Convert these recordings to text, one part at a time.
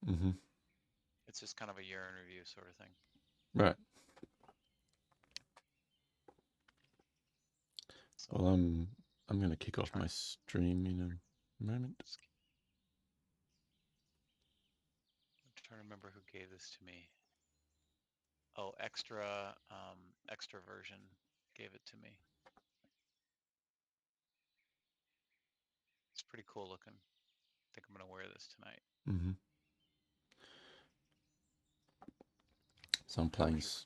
Mm-hmm. It's just kind of a year in review sort of thing. Right. So Well, I'm gonna kick off my trying, stream in a moment. I'm trying to remember who gave this to me. Oh, extra version gave it to me. It's pretty cool looking. I think I'm gonna wear this tonight. Mm-hmm. So I'm How playing. was your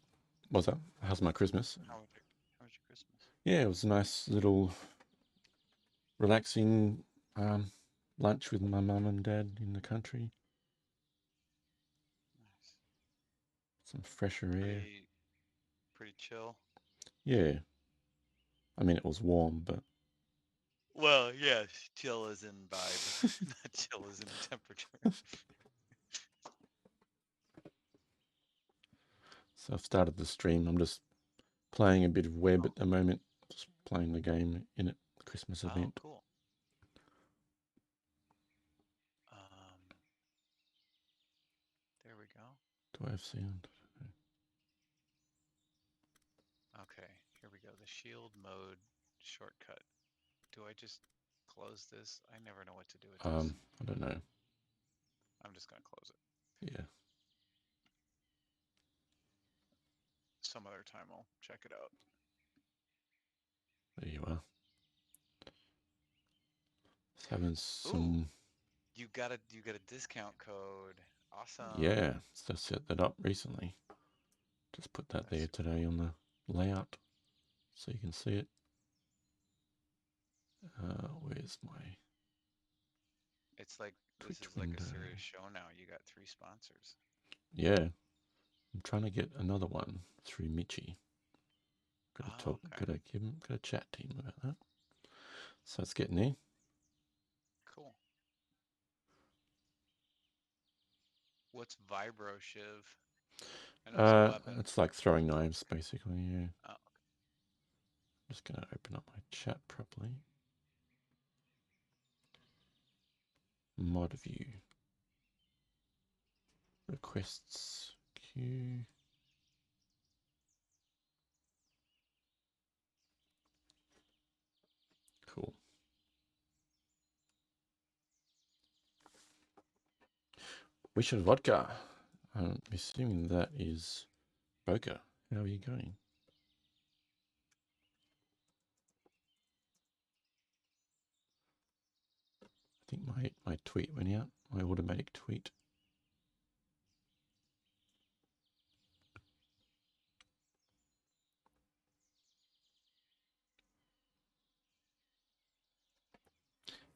What's that? How's my Christmas? how was your Christmas? Yeah, it was a nice little relaxing um, lunch with my mum and dad in the country. Nice. Some fresher air. Pretty chill. Yeah, I mean it was warm, but Well, yeah, chill is in vibe, not chill is in temperature. so I've started the stream. I'm just playing a bit of web Oh, at the moment. Just playing the game in it, the Christmas oh, event. cool. Um, there we go. Do I have sound? Okay, here we go. The shield mode shortcut. Do I just close this? I never know what to do with this. I don't know. I'm just gonna close it. Yeah, Some other time I'll check it out. there you are. Just having Ooh, some. you got a discount code. Awesome. Yeah, so set that up recently. Just put that That's there super today cool. on the layout so you can see it. Where's my It's like this Twitch is like a window? serious show now. You got three sponsors. Yeah, I'm trying to get another one through Mitchy. Got to Oh, talk, okay. got to give him, got to chat to him about that. So it's getting there. Cool. What's Vibro Shiv? I know it's a weapon. It's like throwing knives, basically. Yeah. Oh, Just gonna open up my chat properly. Mod view. Requests queue. Cool. Wish of vodka. I'm assuming that is Boca. How are you going? I think my tweet went out. My automatic tweet.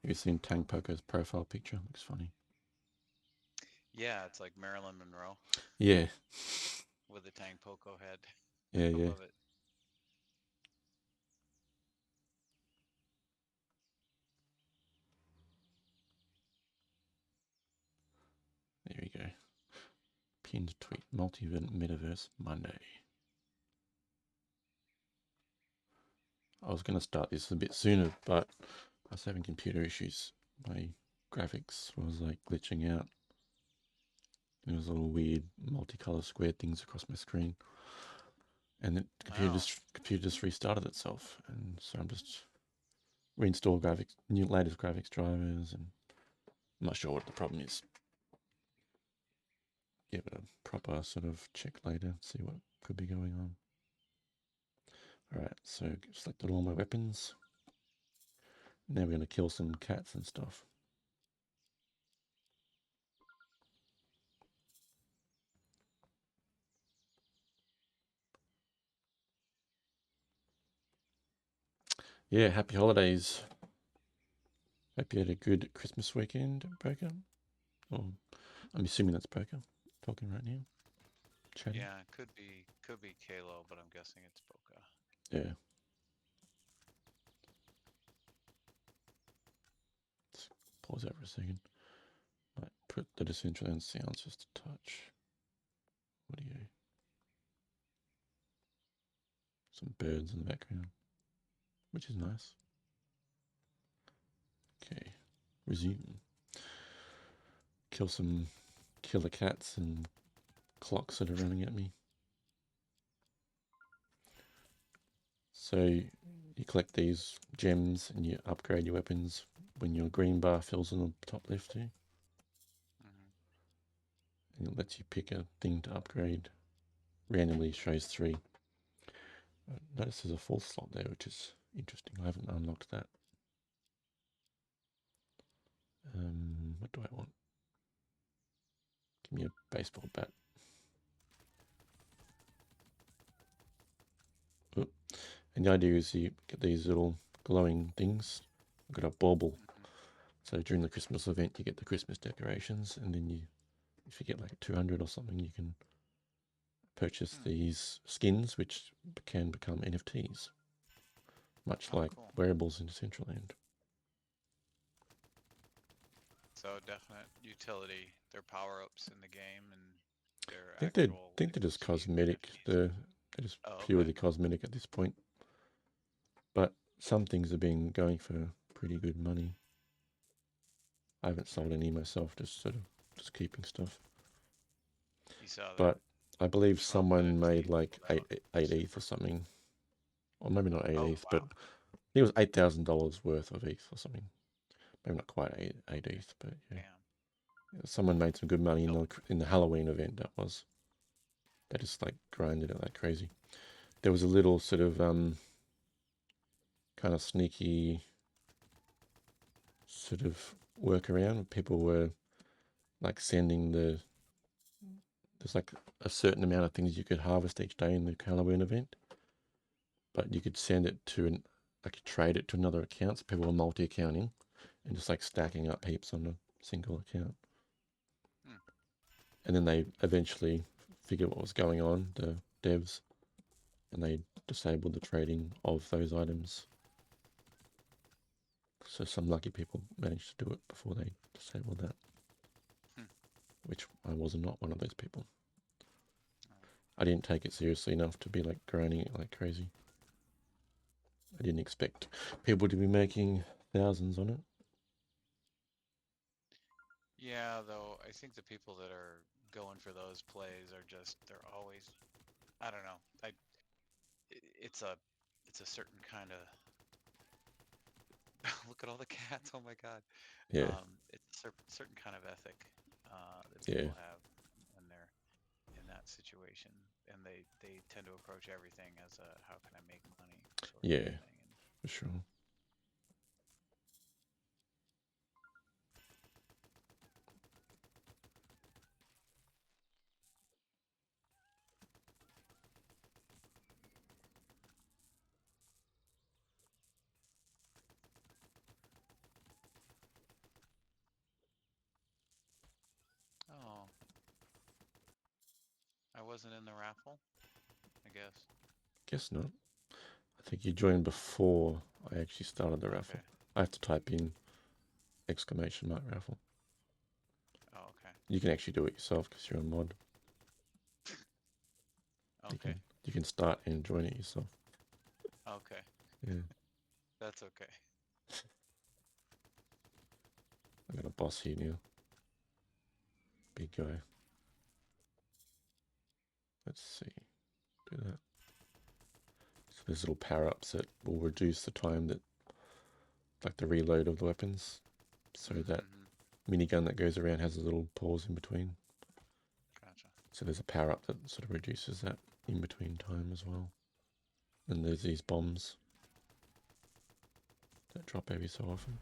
Have you seen Tang Poko's profile picture? Looks funny. yeah, it's like Marilyn Monroe Yeah. with a Tang Poco head. Yeah, I yeah. love it. There we go. Pinned tweet. Multi-event metaverse Monday. I was going to start this a bit sooner, but I was having computer issues. My graphics was like glitching out. There was little weird multicolored square things across my screen, and the Oh, computer just restarted itself. And so I'm just reinstall graphics, new latest graphics drivers, and I'm not sure what the problem is. Give it a proper sort of check later, see what could be going on. All right, so selected all my weapons. Now we're going to kill some cats and stuff. Yeah, happy holidays. Hope you had a good Christmas weekend, Boca. Oh, I'm assuming that's Boca talking right now, chatting. yeah, could be Kalo, but I'm guessing it's Boca. Yeah. Let's pause that for a second. Might put the Decentraland sounds just a touch. Audio. Some birds in the background, which is nice. Okay, resume. Kill some killer cats and clocks that are running at me. So you collect these gems and you upgrade your weapons when your green bar fills in the top left here. And it lets you pick a thing to upgrade. Randomly shows 3. Notice there's a 4th slot there, which is interesting. I haven't unlocked that. What do I want? Give me a baseball bat. Oh. And the idea is you get these little glowing things. I've got a bauble. So during the Christmas event, you get the Christmas decorations, and then if you get like 200 or something, you can purchase these skins, which can become NFTs, much like wearables in Decentraland. So definite utility. They're power-ups in the game, and they're I think they're just cosmetic. They're just purely cosmetic at this point. But some things have been going for pretty good money. I haven't sold any myself, just keeping stuff. You saw that. But I believe someone made like 8 ETH or something. Or maybe not 8 ETH, but I think it was $8,000 worth of ETH or something. Maybe not quite 8 ETH, but yeah. Someone made some good money in the Halloween event. That was. They just like grinded it like crazy. There was a little sort of kind of sneaky sort of workaround. People were like sending there's like a certain amount of things you could harvest each day in the Halloween event, but you could send it to trade it to another account. So people were multi-accounting and just like stacking up heaps on a single account. And then they eventually figured what was going on, the devs, and they disabled the trading of those items. So some lucky people managed to do it before they disabled that, which I was not one of those people. I didn't take it seriously enough to be like grinding it like crazy. I didn't expect people to be making thousands on it. Yeah, though I think the people that are going for those plays are they're always, I don't know. It's a certain kind of look at all the cats. Oh my God. Yeah. It's a certain kind of ethic that people have when they're in that situation, and they tend to approach everything as a how can I make money sort of thing. For sure. Oh, I wasn't in the raffle, I guess. Guess not. I think you joined before I actually started the raffle. I have to type in ! raffle. Oh, okay. You can actually do it yourself because you're a mod. Okay. You can start and join it yourself. Okay. Yeah. That's okay. I got a boss here now. Big guy. Let's see. Do that. So there's little power-ups that will reduce the time that, like the reload of the weapons. So that minigun that goes around has a little pause in between. Gotcha. So there's a power-up that sort of reduces that in between time as well. And there's these bombs that drop every so often.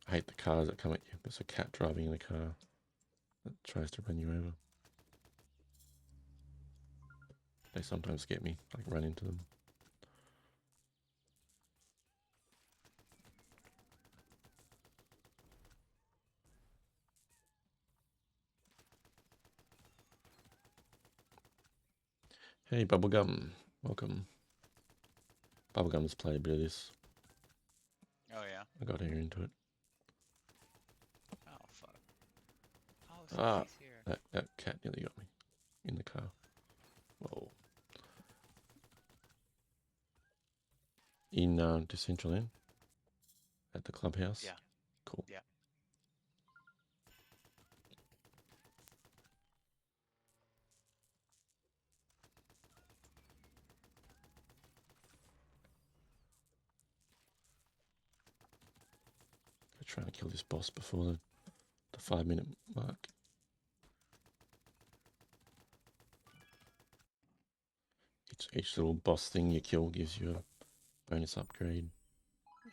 I hate the cars that come at you. There's a cat driving in a car that tries to run you over. They sometimes get me, like run into them. Hey, Bubblegum. Welcome. Bubblegum's played a bit of this. Oh, yeah? I got her into it. Oh, fuck. Oh, she's here. That cat nearly got me in the car. Whoa. In Decentraland? At the clubhouse? Yeah. Cool. Yeah. trying to kill this boss before the 5-minute mark. Each little boss thing you kill gives you a bonus upgrade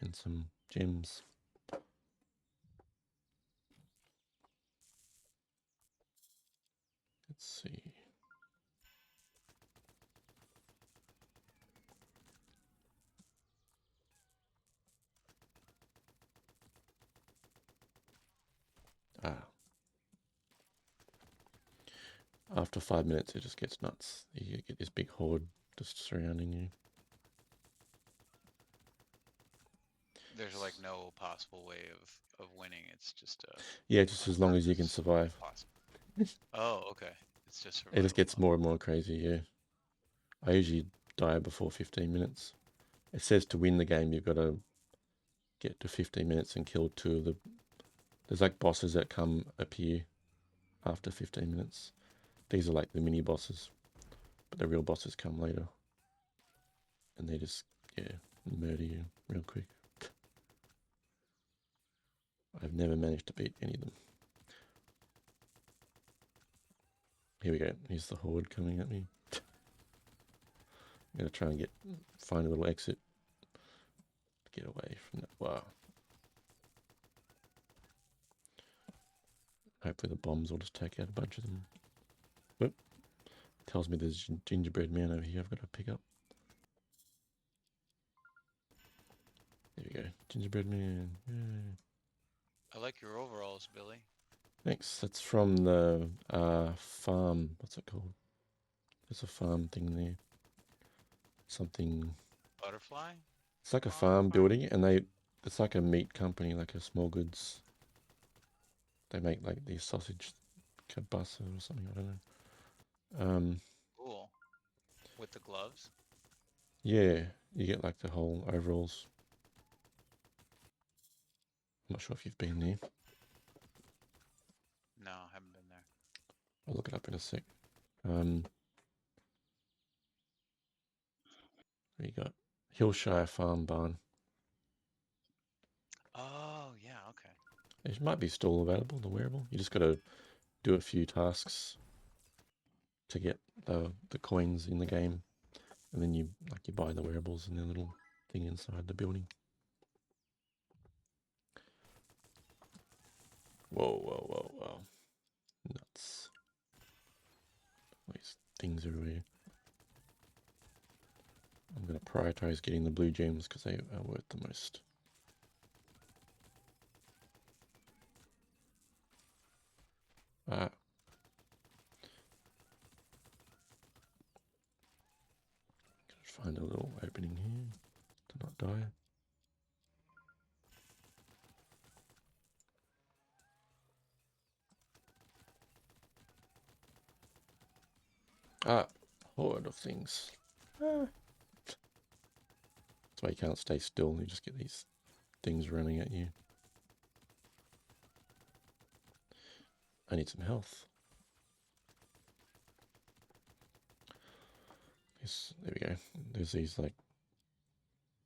and some gems. Let's see. After 5 minutes, it just gets nuts. You get this big horde just surrounding you. There's like no possible way of winning. It's just yeah, just as long as you can survive. Oh, okay. It's just it just gets more and more crazy. Yeah, I usually die before 15 minutes. It says to win the game, you've got to get to 15 minutes and kill 2 of the. There's like bosses that appear after 15 minutes. These are like the mini bosses, but the real bosses come later, and they just murder you real quick. I've never managed to beat any of them. Here we go. Here's the horde coming at me. I'm gonna try and find a little exit to get away from that. Wow. Hopefully the bombs will just take out a bunch of them. Whoop. Tells me there's a gingerbread man over here I've got to pick up. There we go. Gingerbread man. Yay. I like your overalls, Billy. Thanks. That's from the farm. What's it called? There's a farm thing there. Something. Butterfly? It's like a farm building, and it's like a meat company, like a small goods. They make like these sausage kielbasa or something. I don't know. Cool. With the gloves? Yeah, you get like the whole overalls. I'm not sure if you've been there. No, I haven't been there. I'll look it up in a sec. There you got Hillshire Farm Barn. Oh, yeah, okay. It might be still available, the wearable. You just got to do a few tasks to get the coins in the game, and then you buy the wearables in the little thing inside the building. Whoa, whoa, whoa, whoa. Nuts. These things everywhere. I'm going to prioritize getting the blue gems because they are worth the most. Gotta find a little opening here to not die. Horde of things. That's why you can't stay still. You just get these things running at you. I need some health. Yes, there we go. There's these like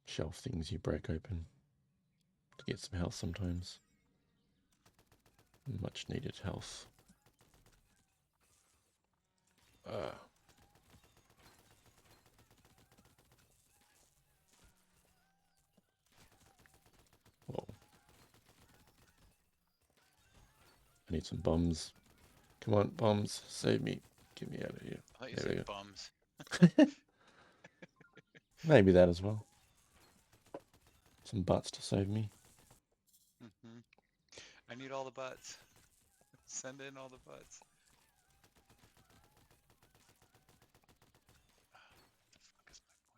shelf things you break open to get some health sometimes. Much needed health. Whoa. I need some bombs. Come on, bombs, save me. Get me out of here. I thought you said bums. Maybe that as well. Some butts to save me. I need all the butts. Send in all the butts. What the fuck is my pointer?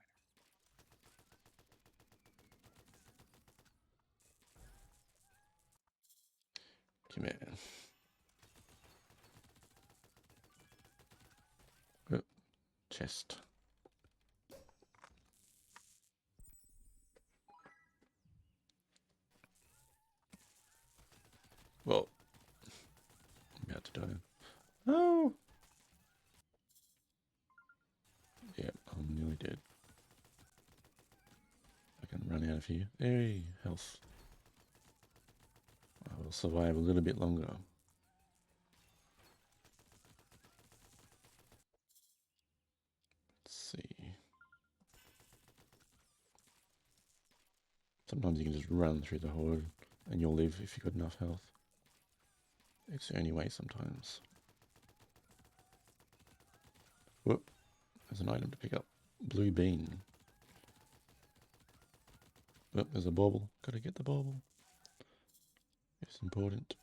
Come here. Oh, chest. Well, I'm about to die. Oh! Yeah, I'm nearly dead. I can run out of here. Hey, health. I'll survive a little bit longer. Let's see. Sometimes you can just run through the horde and you'll live if you've got enough health. It's the only way sometimes. Whoop, there's an item to pick up. Blue bean. Whoop, there's a bauble. Gotta get the bauble. It's important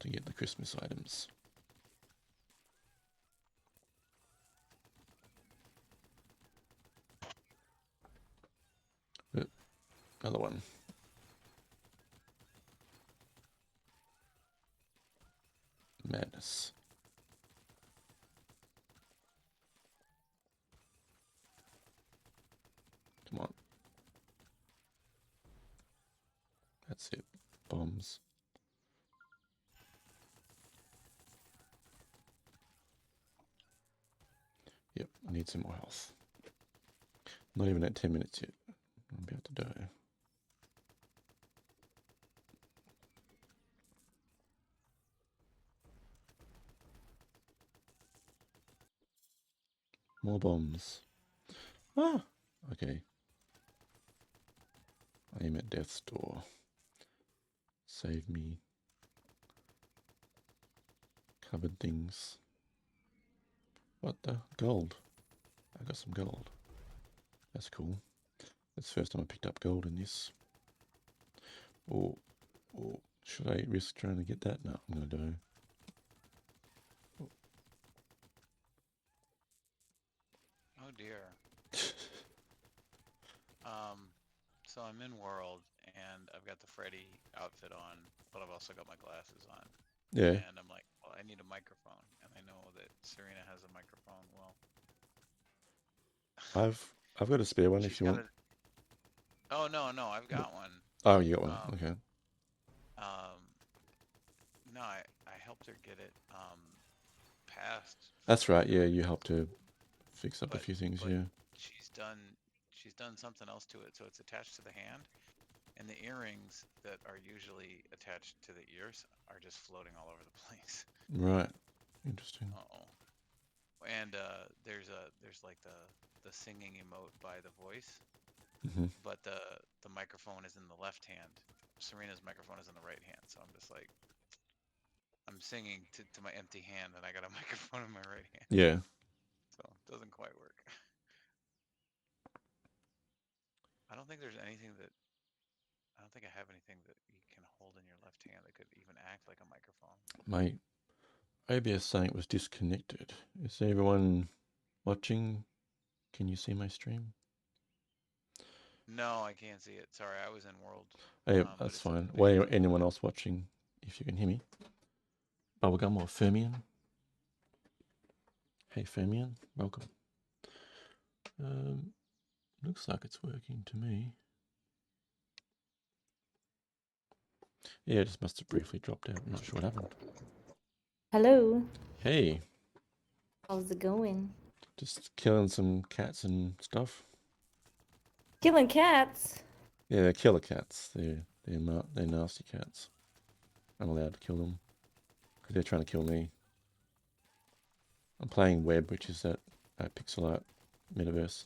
to get the Christmas items. Whoop, another one. Madness. Come on. That's it. Bombs. Yep, I need some more health. Not even at 10 minutes yet. I'm about to die. More bombs. Ah! Okay. I am at death's door. Save me. Covered things. What the? Gold. I got some gold. That's cool. That's the first time I picked up gold in this. Oh, should I risk trying to get that? No, I'm going to die. Oh dear. So I'm in world and I've got the Freddy outfit on, but I've also got my glasses on. Yeah. And I'm like, well, I need a microphone, and I know that Serena has a microphone. Well, I've got a spare one if she's you got want. a. Oh no, I've got one. Oh, you got one. Um, Okay. um, no, I helped her get it passed That's for right. Yeah, the you Christmas, helped to fix up a but few things. but Yeah. she's done she's done something else to it, so it's attached to the hand, and the earrings that are usually attached to the ears are just floating all over the place. Right. Interesting. Uh-oh. And there's like the singing emote by the voice, Mm-hmm. but the microphone is in the left hand. Serena's microphone is in the right hand, so I'm just like I'm singing to my empty hand, and I got a microphone in my right hand, Yeah. so it doesn't quite work. I don't think there's anything that I don't think I have anything that you can hold in your left hand that could even act like a microphone. My OBS saying it was disconnected. Is everyone watching? Can you see my stream? No, I can't see it. Sorry, I was in world, Hey, but that's it says fine. the Well, video's anyone recorded. else watching, if you can hear me. Bubblegum or Fermion? Hey, Fermion, welcome. Looks like it's working to me. Yeah, it just must have briefly dropped out. I'm not sure what happened. Hello. Hey, How's it going? just killing some cats and stuff. Killing cats? Yeah, they're killer cats. They're nasty cats. I'm allowed to kill them because they're trying to kill me. I'm playing Web, which is that pixel art metaverse,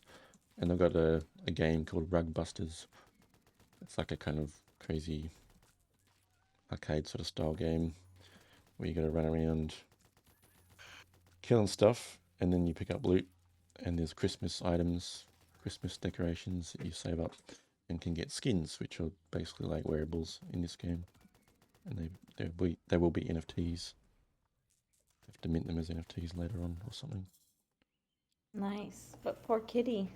and they've got a game called Rug Busters. It's like a kind of crazy arcade sort of style game where you got to run around killing stuff, and then you pick up loot, and there's Christmas items, Christmas decorations that you save up, and can get skins, which are basically like wearables in this game, and they will be NFTs. Have to mint them as NFTs later on or something. Nice. But poor kitty.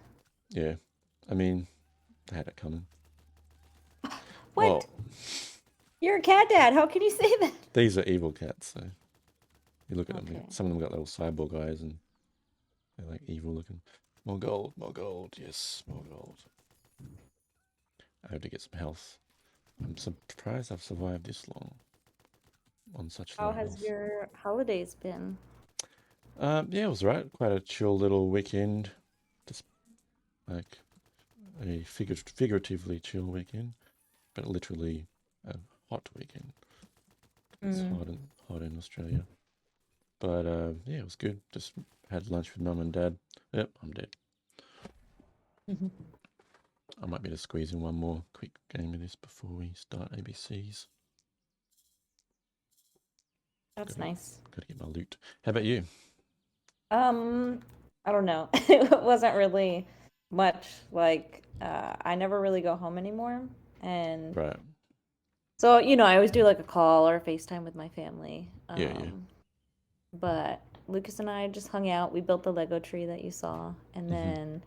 Yeah, I mean, they had it coming. What? Well, You're a cat dad. How can you say that? these are evil cats, so you look at them. Okay. Some of them got little cyborg eyes, and they're like evil looking. More gold, yes, more gold. I have to get some health. I'm surprised I've survived this long on such low How has health. your holidays been? Yeah, it was right. Quite a chill little weekend. Just like a figuratively chill weekend, but literally a hot weekend. It's Mm. hot in Australia. But yeah, it was good. Just had lunch with Mum and Dad. Yep, I'm dead. I might be able to squeeze in one more quick game of this before we start ABCs. That's nice. Gotta get my loot. How about you? I don't know. It wasn't really much. Like, I never really go home anymore, and Right. so I always do like a call or a FaceTime with my family. Yeah. But Lucas and I just hung out. We built the Lego tree that you saw, and then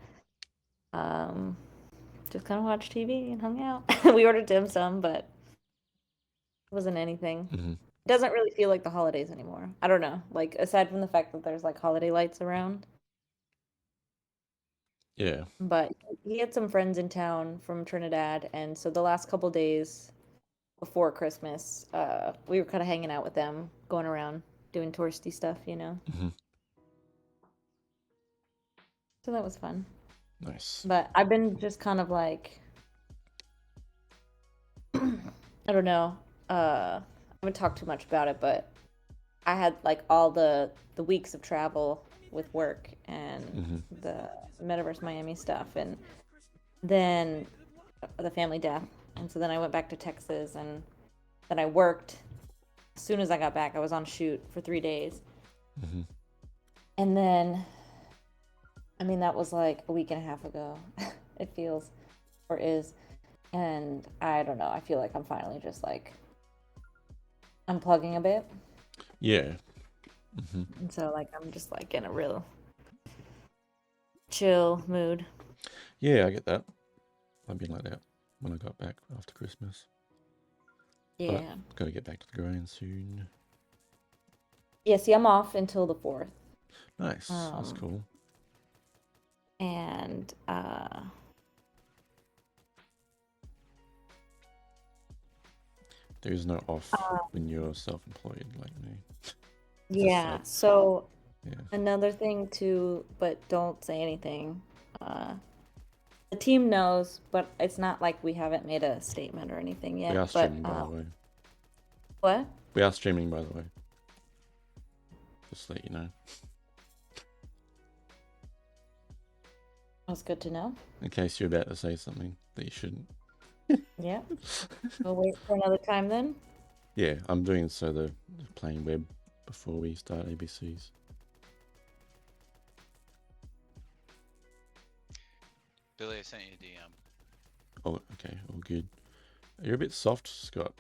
just kind of watched TV and hung out. We ordered dim sum, but it wasn't anything. It doesn't really feel like the holidays anymore. I don't know. Like, aside from the fact that there's like holiday lights around. Yeah. But he had some friends in town from Trinidad, and so the last couple days before Christmas, we were kind of hanging out with them, going around doing touristy stuff, So that was fun. Nice. But I've been just kind of like, I don't know. I haven't talked too much about it, but I had like all the weeks of travel with work and the Metaverse Miami stuff, and then the family death, and so then I went back to Texas, and then I worked. As soon as I got back, I was on shoot for 3 days, and then, I mean, that was like a week and a half ago. It feels, or is, and I don't know. I feel like I'm finally just like unplugging a bit. Yeah. And so like I'm just like in a real chill mood. Yeah, I get that. I've been like that when I got back after Christmas. Yeah. But gotta get back to the grind soon. Yeah, see, I'm off until the 4th. Nice. That's cool. And there is no off when you're self-employed like me. yeah, so yeah. Another thing too, but don't say anything. The team knows, but it's not like we haven't made a statement or anything yet. We are streaming, by the way. What? We are streaming, by the way. Just to let you know. That's good to know. In case you're about to say something that you shouldn't. Yeah. We'll wait for another time then. Yeah, I'm doing so the plain web before we start ABCs. Billy, I sent you a DM. Oh, okay, all good. You're a bit soft, Scott.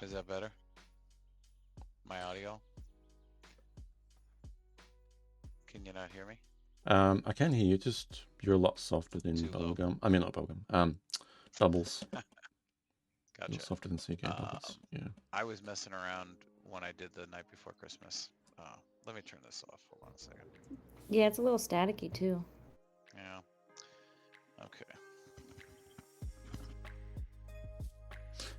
Is that better? My audio? Can you not hear me? I can hear you. Just you're a lot softer than bubblegum. I mean, not bubblegum. Bubbles. Gotcha. A lot softer than CK bubbles. Yeah. I was messing around when I did the night before Christmas. Let me turn this off. Hold on a second. Yeah, it's a little staticky too. Yeah. Okay.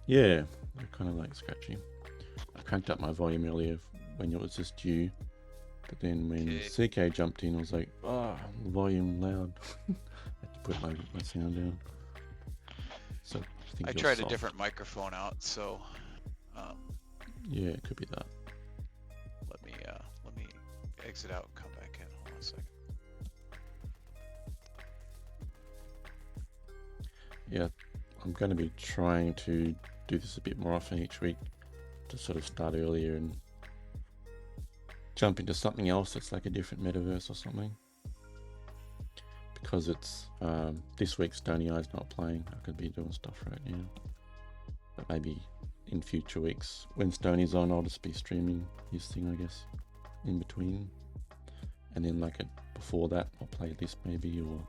Yeah, they're kind of like scratchy. I cranked up my volume earlier when it was just you, but then when CK jumped in, I was like, oh, the volume loud. I had to put my sound down. So I tried a different microphone out, so yeah, it could be that. Let me exit out and come back in. Hold on a second. Yeah, I'm going to be trying to do this a bit more often each week to sort of start earlier and jump into something else that's like a different metaverse or something. Because it's this week Stony Eye's not playing, I could be doing stuff right now. But maybe in future weeks when Stoney's on, I'll just be streaming his thing, I guess, in between. And then like before that, I'll play this maybe, or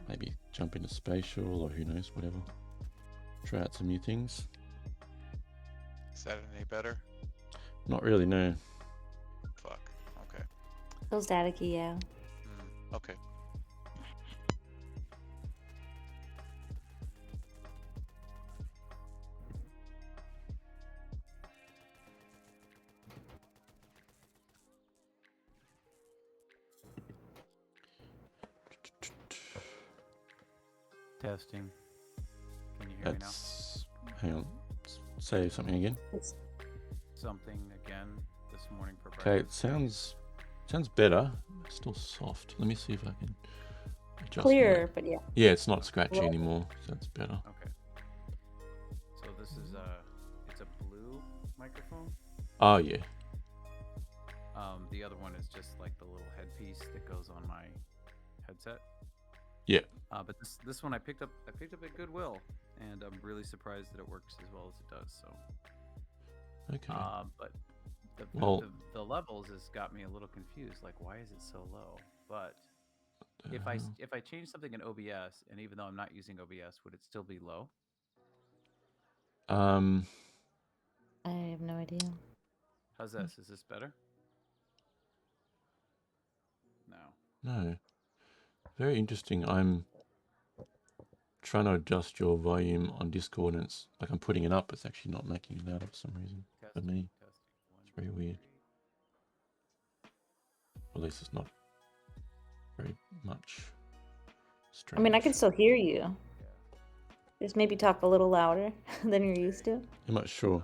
maybe jump into Spatial, or who knows, whatever. Try out some new things. Is that any better? Not really, no. Fuck. Okay. So staticky, yeah. Okay. Testing. Can you hear me now? Hang on. Say something again. Something again this morning for Okay, breakfast. it sounds better. It's still soft. Let me see if I can adjust Clear, but yeah. Yeah, it's not scratchy anymore, so it's better. Okay. So this is it's a blue microphone. Oh yeah. The other one is just like the little headpiece that goes on my headset. Yeah. But this one I picked up at Goodwill, and I'm really surprised that it works as well as it does. So. Okay. But the levels has got me a little confused. Like, why is it so low? But if I change something in OBS, and even though I'm not using OBS, would it still be low? I have no idea. How's this? Is this better? No. No. Very interesting. I'm trying to adjust your volume on Discord, and it's like I'm putting it up. It's actually not making it louder for some reason. For me, it's very weird. Or at least it's not very much strange. I mean, I can still hear you. Just maybe talk a little louder than you're used to. I'm not sure.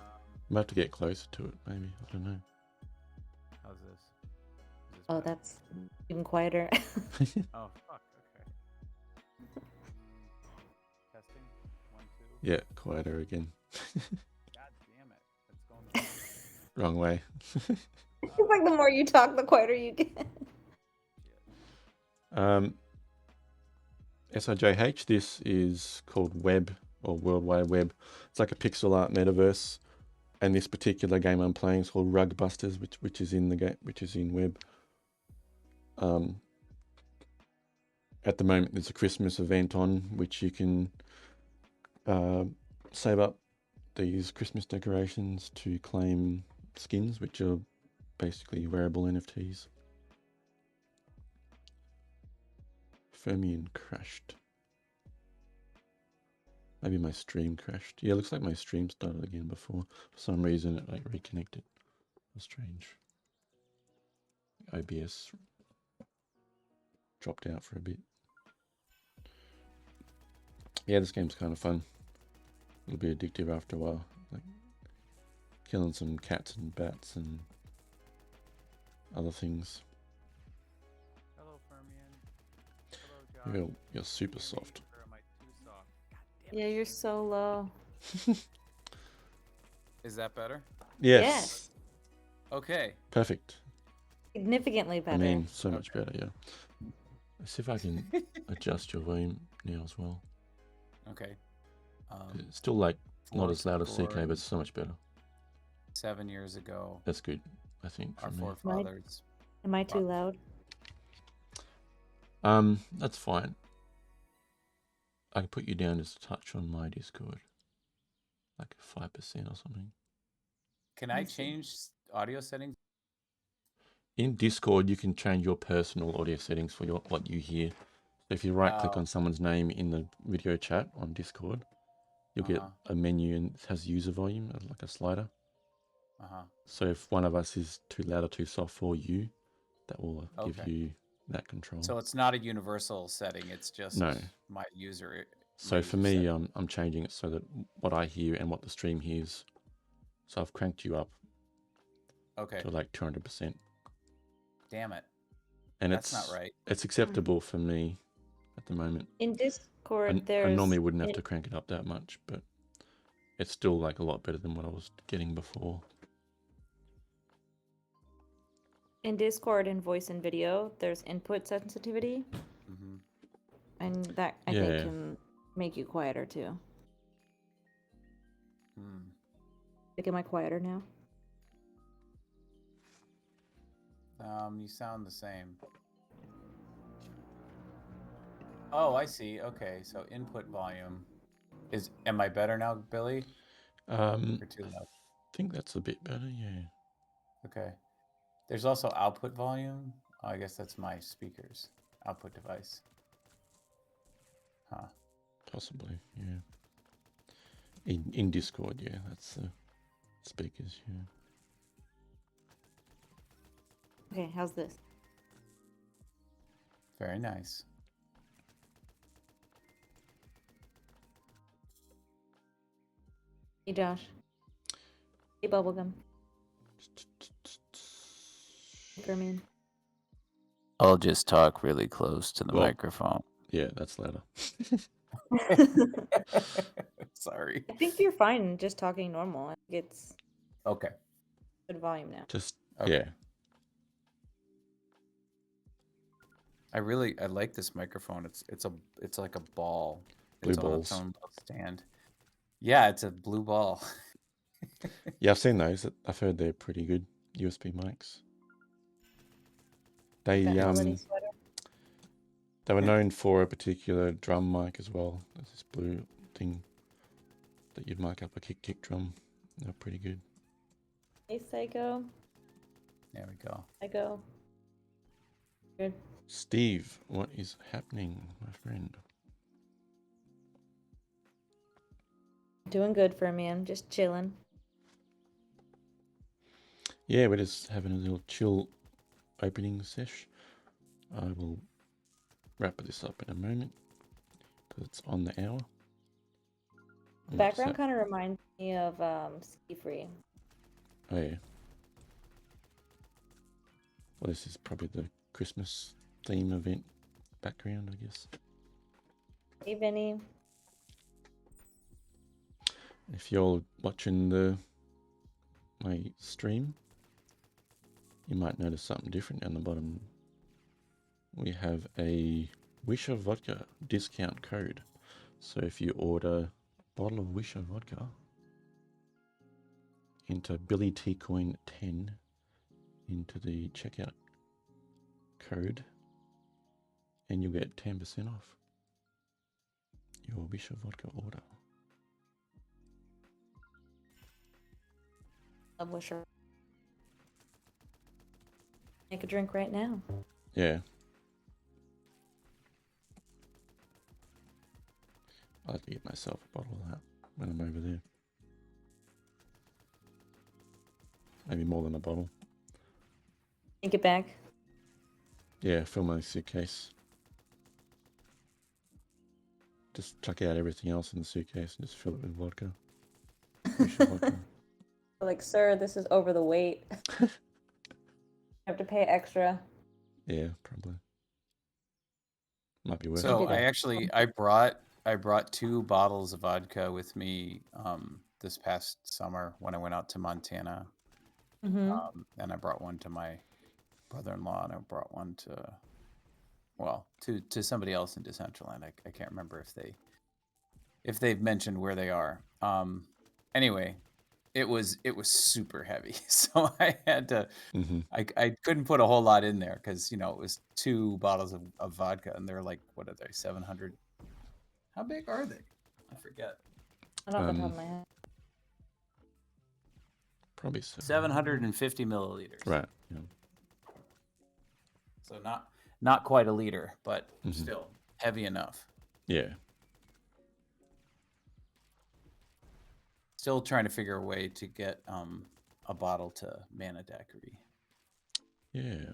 I might have to get closer to it, maybe. I don't know. How's this? Oh, that's even quieter. Oh, fuck. Okay. Testing. 1, 2. Yeah, quieter again. God damn it. It's going the wrong way. It's like the more you talk, the quieter you get. SIJH, this is called Web, or World Wide Web. It's like a pixel art metaverse, and this particular game I'm playing is called Rug Busters, which is in the game, which is in Web. At the moment, there's a Christmas event on which you can save up these Christmas decorations to claim skins, which are basically wearable NFTs. Fermion crashed. Maybe my stream crashed. Yeah, it looks like my stream started again before. For some reason, it like reconnected. That's strange. OBS dropped out for a bit. Yeah, this game's kind of fun. It'll be addictive after a while. Like killing some cats and bats and other things. Hello, Fermion. Hello, John. You're super soft. Or am I too soft? Yeah, you're so low. Is that better? Yes. Okay. Perfect. Significantly better. I mean, so much better, yeah. Let's see if I can adjust your volume now as well. Okay. It's still like not as loud as CK, but it's so much better. 7 years ago. That's good, I think, for Our me. forefathers. Am I too loud? That's fine. I can put you down just a touch on my Discord, like 5% or something. Can I change audio settings? In Discord, you can change your personal audio settings for what you hear. So if you right-click on someone's name in the video chat on Discord, you'll get a menu and it has user volume, like a slider. So if one of us is too loud or too soft for you, that will give you that control. So it's not a universal setting. It's just my user. So for me, I'm changing it so that what I hear and what the stream hears. So I've cranked you up to like 200%. Damn it. And that's not right. It's acceptable for me at the moment. In Discord, I normally wouldn't have to crank it up that much, but it's still like a lot better than what I was getting before. In Discord and voice and video, there's input sensitivity. And that, I think, can make you quieter too. Like, am I quieter now? You sound the same. Oh, I see. Okay, so input volume is. Am I better now, Billy? Or too loud? I think that's a bit better. Yeah. Okay. There's also output volume. Oh, I guess that's my speakers output device. Possibly. Yeah. In Discord, yeah, that's the speakers. Yeah. Okay, how's this? Very nice. Hey, Josh. Hey, Bubblegum. Superman. I'll just talk really close to the microphone. Yeah, that's louder. Sorry. I think you're fine just talking normal. I think it's Okay. good volume now. Just Okay. yeah. I like this microphone. It's like a ball. Blue It's on balls. its own little stand. Yeah, it's a blue ball. Yeah, I've seen those. I've heard they're pretty good USB mics. They they were known for a particular drum mic as well. There's this blue thing that you'd mic up a kick drum. They're pretty good. Hey, Psycho. There we go. Psycho. Good. Steve, what is happening, my friend? Doing good for me. I'm just chilling. Yeah, we're just having a little chill opening sesh. I will wrap this up in a moment because it's on the hour. The background kind of reminds me of Ski Free. Oh yeah. Well, this is probably the Christmas theme event background, I guess. Hey, Vinny. If you're watching my stream, you might notice something different down the bottom. We have a Wisher Vodka discount code. So if you order a bottle of Wisher Vodka, enter Billy T Coin 10 into the checkout code, and you'll get 10% off your Wisher Vodka order. Love Wisher. Make a drink right now. Yeah. I'll have to get myself a bottle of that when I'm over there. Maybe more than a bottle. Take it back. Yeah, fill my suitcase. Just chuck out everything else in the suitcase and just fill it with vodka. Vodka. Like, sir, this is over the weight. You have to pay extra. Yeah, probably. Might be worth it. So I brought 2 bottles of vodka with me this past summer when I went out to Montana. Mm-hmm. And I brought one to my brother-in-law, and I brought one to somebody else in Decentraland. I can't remember if they've mentioned where they are. Anyway, it was super heavy, so I had to. Mm-hmm. I couldn't put a whole lot in there because it was 2 bottles of vodka, and they're like, what are they, 700? How big are they? I forget. I don't know off the top of my head. Probably 750 milliliters. Right. Yeah. So not quite a liter, but still heavy enough. Yeah. Still trying to figure a way to get a bottle to Mana Daiquiri. Yeah.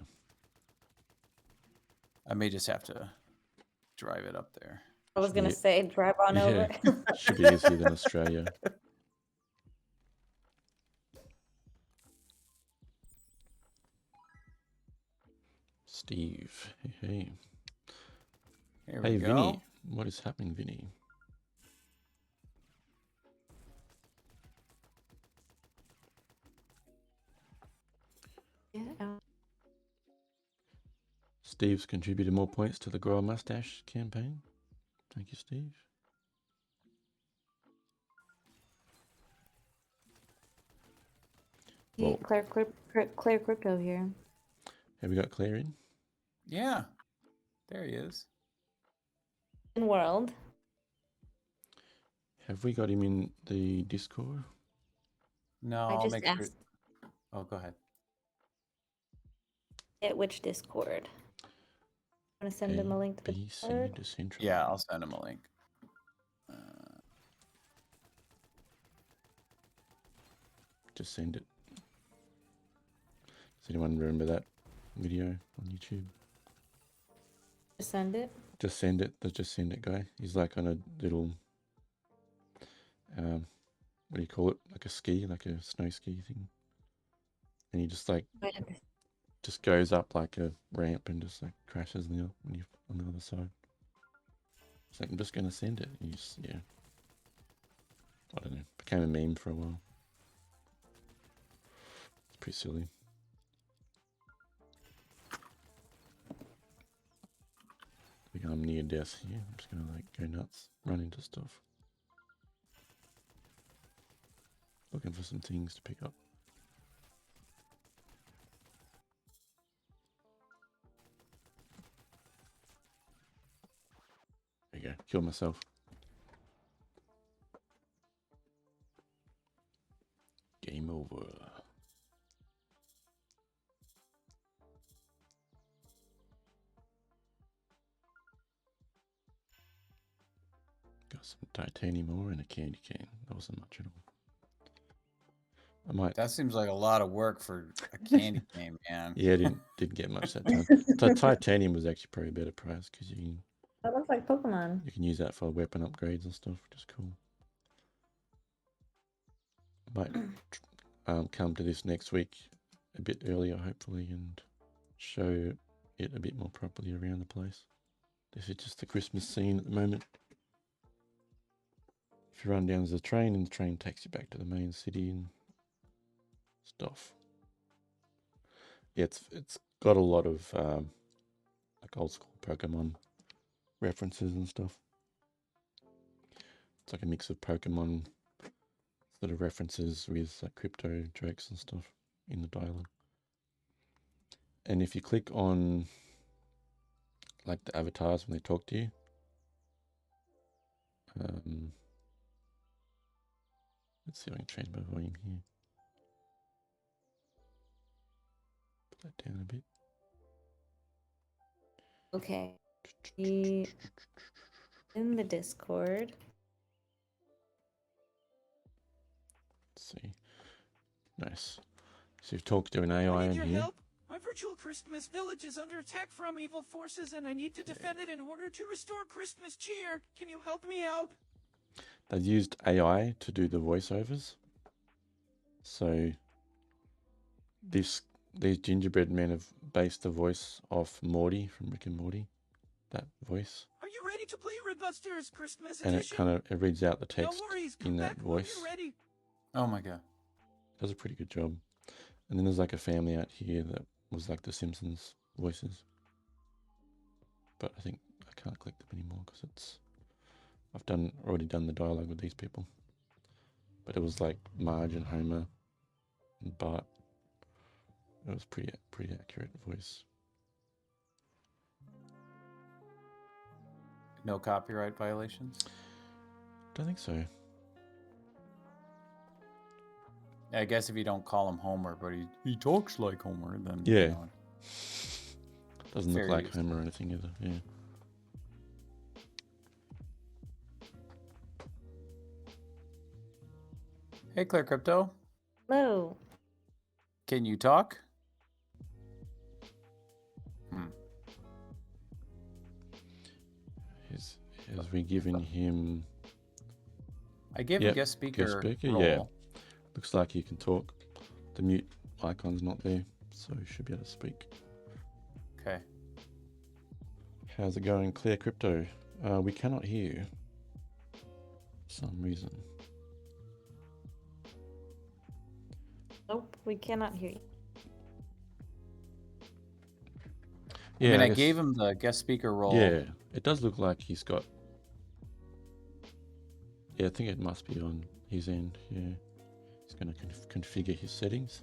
I may just have to drive it up there. I was going to say, drive on over. Should be easier than Australia. Steve. Hey. Hey, Vinny. What is happening, Vinny? Yeah. Steve's contributed more points to the Grow a Mustache campaign. Thank you, Steve. Well, Claire Crypto here. Have we got Claire in? Yeah. There he is. In world. Have we got him in the Discord? No, I I'll just make asked. sure. Oh, go ahead. At which Discord? Want to send him a link to the Discord? Yeah, I'll send him a link. Just send it. Does anyone remember that video on YouTube? Just send it? Just send it. The Just Send It guy. He's like on a little what do you call it? Like a ski, like a snow ski thing. And he just like just goes up like a ramp and just like crashes when you're on the other side. It's like, I'm just gonna send it. And yeah. I don't know. Became a meme for a while. It's pretty silly. I think I'm near death here. I'm just gonna like go nuts, run into stuff. Looking for some things to pick up. There you go. Kill myself. Game over. Got some titanium ore and a candy cane. That wasn't much at all. I might. That seems like a lot of work for a candy cane, man. Yeah, didn't get much that time. Titanium was actually probably a better price because That looks like Pokemon. You can use that for weapon upgrades and stuff, which is cool. I might come to this next week a bit earlier, hopefully, and show it a bit more properly around the place. This is just the Christmas scene at the moment. If you run down, there's a train, and the train takes you back to the main city and stuff. Yeah, it's got a lot of like old school Pokemon references and stuff. It's like a mix of Pokemon sort of references with like crypto jokes and stuff in the dialogue. And if you click on like the avatars when they talk to you, let's see if I can change my volume here. Put that down a bit. Okay. In the Discord. Let's see. Nice. So you've talked to an AI in here. Help. My virtual Christmas village is under attack from evil forces, and I need to defend it in order to restore Christmas cheer. Can you help me out? They've used AI to do the voiceovers. So these gingerbread men have based the voice off Morty from Rick and Morty. That voice. Are you ready to play Redbuster's Christmas and edition? it reads out the text No worries, in that voice. Ready. Oh my god. Does a pretty good job. And then there's like a family out here that was like the Simpsons voices. But I think I can't click them anymore because I've already done the dialogue with these people. But it was like Marge and Homer and Bart. It was pretty accurate voice. No copyright violations? Don't think so. I guess if you don't call him Homer, but he talks like Homer, then yeah, you know, doesn't look like Homer or anything either. Yeah. Hey, Claire Crypto. Hello. Can you talk? Has we given him? I gave him guest speaker role. Yeah. Looks like he can talk. The mute icon's not there, so he should be able to speak. Okay. How's it going, Clear Crypto? We cannot hear you for some reason. Nope, we cannot hear you. Yeah, I mean, I gave him the guest speaker role. Yeah, it does look like he's got... Yeah, I think it must be on his end, yeah. He's going to configure his settings.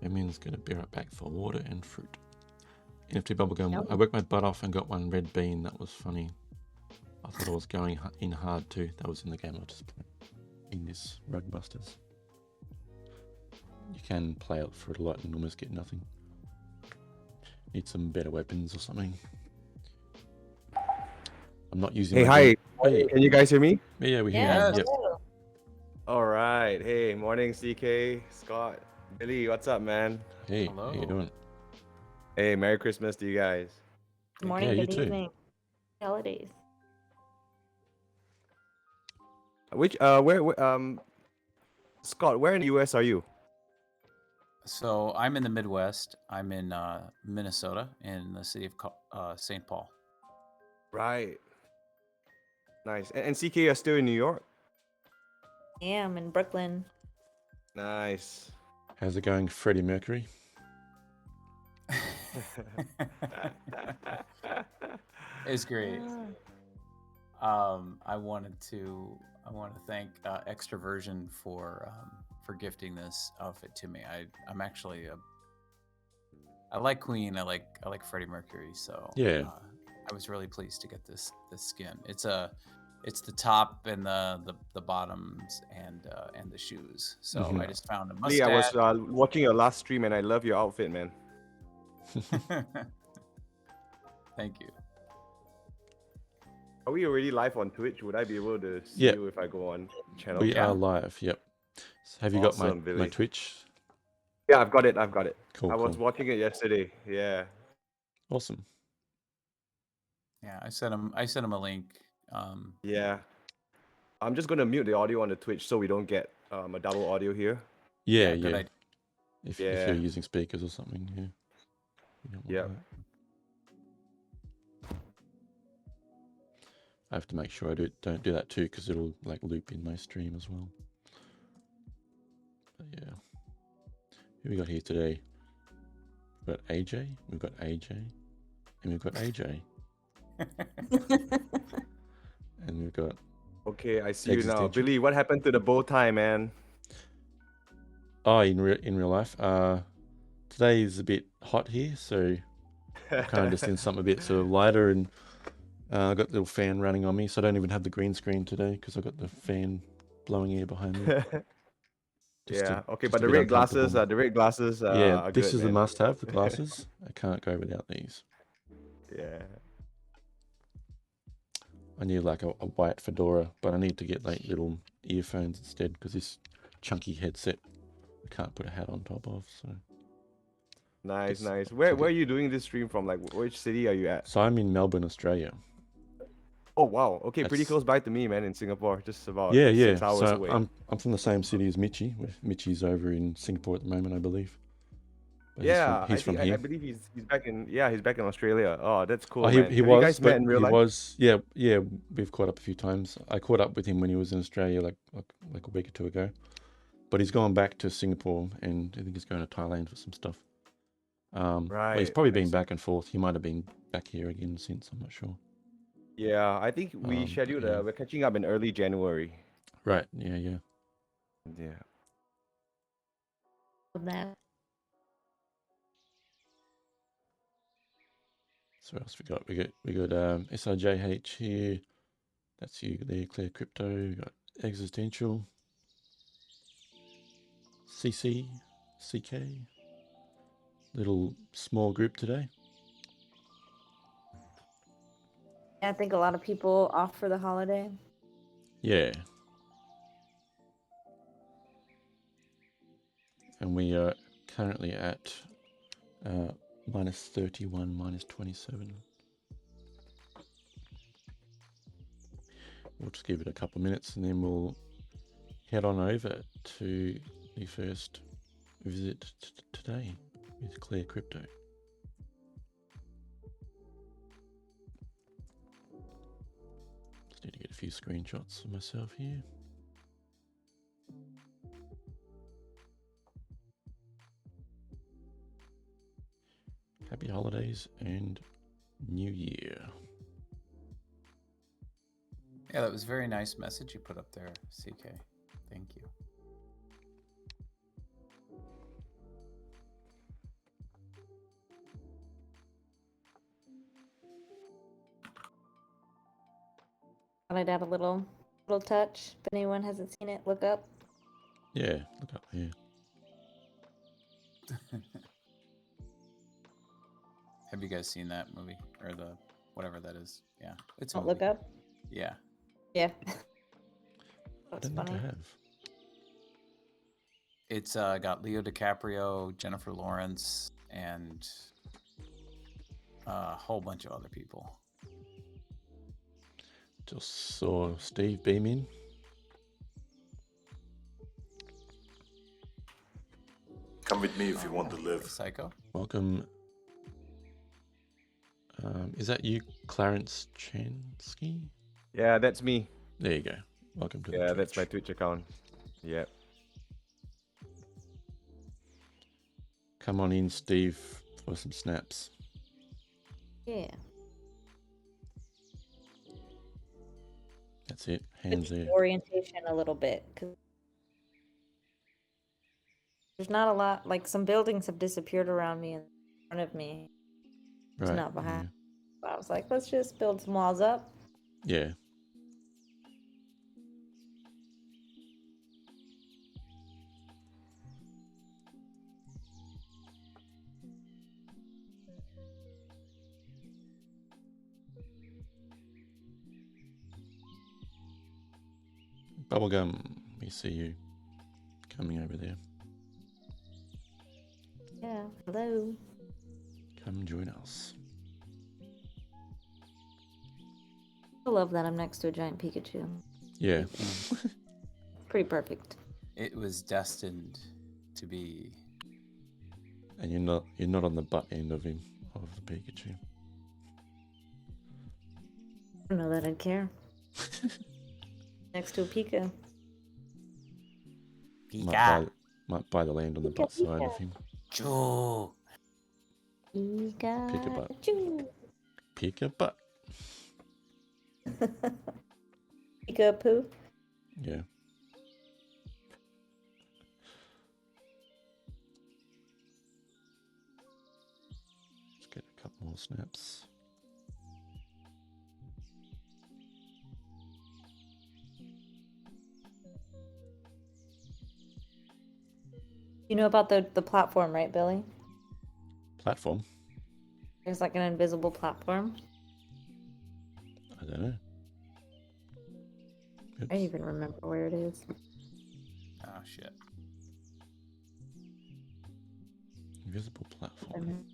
Emin's going to be right back for water and fruit. NFT bubblegum. Yep. I worked my butt off and got one red bean. That was funny. I thought I was going in hard too. That was in the game I just played. In this Rug Busters. You can play it for a lot and almost get nothing. Need some better weapons or something. I'm not using. Hey, my hi. Hey. Can you guys hear me? Yeah, we hear Yeah. you. Yep. Hello. All right. Hey, morning, CK, Scott, Billy. What's up, man? Hey, Hello. how you doing? Hey, Merry Christmas to you guys. Good morning, Yeah, you good too. evening. Holidays. Scott, where in the US are you? So I'm in the Midwest. I'm in Minnesota, in the city of St. Paul. Right. Nice. And CK, you're still in New York? Yeah, I'm in Brooklyn. Nice. How's it going, Freddie Mercury? It's great. Ah. I want to thank Extroversion for gifting this outfit to me. I'm actually I like Queen. I like Freddie Mercury. So Yeah. I was really pleased to get this skin. It's the top and the bottoms and the shoes. So Mhm. I just found a Lee, I mustache. was watching your last stream and I love your outfit, man. Thank you. Are we already live on Twitch? Would I be able to see Yep. you if I go on channel? We Yeah. are live. Yep. So have you got Awesome, my Billy. Twitch? Yeah, I've got it. Cool. I was cool. watching it yesterday. Yeah. Awesome. Yeah, I sent him a link. Yeah. I'm just gonna mute the audio on the Twitch so we don't get a double audio here. Yeah, good yeah. idea. If Yeah. you're using speakers or something, yeah. You don't want Yep. that. I have to make sure I don't do that too, because it'll like loop in my stream as well. But yeah. Who we got here today? We've got AJ, we've got AJ, and we've got AJ, and we've got Okay, I see you now. Existential. Billy, what happened to the bow tie, man? in real life. Today is a bit hot here, so I'm kind of just in something a bit sort of lighter, and I got the little fan running on me, so I don't even have the green screen today because I got the fan blowing air behind me. Yeah. Okay, just but a the bit red glasses, uncomfortable. Yeah, are this good, is a man. must-have. The glasses. I can't go without these. Yeah. I need like a white fedora, but I need to get like little earphones instead because this chunky headset I can't put a hat on top of. So Nice, Just nice. to Where get- are you doing this stream from? Like, which city are you at? so I'm in Melbourne, Australia. Oh wow. Okay, pretty That's- close by to me, man. In Singapore, just about Yeah, 6 yeah. hours So away. I'm from the same city as Mitchie. Mitchie's over in Singapore at the moment, I believe. But Yeah, he's from I here. believe he's back in Australia. Oh, that's cool, Oh, man. he Have you was, guys met but in real he life? was, yeah. We've caught up a few times. I caught up with him when he was in Australia, like a week or two ago. But he's gone back to Singapore, and I think he's going to Thailand for some stuff. Well, he's Right, probably I been see. back and forth. He might have been back here again since. I'm not sure. Yeah, I think we But scheduled. yeah. We're catching up in early January. Right. Yeah. Yeah. Yeah. That. So what else we got? We got SRJH here. That's you there, Clear Crypto. We got Existential. CC, CK. Little small group today. I think a lot of people off for the holiday. Yeah. And we are currently at minus 31, minus 27. We'll just give it a couple of minutes and then we'll head on over to the first visit today with Clear Crypto. Just need to get a few screenshots of myself here. Happy holidays and New Year. Yeah, that was a very nice message you put up there, CK. Thank you. Thought I'd add a little touch. If anyone hasn't seen it, look up. Yeah, look up here. Have you guys seen that movie or the whatever that is? Yeah, it's a Don't movie. look up. Yeah, Yeah. I That's don't think funny. I have. it's got Leo DiCaprio, Jennifer Lawrence, and a whole bunch of other people. Just saw Steve beam in. Come with me if you want to Hey, live. Psycho. Welcome. Is that you, Clarence Chansky? Yeah, that's me. There you go. Welcome to the Yeah, Twitch. that's my Twitch account. Yep. Come on in, Steve, for some snaps. Yeah. That's it. Hands Switch there. orientation a little bit because there's not a lot. Like some buildings have disappeared around me in front of me. It's Right. not behind. So I was like, let's just build some walls up. Yeah. Bubblegum, we see you coming over there. Yeah. Hello. Come join us. I love that I'm next to a giant Pikachu. Yeah. Pretty perfect. It was destined to be. And you're not on the butt end of him, of the Pikachu. I don't know that I'd care. Next to a Pika. Might buy the land on the butt side of him. Choo. Pikachu. Pika butt. Pika poo. Yeah. Let's get a couple more snaps. You know about the platform, right, Billy? Platform? There's like an invisible platform. I don't know. I don't even remember where it is. Oh shit. Invisible platform.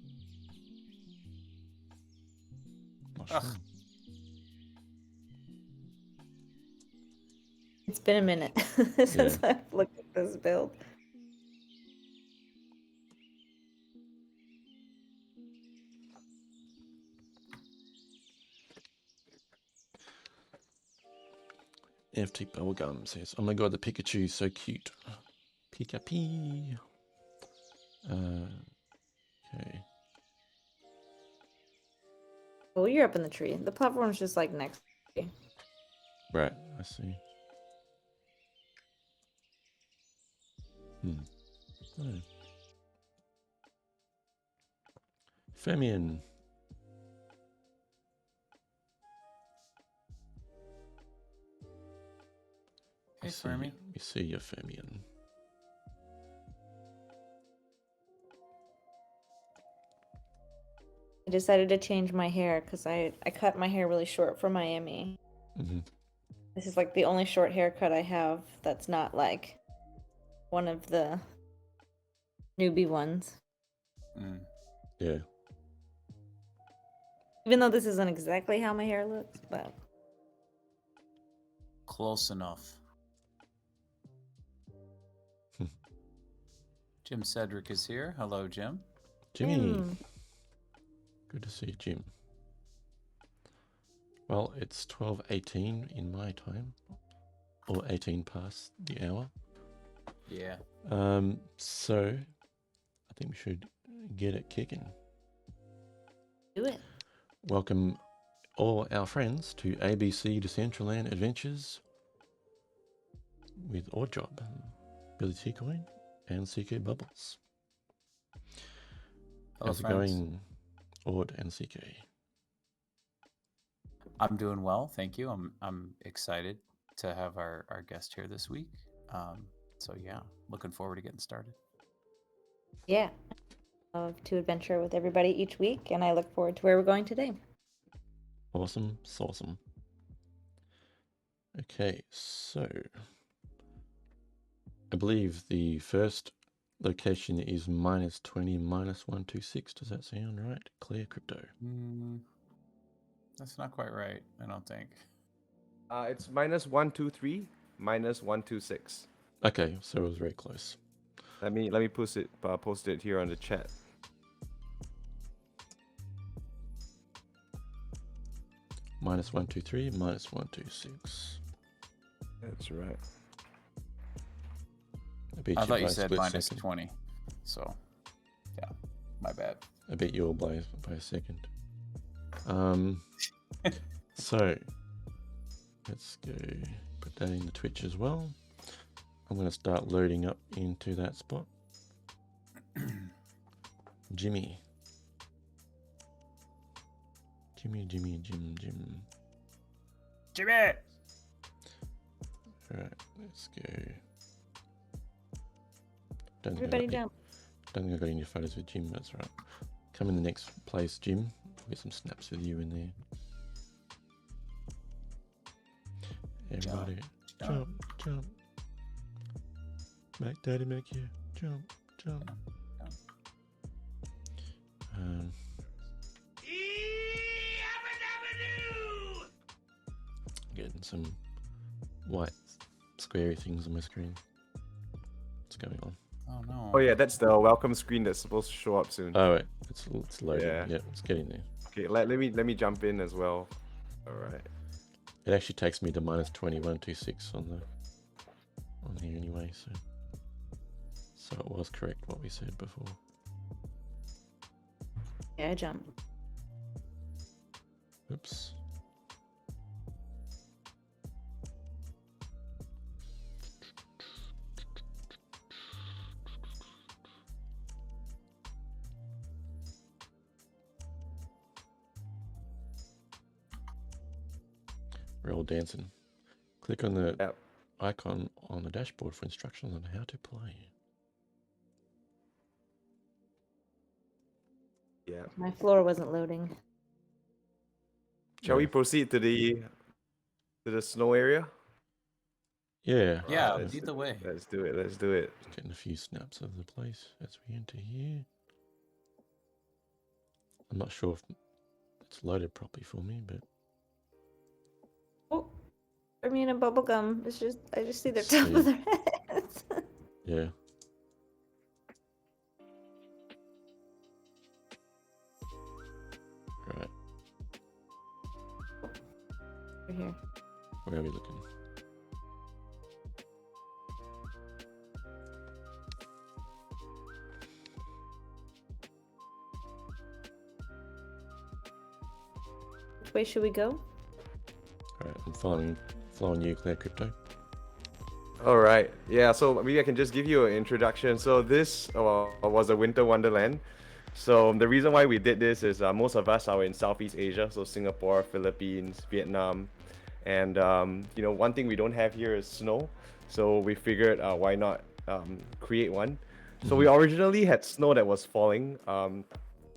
Not Ugh. sure. It's been a minute since I've looked at this build. FT Bubblegum says, oh my god, the Pikachu is so cute. Pika-Pee. Okay. Oh, you're up in the tree. The platform's just like next to you. Right, I see. Oh. Femian. Hey, Fermi. We see you, Femian. I decided to change my hair because I cut my hair really short for Miami. Mm-hmm. This is like the only short haircut I have that's not like one of the newbie ones. Mm. Yeah. Even though this isn't exactly how my hair looks, but Close enough. Jim Cedric is here. Hello, Jim. Jimmy. Good to see you, Jim. Well, it's 12:18 in my time. Or 18 past the hour. Yeah. So I think we should get it kicking. do it. Welcome all our friends to ABC Decentraland Adventures with Oddjob, Billy T Coin, and CK Bubbles. Hello, How's it friends. going, Odd and CK? I'm doing well, thank you. I'm excited to have our guest here this week. So yeah, looking forward to getting started. Yeah. love to adventure with everybody each week, and I look forward to where we're going today. Awesome, awesome. Okay, so I believe the first location is -20, -126. Does that sound right? Clear crypto. That's not quite right, I don't think. It's -123, -126. Okay, so it was very close. Let me post it here on the chat. -123, -126. That's right. I thought you said -20. So, yeah, my bad. I beat you all by a second. So let's go put that in the Twitch as well. I'm going to start loading up into that spot. Jim. Jimmy! Alright, let's go. Everybody jump. Don't think I got any photos with Jim, that's right. Come in the next place, Jim. We'll get some snaps with you in there. Everybody, jump. Make Daddy make you jump. Getting some white squarey things on my screen. What's going on? Oh no. Oh yeah, that's the welcome screen that's supposed to show up soon. Oh wait, it's loading. Yeah. Yeah, it's getting there. Okay, let me jump in as well. All right. It actually takes me to -2126 on here anyway, so it was correct what we said before. Yeah, jump. Oops. We're all dancing. Click on the icon on the dashboard for instructions on how to play. Yeah. My floor wasn't loading. Shall we proceed to the snow area? Yeah. Yeah, Alright, lead the way. Let's do it. Getting a few snaps of the place as we enter here. I'm not sure if it's loaded properly for me, but Oh, I mean a bubble gum. It's just I just see their See. top of their heads. yeah. Right, Over here. where are we looking? Which way should we go? Alright, I'm following you, Clear Crypto. All right. Yeah. So maybe I can just give you an introduction. So this was a winter wonderland. So the reason why we did this is most of us are in Southeast Asia, so Singapore, Philippines, Vietnam, and one thing we don't have here is snow. So we figured why not create one. So we originally had snow that was falling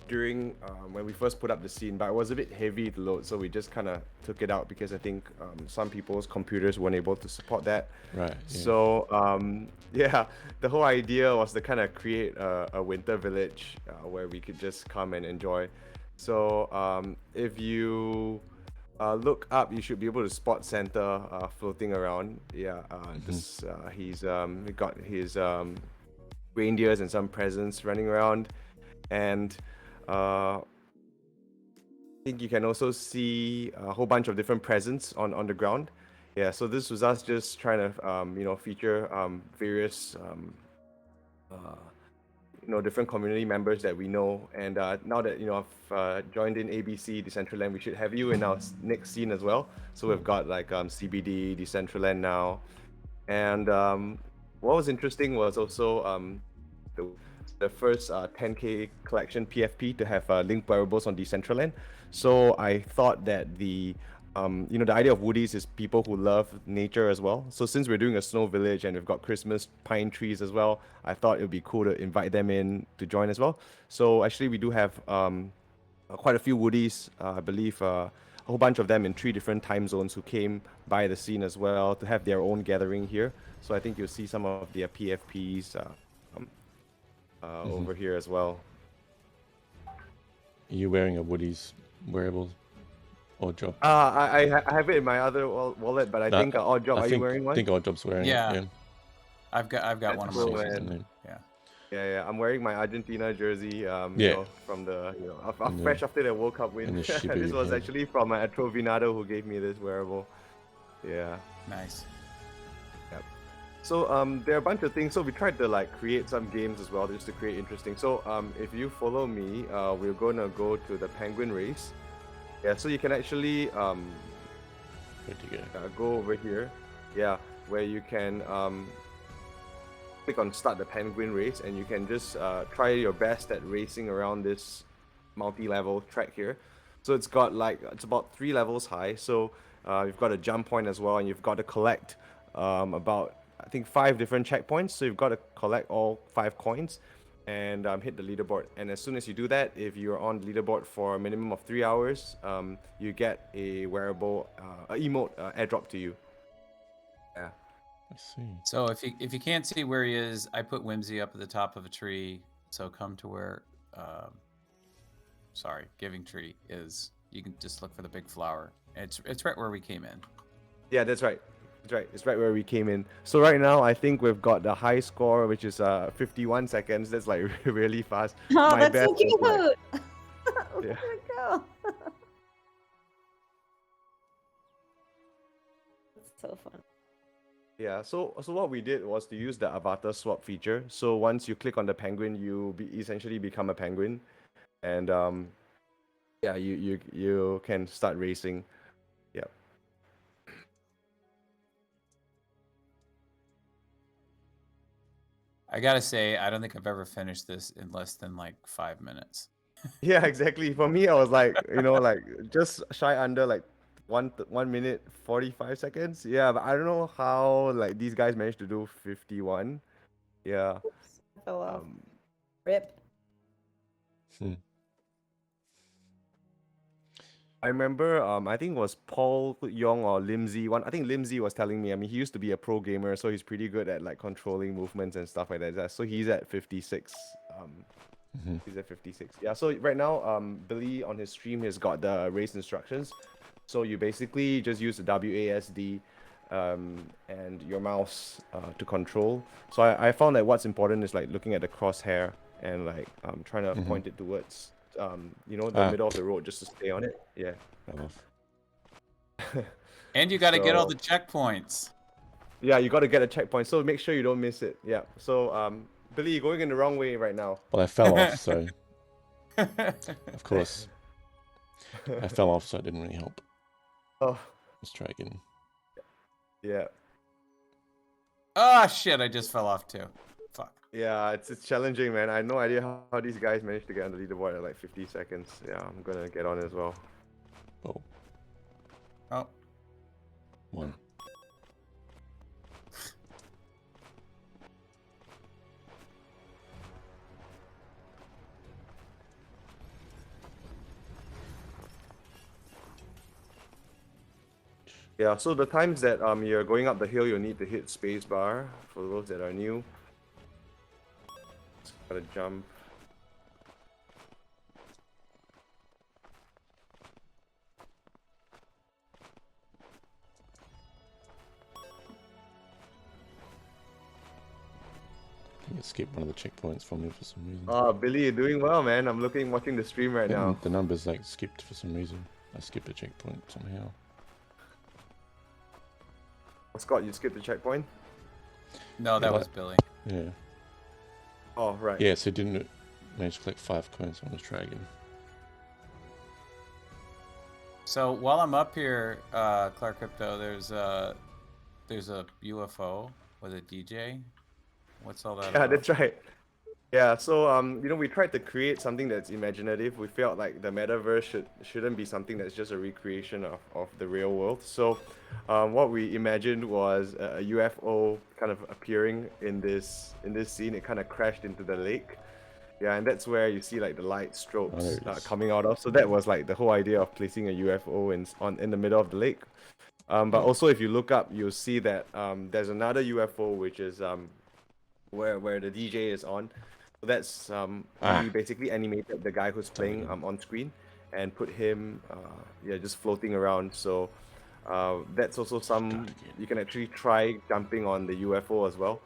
during when we first put up the scene, but it was a bit heavy to load, so we just kind of took it out because I think some people's computers weren't able to support that. Right. Yeah. So yeah, the whole idea was to kind of create a winter village where we could just come and enjoy. So if you look up, you should be able to spot Santa floating around. Yeah, he's got his reindeers and some presents running around, and I think you can also see a whole bunch of different presents on the ground. Yeah, so this was us just trying to feature various different community members that we know, and now that I've joined in ABC Decentraland, we should have you in our next scene as well. So we've got like CBD Decentraland now, and what was interesting was also the first 10K collection PFP to have linked wearables on Decentraland. So I thought that the you know, the idea of woodies is people who love nature as well. So since we're doing a snow village and we've got Christmas pine trees as well, I thought it would be cool to invite them in to join as well. So actually, we do have quite a few woodies. I believe a whole bunch of them in 3 different time zones who came by the scene as well to have their own gathering here. So I think you'll see some of their PFPs over here as well. Are you wearing a Woody's wearable odd job? I have it in my other wallet, but I think odd job. Are you wearing one? I think odd job's wearing Yeah. it. Yeah. I've got one of cool, mine. man. Yeah. Yeah. I'm wearing my Argentina jersey. You know, from the fresh after the World Cup win. And the This Shibuya was pin. actually from Atrovinado who gave me this wearable. Yeah. Nice. So there are a bunch of things. So we tried to like create some games as well, just to create interesting. So if you follow me, we're gonna go to the penguin race. Yeah. So you can actually Where'd you go? go over here. Yeah, where you can click on start the penguin race, and you can just try your best at racing around this multi-level track here. So it's got like it's about 3 levels high. So you've got a jump point as well, and you've got to collect about I think 5 different checkpoints. So you've got to collect all 5 coins and hit the leaderboard. And as soon as you do that, if you're on the leaderboard for a minimum of 3 hours, you get a wearable emote airdrop to you. Yeah. I see. So if you can't see where he is, I put Whimsy up at the top of a tree. So come to where, Giving Tree is. You can just look for the big flower. It's right where we came in. Yeah, that's right. That's right. It's right where we came in. So right now, I think we've got the high score, which is 51 seconds. That's like really fast. Oh, My that's so best was, like- cute. Look Yeah. at it go. That's so fun. Yeah, so what we did was to use the avatar swap feature. So once you click on the penguin, you essentially become a penguin, and yeah, you can start racing. Yeah. I gotta say, I don't think I've ever finished this in less than like 5 minutes. Yeah, exactly. For me, I was like, like just shy under like 1 minute 45 seconds. Yeah, but I don't know how like these guys managed to do 51. Yeah. Oops, I fell off. Um, Rip. I remember, I think it was Paul Yong or Limsy. I think Limsy was telling me. I mean, he used to be a pro gamer, so he's pretty good at like controlling movements and stuff like that. So he's at 56. He's at 56. Yeah. So right now, Billy on his stream has got the race instructions. So you basically just use the WASD and your mouse to control. So I found that what's important is like looking at the crosshair and like trying to point it towards the middle of the road just to stay on it. Yeah. And you gotta get all So- the checkpoints. Yeah, you got to get a checkpoint, so make sure you don't miss it. Yeah. So Billy, you're going in the wrong way right now. Well, I fell off, so of course I fell off, so it didn't really help. Oh, Let's try again. yeah. Oh shit! I just fell off too. Fuck. Yeah, it's challenging, man. I have no idea how these guys managed to get on the leaderboard at like 50 seconds. Yeah, I'm gonna get on as well. Oh, Oh. 1. Yeah, so the times that you're going up the hill, you'll need to hit spacebar for those that are new. Just gotta jump. You skipped one of the checkpoints for me for some reason. Ah, Billy, you're doing well, man. I'm watching the stream right Yeah, now. the numbers like skipped for some reason. I skipped a checkpoint somehow. Scott, you skipped the checkpoint? No, that Yeah, was Billy. Yeah. Oh, right. Yeah, so it didn't manage to collect 5 coins on this dragon. So while I'm up here, Clark Crypto, there's a UFO with a DJ. What's all that Yeah, about? that's right. Yeah, so we tried to create something that's imaginative. We felt like the metaverse shouldn't be something that's just a recreation of the real world. So, what we imagined was a UFO kind of appearing in this scene. It kind of crashed into the lake. Yeah, and that's where you see like the light strobes coming out of. So that was like the whole idea of placing a UFO in the middle of the lake. But also, if you look up, you'll see that there's another UFO which is where the DJ is on. So that's we basically animated the guy who's playing on screen and put him just floating around. So that's also you can actually try jumping on the UFO as well,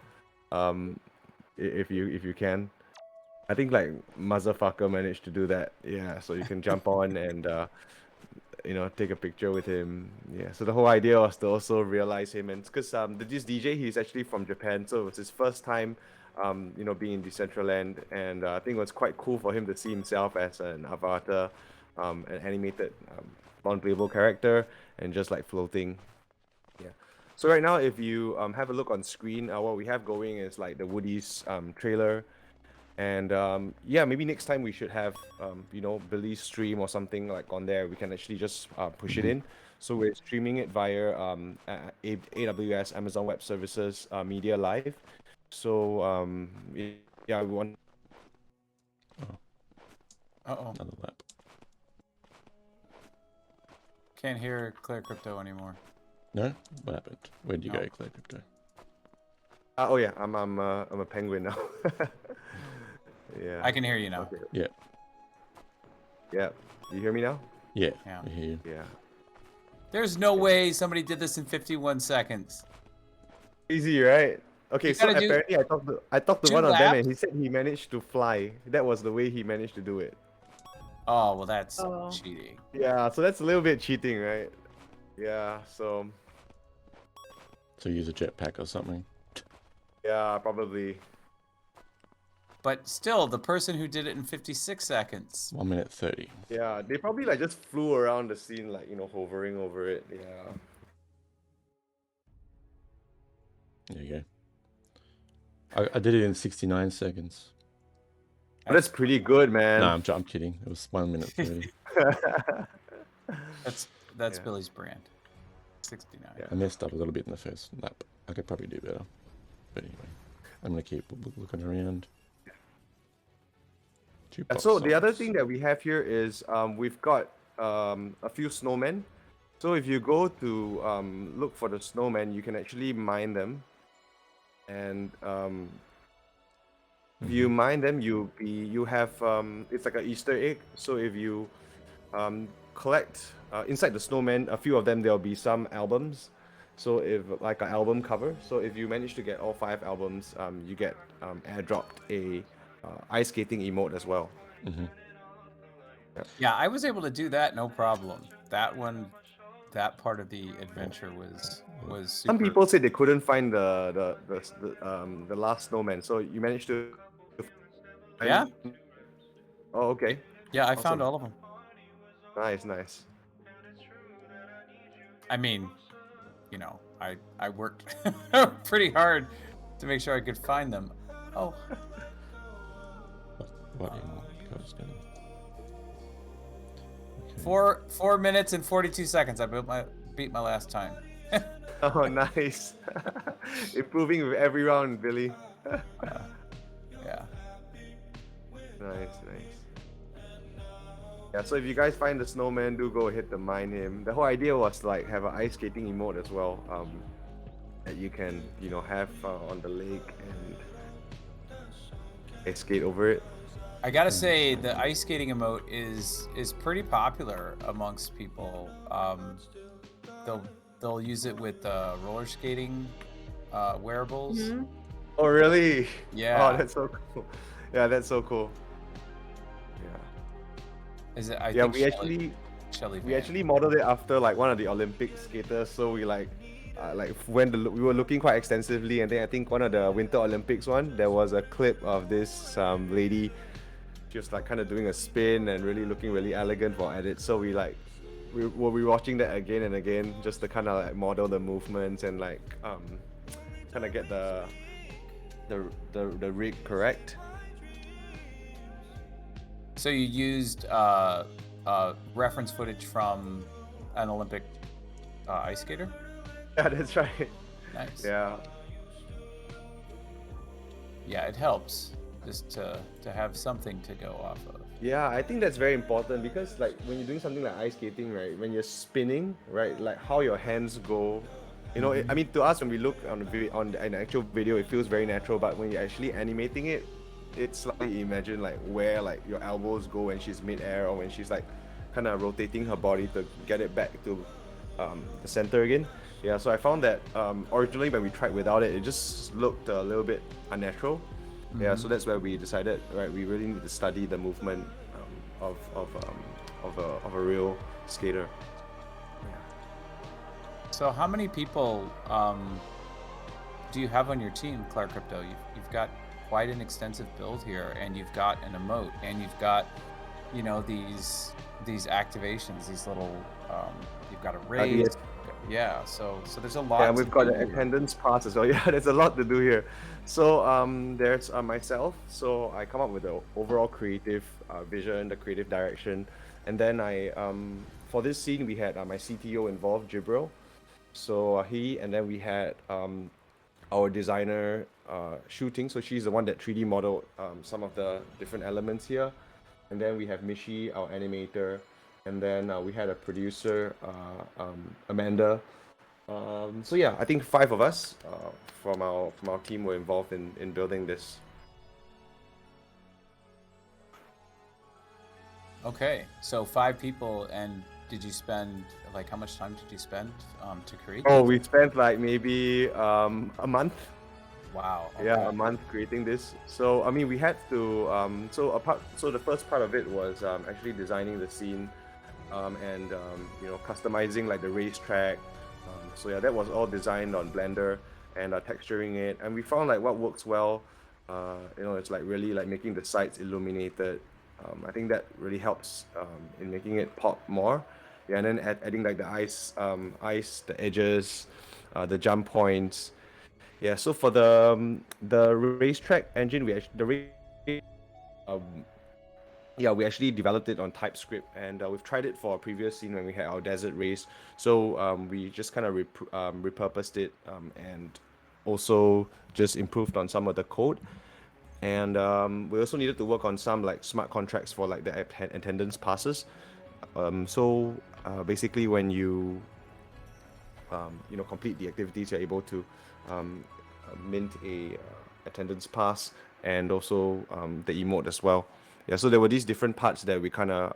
if you can. I think like motherfucker managed to do that. Yeah, so you can jump on and take a picture with him. Yeah, so the whole idea was to also realize him, and because this DJ, he's actually from Japan, so it was his first time being in Decentraland, and I think it was quite cool for him to see himself as an avatar, an animated non-playable character, and just like floating. Yeah. So right now, if you have a look on screen, what we have going is like the Woody's trailer. And maybe next time we should have Billy's stream or something like on there. We can actually just push it in. So we're streaming it via AWS, Amazon Web Services, Media Live. So we want. Another lap. Can't hear Clear Crypto anymore. No? What happened? Where'd you go, Clear Crypto? I'm a penguin now. Yeah. I can hear you now. Okay. Yeah. Yeah. You hear me now? Yeah. Yeah. I hear you. Yeah. There's no way somebody did this in 51 seconds. Easy, right? Okay, so gotta do apparently I talked to one of them laps? and he said he managed to fly. That was the way he managed to do it. Oh, well, that's Oh. cheating. Yeah, so that's a little bit cheating, right? Yeah, so So use a jetpack or something. yeah, probably. But still, the person who did it in 56 seconds. 1 minute 30. Yeah, they probably like just flew around the scene, like hovering over it. Yeah. There you go. I did it in 69 seconds. But that's pretty good, man. No, I'm kidding. It was 1 minute 30. That's Yeah. Billy's brand. 69. Yeah. I messed up a little bit in the first lap. I could probably do better. But anyway, I'm going to keep looking around. So the other thing that we have here is we've got a few snowmen. So if you go to look for the snowmen, you can actually mine them. And if you mine them, you have it's like an Easter egg. So if you collect inside the snowman, a few of them, there'll be some albums. So if like an album cover. So if you manage to get all 5 albums, you get airdropped a ice skating emote as well. Yeah, I was able to do that, no problem. That part of the adventure was super. Some people said they couldn't find the last snowman. So you managed to. Yeah. Oh, okay. Yeah, I Awesome. found all of them. Nice. I mean, I worked pretty hard to make sure I could find them. Oh. What emote goes down? Okay. 4 minutes and 42 seconds. I beat my last time. Oh, nice. Improving with every round, Billy. Yeah. Nice. Yeah, so if you guys find the snowman, do go ahead to mine him. The whole idea was to like have an ice skating emote as well, that you can have on the lake and skate over it. I gotta say, the ice skating emote is pretty popular amongst people. They'll use it with roller skating wearables. Mm-hmm. Oh, really? Yeah. Oh, that's so cool. Yeah, that's so cool. Is it? Yeah, we actually modeled it after like one of the Olympic skaters. So we we were looking quite extensively, and then I think one of the Winter Olympics one, there was a clip of this lady just like kind of doing a spin and really looking really elegant for edits. So we will be watching that again and again just to kind of like model the movements and like kind of get the rig correct. So you used reference footage from an Olympic ice skater? Yeah, that's right. Nice. Yeah. Yeah, it helps just to have something to go off of. Yeah, I think that's very important because like when you're doing something like ice skating, right? When you're spinning, right? Like how your hands go, I mean, to us when we look on an actual video, it feels very natural. But when you're actually animating it, it's like you imagine like where like your elbows go when she's mid-air or when she's like kind of rotating her body to get it back to the center again. Yeah, so I found that originally when we tried without it, it just looked a little bit unnatural. Yeah, so that's where we decided, right, we really need to study the movement of a real skater. So how many people do you have on your team, Clark Crypto? You've got quite an extensive build here, and you've got an emote, and you've got, these activations, these little, you've got a raise. Yes. Yeah, so there's a lot. Yeah, we've got do an here. attendance pass as well. Yeah, there's a lot to do here. So there's myself. So I come up with the overall creative vision, the creative direction, and then I for this scene we had my CTO involved, Jibril. So and then we had our designer shooting. So she's the one that 3D modeled some of the different elements here, and then we have Mishi, our animator, and then we had a producer, Amanda. So yeah, I think 5 of us from our team were involved in building this. Okay, so 5 people, and did you spend how much time did you spend to create? Oh, we spent like maybe a month. Wow. Okay. Yeah, a month creating this. So I mean, we had to so the first part of it was actually designing the scene, and customizing like the racetrack. So yeah, that was all designed on Blender and texturing it, and we found like what works well. It's like really like making the sides illuminated. I think that really helps in making it pop more. Yeah, and then adding like the ice, the edges, the jump points. Yeah, so for the racetrack engine, we actually developed it on TypeScript, and we've tried it for a previous scene when we had our desert race. So we just kind of repurposed it and also just improved on some of the code. And we also needed to work on some like smart contracts for like the attendance passes. So basically, when you complete the activities, you're able to mint a attendance pass and also the emote as well. Yeah, so there were these different parts that we kind of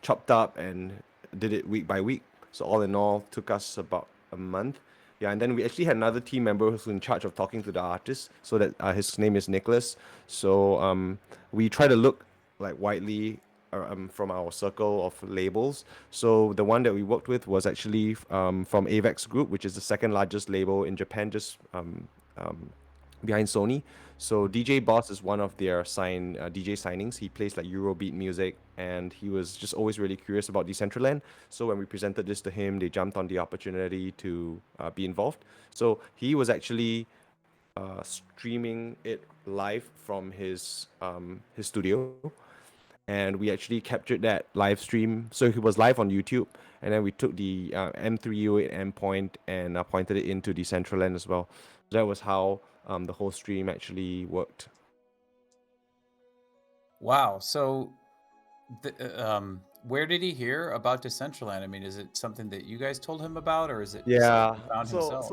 chopped up and did it week by week. So all in all, took us about a month. Yeah, and then we actually had another team member who's in charge of talking to the artist. So that his name is Nicholas. So we try to look like widely from our circle of labels. So the one that we worked with was actually from Avex Group, which is the second largest label in Japan, just behind Sony. So DJ Boss is one of their DJ signings. He plays like Eurobeat music, and he was just always really curious about Decentraland. So when we presented this to him, they jumped on the opportunity to be involved. So he was actually streaming it live from his studio, and we actually captured that live stream. So he was live on YouTube, and then we took the M308 endpoint and pointed it into Decentraland as well. So that was how the whole stream actually worked. Wow. So, where did he hear about Decentraland? I mean, is it something that you guys told him about, or is it Yeah, he found himself?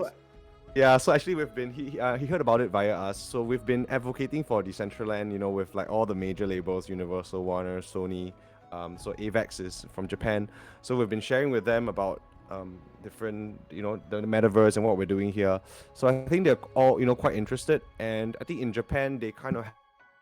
So actually he heard about it via us. So we've been advocating for Decentraland, with like all the major labels, Universal, Warner, Sony. So Avex is from Japan. So we've been sharing with them about different, the metaverse and what we're doing here. So I think they're all, quite interested. And I think in Japan, they kind of have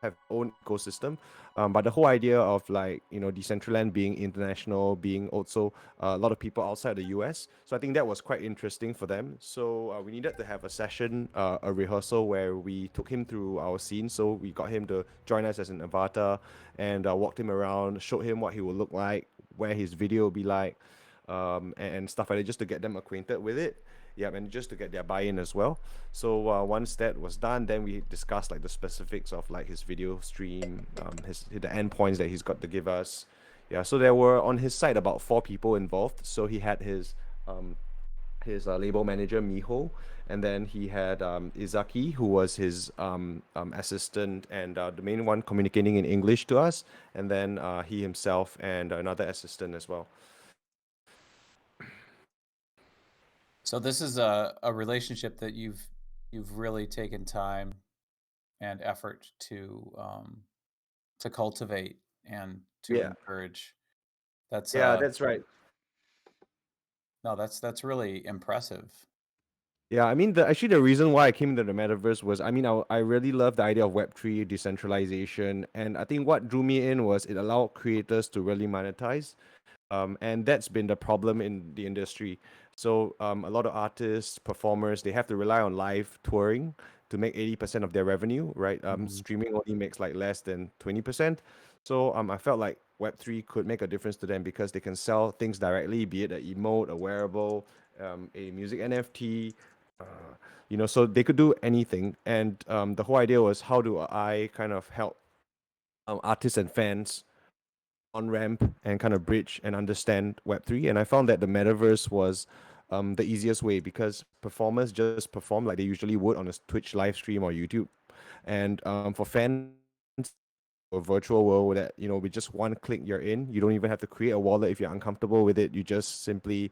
their own ecosystem. But the whole idea of like, Decentraland being international, being also a lot of people outside the US. So I think that was quite interesting for them. So we needed to have a session, a rehearsal where we took him through our scene. So we got him to join us as an avatar and walked him around, showed him what he would look like, where his video would be like, and stuff like that, just to get them acquainted with it. Yeah, and just to get their buy-in as well. So once that was done, then we discussed like the specifics of like his video stream, the endpoints that he's got to give us. Yeah, so there were on his side about 4 people involved. So he had um, his label manager Miho, and then he had Izaki, who was his assistant and the main one communicating in English to us, and then he himself and another assistant as well. So this is a relationship that you've really taken time and effort to cultivate and to Yeah, encourage. That's yeah, that's right. no, that's really impressive. Yeah, I mean, actually the reason why I came into the metaverse was, I mean, I really love the idea of Web3 decentralization, and I think what drew me in was it allowed creators to really monetize, and that's been the problem in the industry. So a lot of artists, performers, they have to rely on live touring to make 80% of their revenue, right? Streaming only makes like less than 20%. So I felt like Web3 could make a difference to them because they can sell things directly, be it a emote, a wearable, a music NFT, uh, so they could do anything. And the whole idea was, how do I kind of help artists and fans on ramp and kind of bridge and understand Web3. And I found that the metaverse was the easiest way, because performers just perform like they usually would on a Twitch live stream or YouTube. And for fans, a virtual world that, with just one click you're in. You don't even have to create a wallet if you're uncomfortable with it. You just simply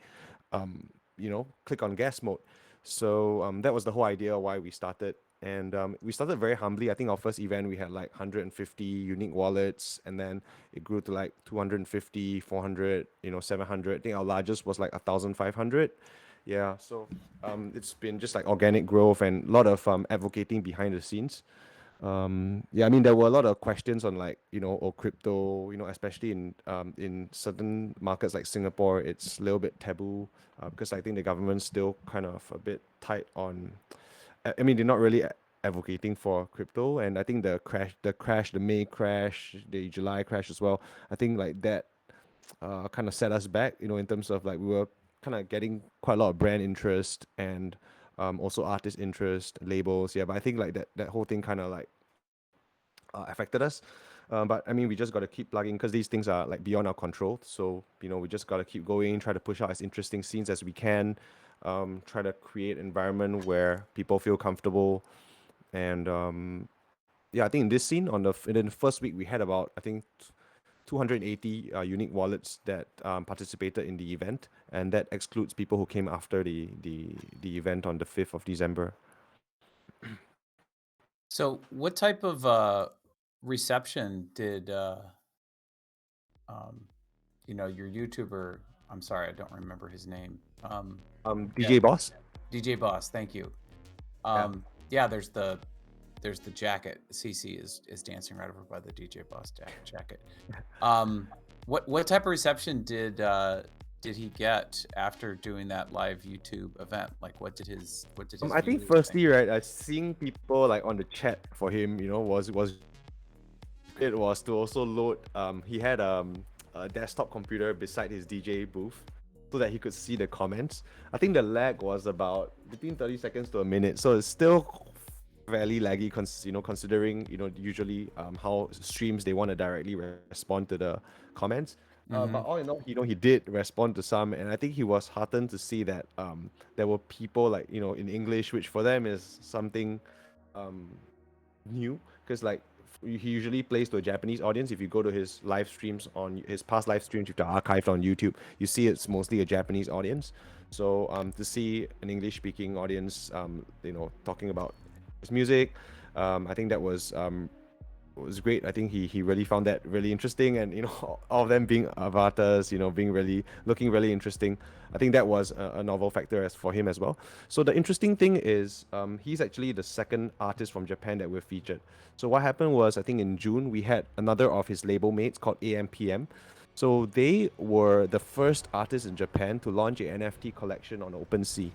click on guest mode. So that was the whole idea why we started. And we started very humbly. I think our first event, we had like 150 unique wallets, and then it grew to like 250, 400, 700. I think our largest was like 1,500. Yeah, so it's been just like organic growth and a lot of advocating behind the scenes. Yeah, I mean, there were a lot of questions on like, crypto, especially in certain markets like Singapore. It's a little bit taboo, because I think the government's still kind of a bit tight on. I mean, they're not really advocating for crypto, and I think the May crash, the July crash as well. I think like that kind of set us back, in terms of like we were kind of getting quite a lot of brand interest and also artist interest, labels. Yeah, but I think like that whole thing kind of like affected us. But I mean, we just got to keep plugging, because these things are like beyond our control. So we just got to keep going, try to push out as interesting scenes as we can, try to create an environment where people feel comfortable. And yeah, I think in this scene, in the first week, we had about, I think, 280 unique wallets that participated in the event, and that excludes people who came after the event on the 5th of December. So what type of reception did your YouTuber, I'm sorry, I don't remember his name. DJ Boss. DJ Boss, thank you. Yeah. Yeah, there's the jacket. CC is dancing right over by the DJ Boss jacket. What type of reception did he get after doing that live YouTube event? Like, what did his I think viewers firstly, right, seeing people like on the chat for him, was it was to also load. He had a desktop computer beside his DJ booth, so that he could see the comments. I think the lag was about between 30 seconds to a minute, so it's still fairly laggy, considering usually how streams, they want to directly respond to the comments. But all in all, he did respond to some, and I think he was heartened to see that there were people like in English, which for them is something new, because like he usually plays to a Japanese audience. If you go to his live streams, on his past live streams, which are archived on YouTube, you see it's mostly a Japanese audience. So to see an English speaking audience talking about his music, I think that was great. I think he really found that really interesting, and all of them being avatars, looking really interesting. I think that was a novel factor as for him as well. So the interesting thing is, he's actually the second artist from Japan that we've featured. So what happened was, I think in June we had another of his label mates called AMPM. So they were the first artists in Japan to launch an NFT collection on OpenSea.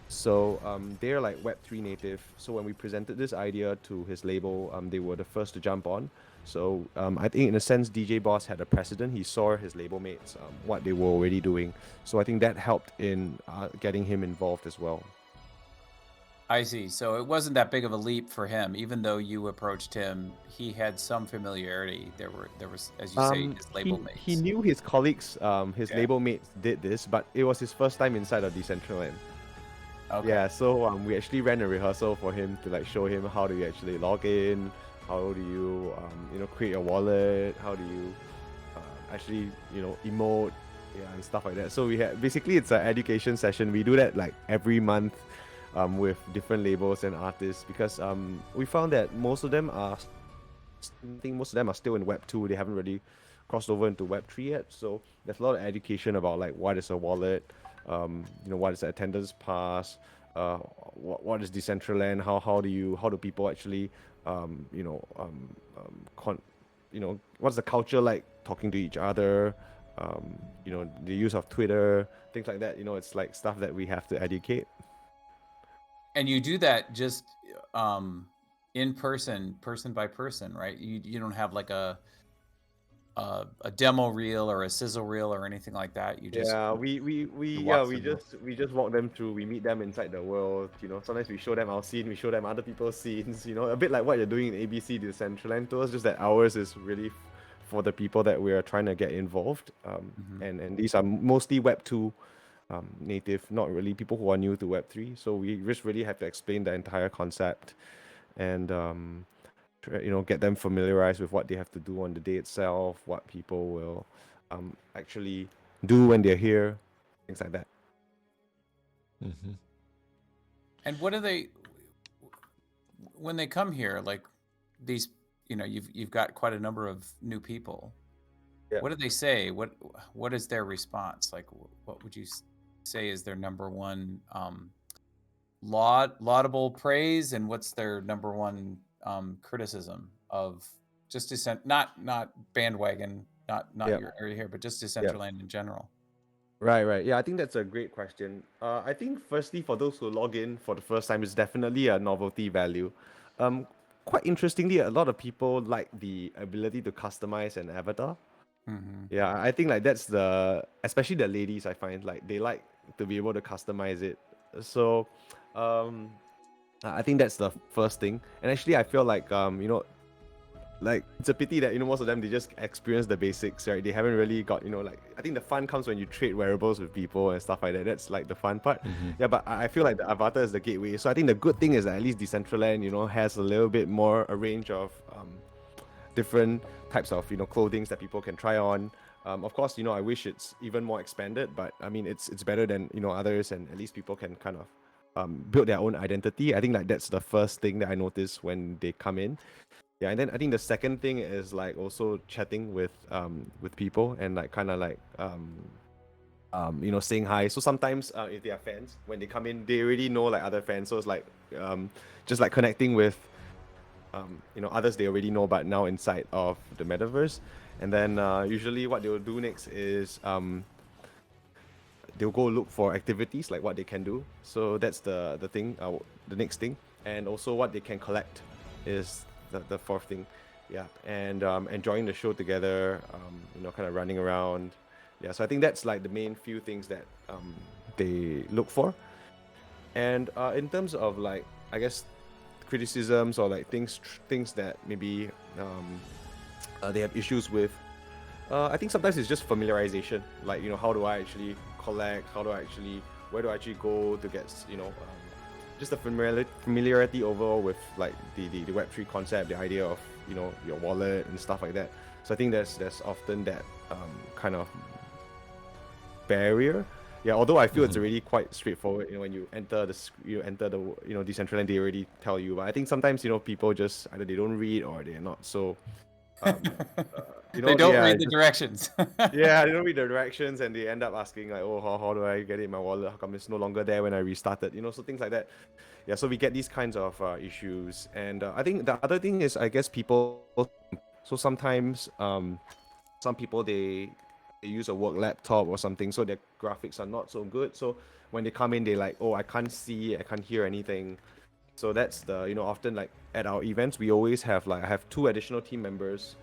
So they're like Web3 native. So when we presented this idea to his label, they were the first to jump on. So I think in a sense, DJ Boss had a precedent. He saw his label mates, what they were already doing. So I think that helped in getting him involved as well. I see. So it wasn't that big of a leap for him, even though you approached him. He had some familiarity. There was, as you say, his label mates. He knew his colleagues, his label mates did this, but it was his first time inside of Decentraland. Okay. Yeah, so we actually ran a rehearsal for him to like show him how do you actually log in, how do you create your wallet, how do you actually emote, and stuff like that. So we had basically it's an education session. We do that like every month. With different labels and artists, because we found that most of them are still in Web 2. They haven't really crossed over into Web 3 yet. So there's a lot of education about like what is a wallet, what is an attendance pass, what is Decentraland, how do people actually what's the culture like talking to each other, the use of Twitter, things like that. It's like stuff that we have to educate. And you do that just in person by person, right? You don't have like a demo reel or a sizzle reel or anything like that. You just we just walk them through. We meet them inside the world. Sometimes we show them our scene, we show them other people's scenes. A bit like what you're doing in ABC Decentraland tours. Just that ours is really for the people that we are trying to get involved. And these are mostly Web 2. Native, not really people who are new to Web 3. So we just really have to explain the entire concept and get them familiarized with what they have to do on the day itself, what people will actually do when they're here, things like that. Mm-hmm. And what do they, when they come here, like these, you've got quite a number of new people. Yeah. What do they say? What is their response? Like, what would you say is their number one laudable praise, and what's their number one criticism of just not bandwagon, not your area here, but just Decentraland in general? Right. Yeah, I think that's a great question. I think firstly, for those who log in for the first time, it's definitely a novelty value. Quite interestingly, a lot of people like the ability to customize an avatar. Yeah, I think like that's especially the ladies, I find like they like to be able to customize it. So I think that's the first thing. And actually I feel like like it's a pity that most of them, they just experience the basics, right? They haven't really got like, I think the fun comes when you trade wearables with people and stuff like that. That's like the fun part. Yeah, but I feel like the avatar is the gateway. So I think the good thing is that at least Decentraland has a little bit more a range of different types of clothing that people can try on. Of course, I wish it's even more expanded, but I mean it's better than others, and at least people can kind of build their own identity. I think like that's the first thing that I notice when they come in. Yeah, and then I think the second thing is like also chatting with people and like kind of like saying hi. So sometimes if they are fans, when they come in, they already know like other fans. So it's like just like connecting with others they already know, but now inside of the metaverse. And then usually what they'll do next is they'll go look for activities, like what they can do. So that's the thing, the next thing. And also what they can collect is the fourth thing. Yeah, and enjoying the show together, kind of running around. Yeah, so I think that's like the main few things that they look for. And in terms of like, I guess, criticisms or like things that maybe they have issues with, I think sometimes it's just familiarization. Like, how do I actually collect? Where do I actually go to get, just the familiarity overall with like the Web3 concept, the idea of, your wallet and stuff like that. So I think there's often that kind of barrier. Yeah, although I feel it's already quite straightforward. When you enter the Decentraland, they already tell you. But I think sometimes people just either they don't read or they're not so. They don't read the directions. Yeah, they don't read the directions, and they end up asking like, "Oh, how do I get it in my wallet? How come it's no longer there when I restarted?" So things like that. Yeah, so we get these kinds of issues, and I think the other thing is, I guess, people. So sometimes, some people they use a work laptop or something, so their graphics are not so good. So when they come in, they like, "Oh, I can't see, I can't hear anything." So that's the, you know, often like at our events we always have like I have 2 additional team members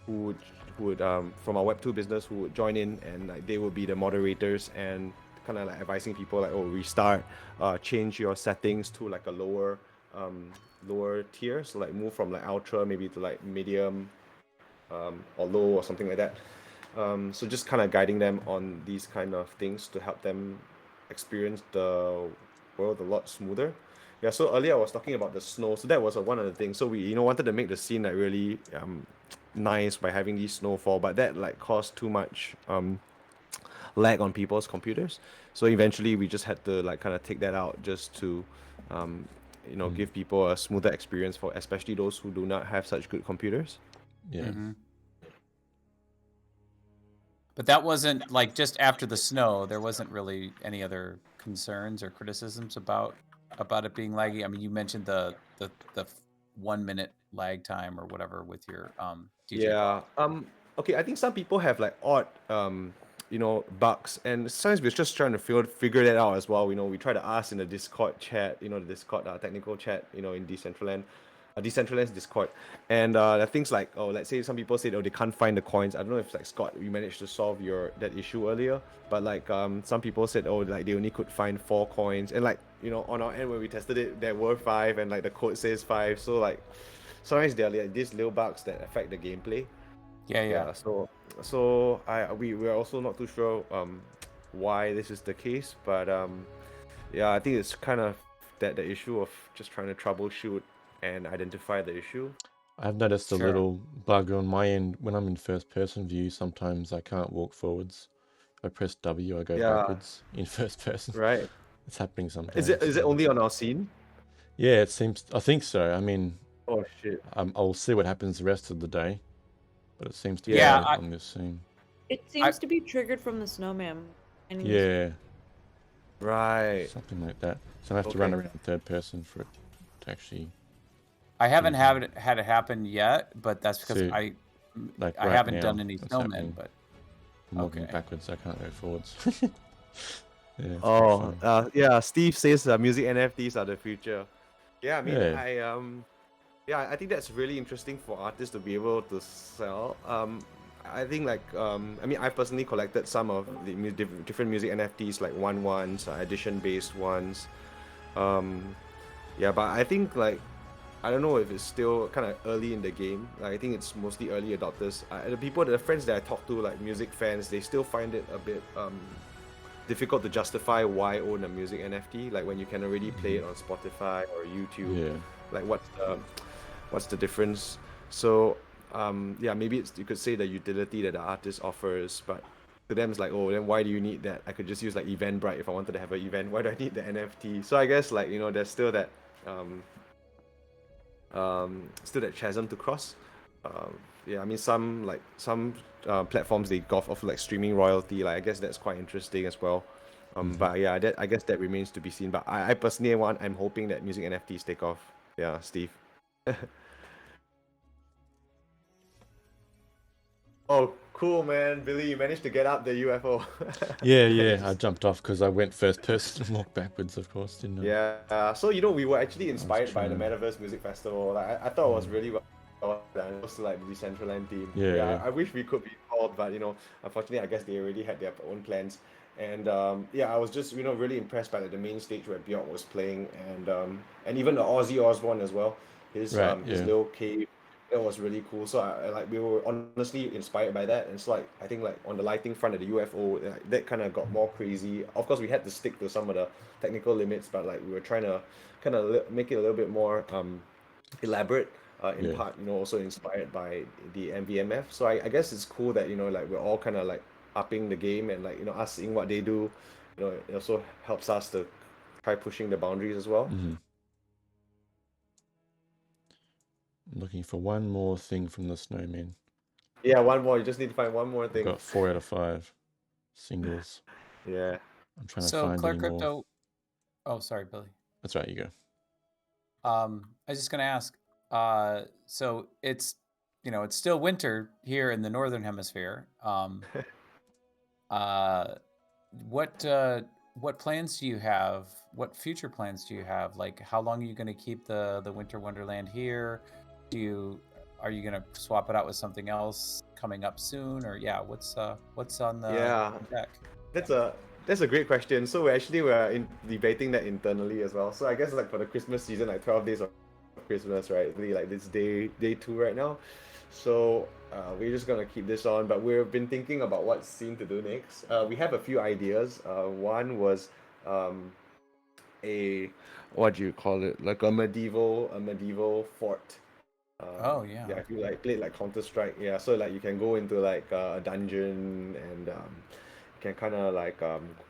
who would from our Web2 business who would join in, and like they will be the moderators and kind of like advising people like, oh, restart, change your settings to like a lower tier, so like move from like ultra maybe to like medium or low or something like that. So just kind of guiding them on these kind of things to help them experience the world a lot smoother. Yeah, so earlier I was talking about the snow, so that was one of the things. So we, you know, wanted to make the scene like really nice by having these snowfall, but that like caused too much lag on people's computers. So eventually we just had to like kind of take that out just to you know, give people a smoother experience for especially those who do not have such good computers. Yeah. Mm-hmm. But that wasn't like just after the snow. There wasn't really any other concerns or criticisms about it being laggy. I mean, you mentioned the 1 minute lag time or whatever with your DJ. Yeah. Okay, I think some people have like odd you know, bugs, and sometimes we're just trying to figure that out as well. You know, we try to ask in the Discord chat, you know, the Discord technical chat, you know, in Decentraland's Discord, and there are things like, oh, let's say some people said, oh, they can't find the coins. I don't know if like Scott, you managed to solve that issue earlier, but like some people said, oh, like they only could find 4 coins, and like, you know, on our end when we tested it, there were 5, and like the code says 5, so like sometimes there are like these little bugs that affect the gameplay. Yeah. So we're also not too sure why this is the case, but yeah, I think it's kind of the issue of just trying to troubleshoot and identify the issue. I've noticed a little bug on my end when I'm in first person view. Sometimes I can't walk forwards. If I press W, I go backwards in first person. Right. It's happening sometimes. Is it only on our scene? Yeah, it seems. I think so. I mean, oh shit. I'll see what happens the rest of the day, but it seems to be on this scene. It seems to be triggered from the snowman. Yeah. Right. Something like that. So I have to run around third person for it to actually. I haven't had it happen yet, but that's because I haven't done any snowmen. But I'm walking backwards, I can't go forwards. Yeah. Steve says music NFTs are the future. Yeah, I mean, I think that's really interesting for artists to be able to sell. I think like I mean, I personally collected some of the different music NFTs, like ones, edition based ones. Yeah, but I think like I don't know if it's still kind of early in the game. Like, I think it's mostly early adopters. The friends that I talk to, like music fans, they still find it a bit difficult to justify why own a music NFT. Like when you can already play it on Spotify or YouTube. Like what's the difference? So yeah, maybe you could say the utility that the artist offers, but to them it's like, oh, then why do you need that? I could just use like Eventbrite if I wanted to have an event. Why do I need the NFT? So I guess like, you know, there's still that chasm to cross. Yeah, I mean some platforms they offer like streaming royalty. Like I guess that's quite interesting as well. But yeah, I guess that remains to be seen. But I personally I'm hoping that music NFTs take off. Yeah, Steve. Oh, cool, man. Billy, you managed to get up the UFO. yeah, I jumped off because I went first person and walked backwards, of course, didn't I? Yeah, so, you know, we were actually inspired by the Metaverse Music Festival. Like, I thought it was really well done. It was like the Decentraland team. Yeah, I wish we could be involved, but, you know, unfortunately, I guess they already had their own plans. And, yeah, I was just, you know, really impressed by like, the main stage where Bjork was playing, and even the Ozzy Osbourne as well. His little cave. It was really cool. So we were honestly inspired by that. And it's like I think like on the lighting front of the UFO, like, that kind of got more crazy. Of course, we had to stick to some of the technical limits, but like we were trying to kind of make it a little bit more elaborate. In part, you know, also inspired by the MVMF. So I guess it's cool that, you know, like we're all kind of like upping the game, and like, you know, us seeing what they do, you know, it also helps us to try pushing the boundaries as well. I'm looking for one more thing from the snowman. Yeah, one more. You just need to find one more thing. Got 4 out of 5 singles. Yeah. I'm trying to find Clark any Crypto. more. Oh, sorry, Billy. That's right. You go. I was just gonna ask. So it's, you know, it's still winter here in the northern hemisphere. What plans do you have what future plans do you have? Like, how long are you going to keep the Winter Wonderland here? Are you going to swap it out with something else coming up soon, or what's on the deck? That's a great question. So we're debating that internally as well. So I guess like for the Christmas season, like 12 days of Christmas, right? Really like this day 2 right now. So we're just gonna keep this on, but we've been thinking about what scene to do next. We have a few ideas. One was a what do you call it? Like a medieval fort. Oh yeah. Yeah, if you like played like Counter-Strike, yeah. So like you can go into like a dungeon and you can kind of like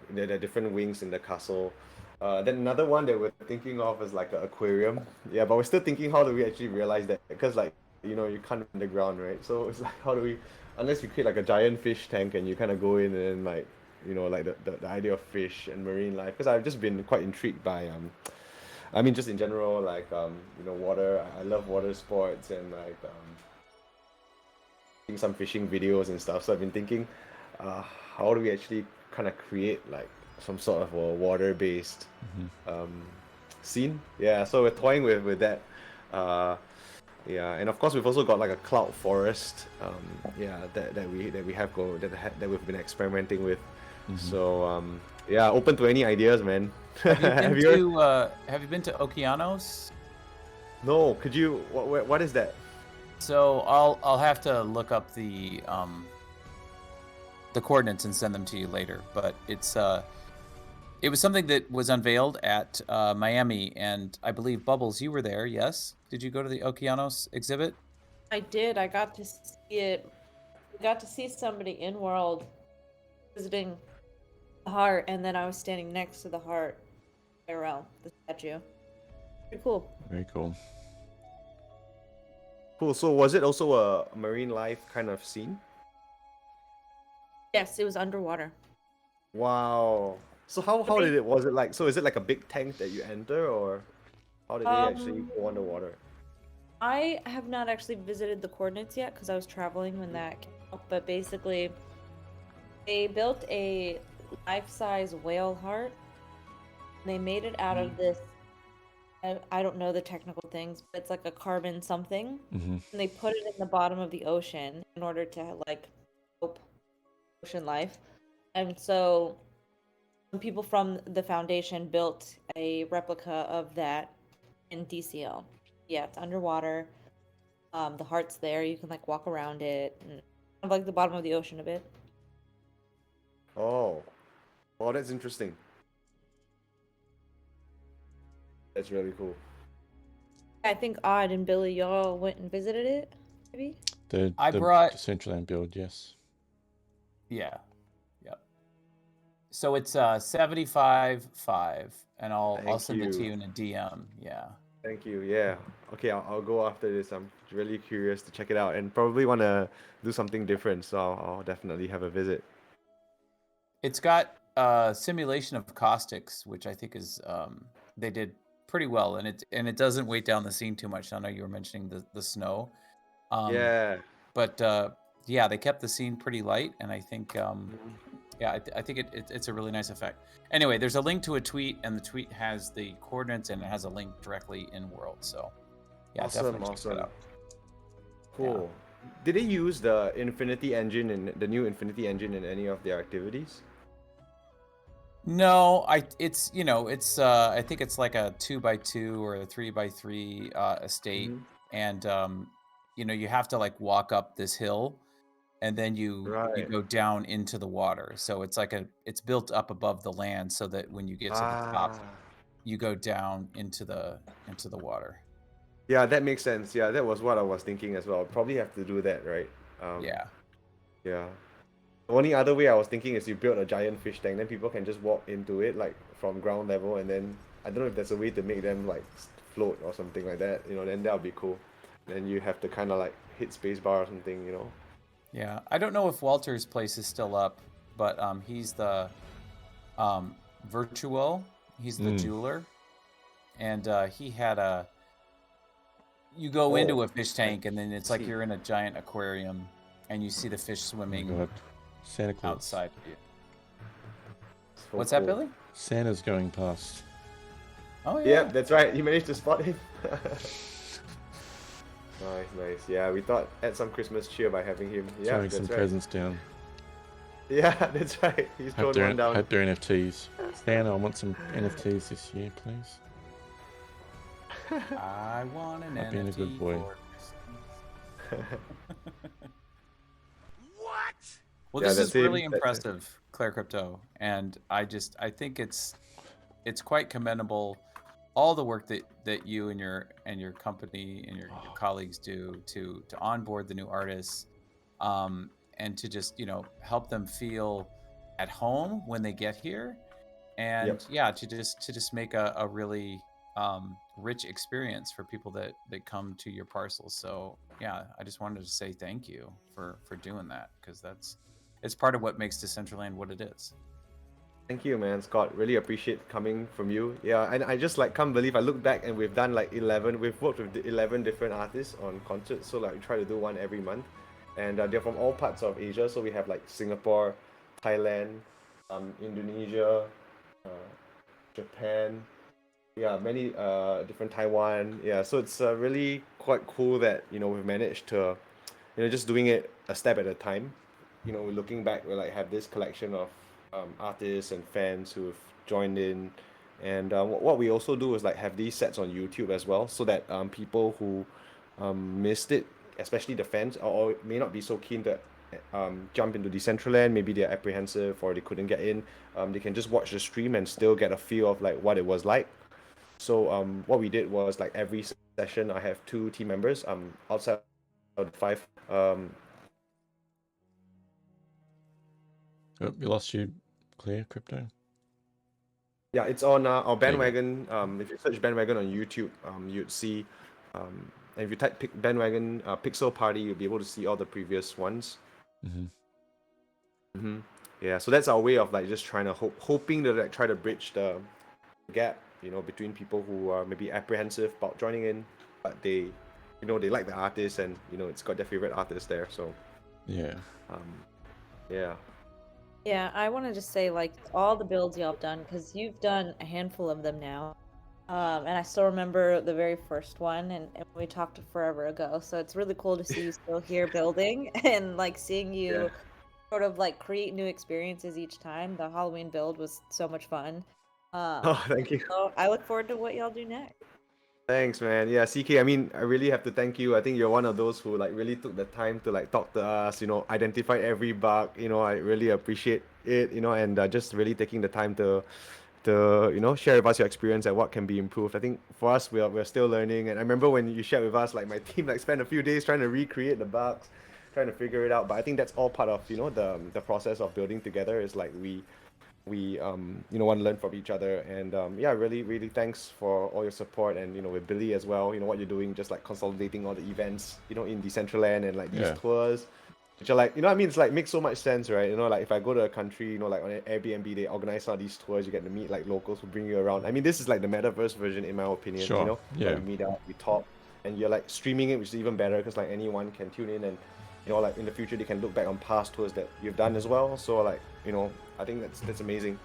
there are different wings in the castle. Then another one that we're thinking of is like an aquarium. Yeah, but we're still thinking how do we actually realize that, because like you can't underground, right? So it's like how do we, unless you create like a giant fish tank and you kind of go in and then like like the idea of fish and marine life, because I've just been quite intrigued by I mean just in general like water. I love water sports and like seeing some fishing videos and stuff. So I've been thinking how do we actually kind of create like some sort of a water-based scene. Yeah, so we're toying with that. Yeah, and of course we've also got like a cloud forest. That we've been experimenting with. So yeah, open to any ideas, man. Have you been to Okeanos? No, could you? What is that? So I'll have to look up the coordinates and send them to you later. But it was something that was unveiled at Miami, and I believe Bubbles, you were there. Yes? Did you go to the Okeanos exhibit? I did. I got to see it. I got to see somebody in world visiting the heart, and then I was standing next to the heart, IRL, the statue. Pretty cool. Very cool. Cool. So was it also a marine life kind of scene? Yes, it was underwater. Wow. So how did it, was it like, so is it like a big tank that you enter, or how did they actually go underwater? I have not actually visited the coordinates yet because I was traveling when that came out, but basically they built a life-size whale heart. They made it out of this, I don't know the technical things, but it's like a carbon something. And they put it in the bottom of the ocean in order to like help ocean life. And so people from the foundation built a replica of that in DCL. Yeah, it's underwater. The heart's there. You can like walk around it, and kind of like the bottom of the ocean a bit. Oh, that's interesting. That's really cool. I think Odd and Billy, y'all went and visited it, maybe? The brought Decentraland build, yes. Yeah. Yep. So it's 75.5, and I'll send it to you in a DM. Yeah. Thank you. Yeah. Okay, I'll go after this. I'm really curious to check it out and probably want to do something different. So I'll definitely have a visit. It's got simulation of caustics, which I think is they did pretty well, and it doesn't weight down the scene too much. I know you were mentioning the snow. Yeah. But yeah, they kept the scene pretty light, and I think I think it's a really nice effect. Anyway, there's a link to a tweet, and the tweet has the coordinates, and it has a link directly in world. So yeah, definitely check it out. Cool. Yeah. Did they use the Infinity engine and the new Infinity engine in any of their activities? No, I think it's like a 2x2 or a 3x3 estate, and you have to like walk up this hill, and then you go down into the water. So it's like it's built up above the land, so that when you get to the top, you go down into the water. Yeah, that makes sense. Yeah, that was what I was thinking as well. Probably have to do that, right? Yeah. The only other way I was thinking is you build a giant fish tank, then people can just walk into it like from ground level, and then I don't know if there's a way to make them like float or something like that. Then that would be cool. Then you have to kind of like hit spacebar or something. Yeah, I don't know if Walter's place is still up, but he's the Virtuo. He's the jeweler, and he had you go into a fish tank, and then it's like you're in a giant aquarium, and you see the fish swimming Santa Claus outside of you. So What's that, Billy? Santa's going past. Oh Yeah, that's right. You managed to spot him. Nice. Yeah, we thought add some Christmas cheer by having him. Yeah, Throwing that's some right. presents down. Yeah, that's right. He's thrown one down. Hope they're NFTs. Stan, I want some NFTs this year, please. I want an I've been a good NFT boy. for Christmas. What? Well, Yeah, this is that's really him. impressive, Claire Crypto, and I think it's quite commendable, all the work that you and your company and your colleagues do to onboard the new artists, and to just help them feel at home when they get here, and to just make a really rich experience for people that come to your parcels. So yeah, I just wanted to say thank you for doing that, because it's part of what makes Decentraland what it is. Thank you, man, Scott. Really appreciate coming from you. Yeah, and I just like can't believe I look back and we've done like 11. We've worked with 11 different artists on concerts. So like we try to do one every month, and they're from all parts of Asia. So we have like Singapore, Thailand, Indonesia, Japan. Yeah, many different Taiwan. Yeah, so it's really quite cool that we've managed to just doing it a step at a time. We're looking back, we like have this collection of artists and fans who've joined in, and what we also do is like have these sets on YouTube as well, so that people who missed it, especially the fans, or may not be so keen to jump into Decentraland, maybe they're apprehensive or they couldn't get in, they can just watch the stream and still get a feel of like what it was like. So what we did was like every session I have 2 team members outside of 5. Oh, we lost you, Claire Crypto. Yeah, it's on our bandwagon. If you search bandwagon on YouTube, you'd see. And if you type bandwagon Pixel Party, you'll be able to see all the previous ones. Yeah, so that's our way of like just trying to hoping to like try to bridge the gap, between people who are maybe apprehensive about joining in, but they like the artist, and it's got their favorite artist there. So yeah, Yeah, I want to just say, like, all the builds y'all have done, because you've done a handful of them now. And I still remember the very first one, and we talked forever ago. So it's really cool to see you still here building and, like, seeing you sort of, like, create new experiences each time. The Halloween build was so much fun. Oh, thank you. So I look forward to what y'all do next. Thanks, man. Yeah, CK, I mean, I really have to thank you. I think you're one of those who like really took the time to like talk to us, identify every bug. I really appreciate it, and just really taking the time to share with us your experience and what can be improved. I think for us, we're still learning. And I remember when you shared with us, like my team like spent a few days trying to recreate the bugs, trying to figure it out. But I think that's all part of the process of building together. Is like we want to learn from each other, and really thanks for all your support, and with Billy as well, what you're doing, just like consolidating all the events in Decentraland, and like these tours, which are like it's like makes so much sense, right? Like if I go to a country, like on an Airbnb, they organize all these tours, you get to meet like locals who bring you around. I mean, this is like the metaverse version, in my opinion. Where we meet up, we talk, and you're like streaming it, which is even better, because like anyone can tune in, and like in the future they can look back on past tours that you've done as well. So like I think that's amazing.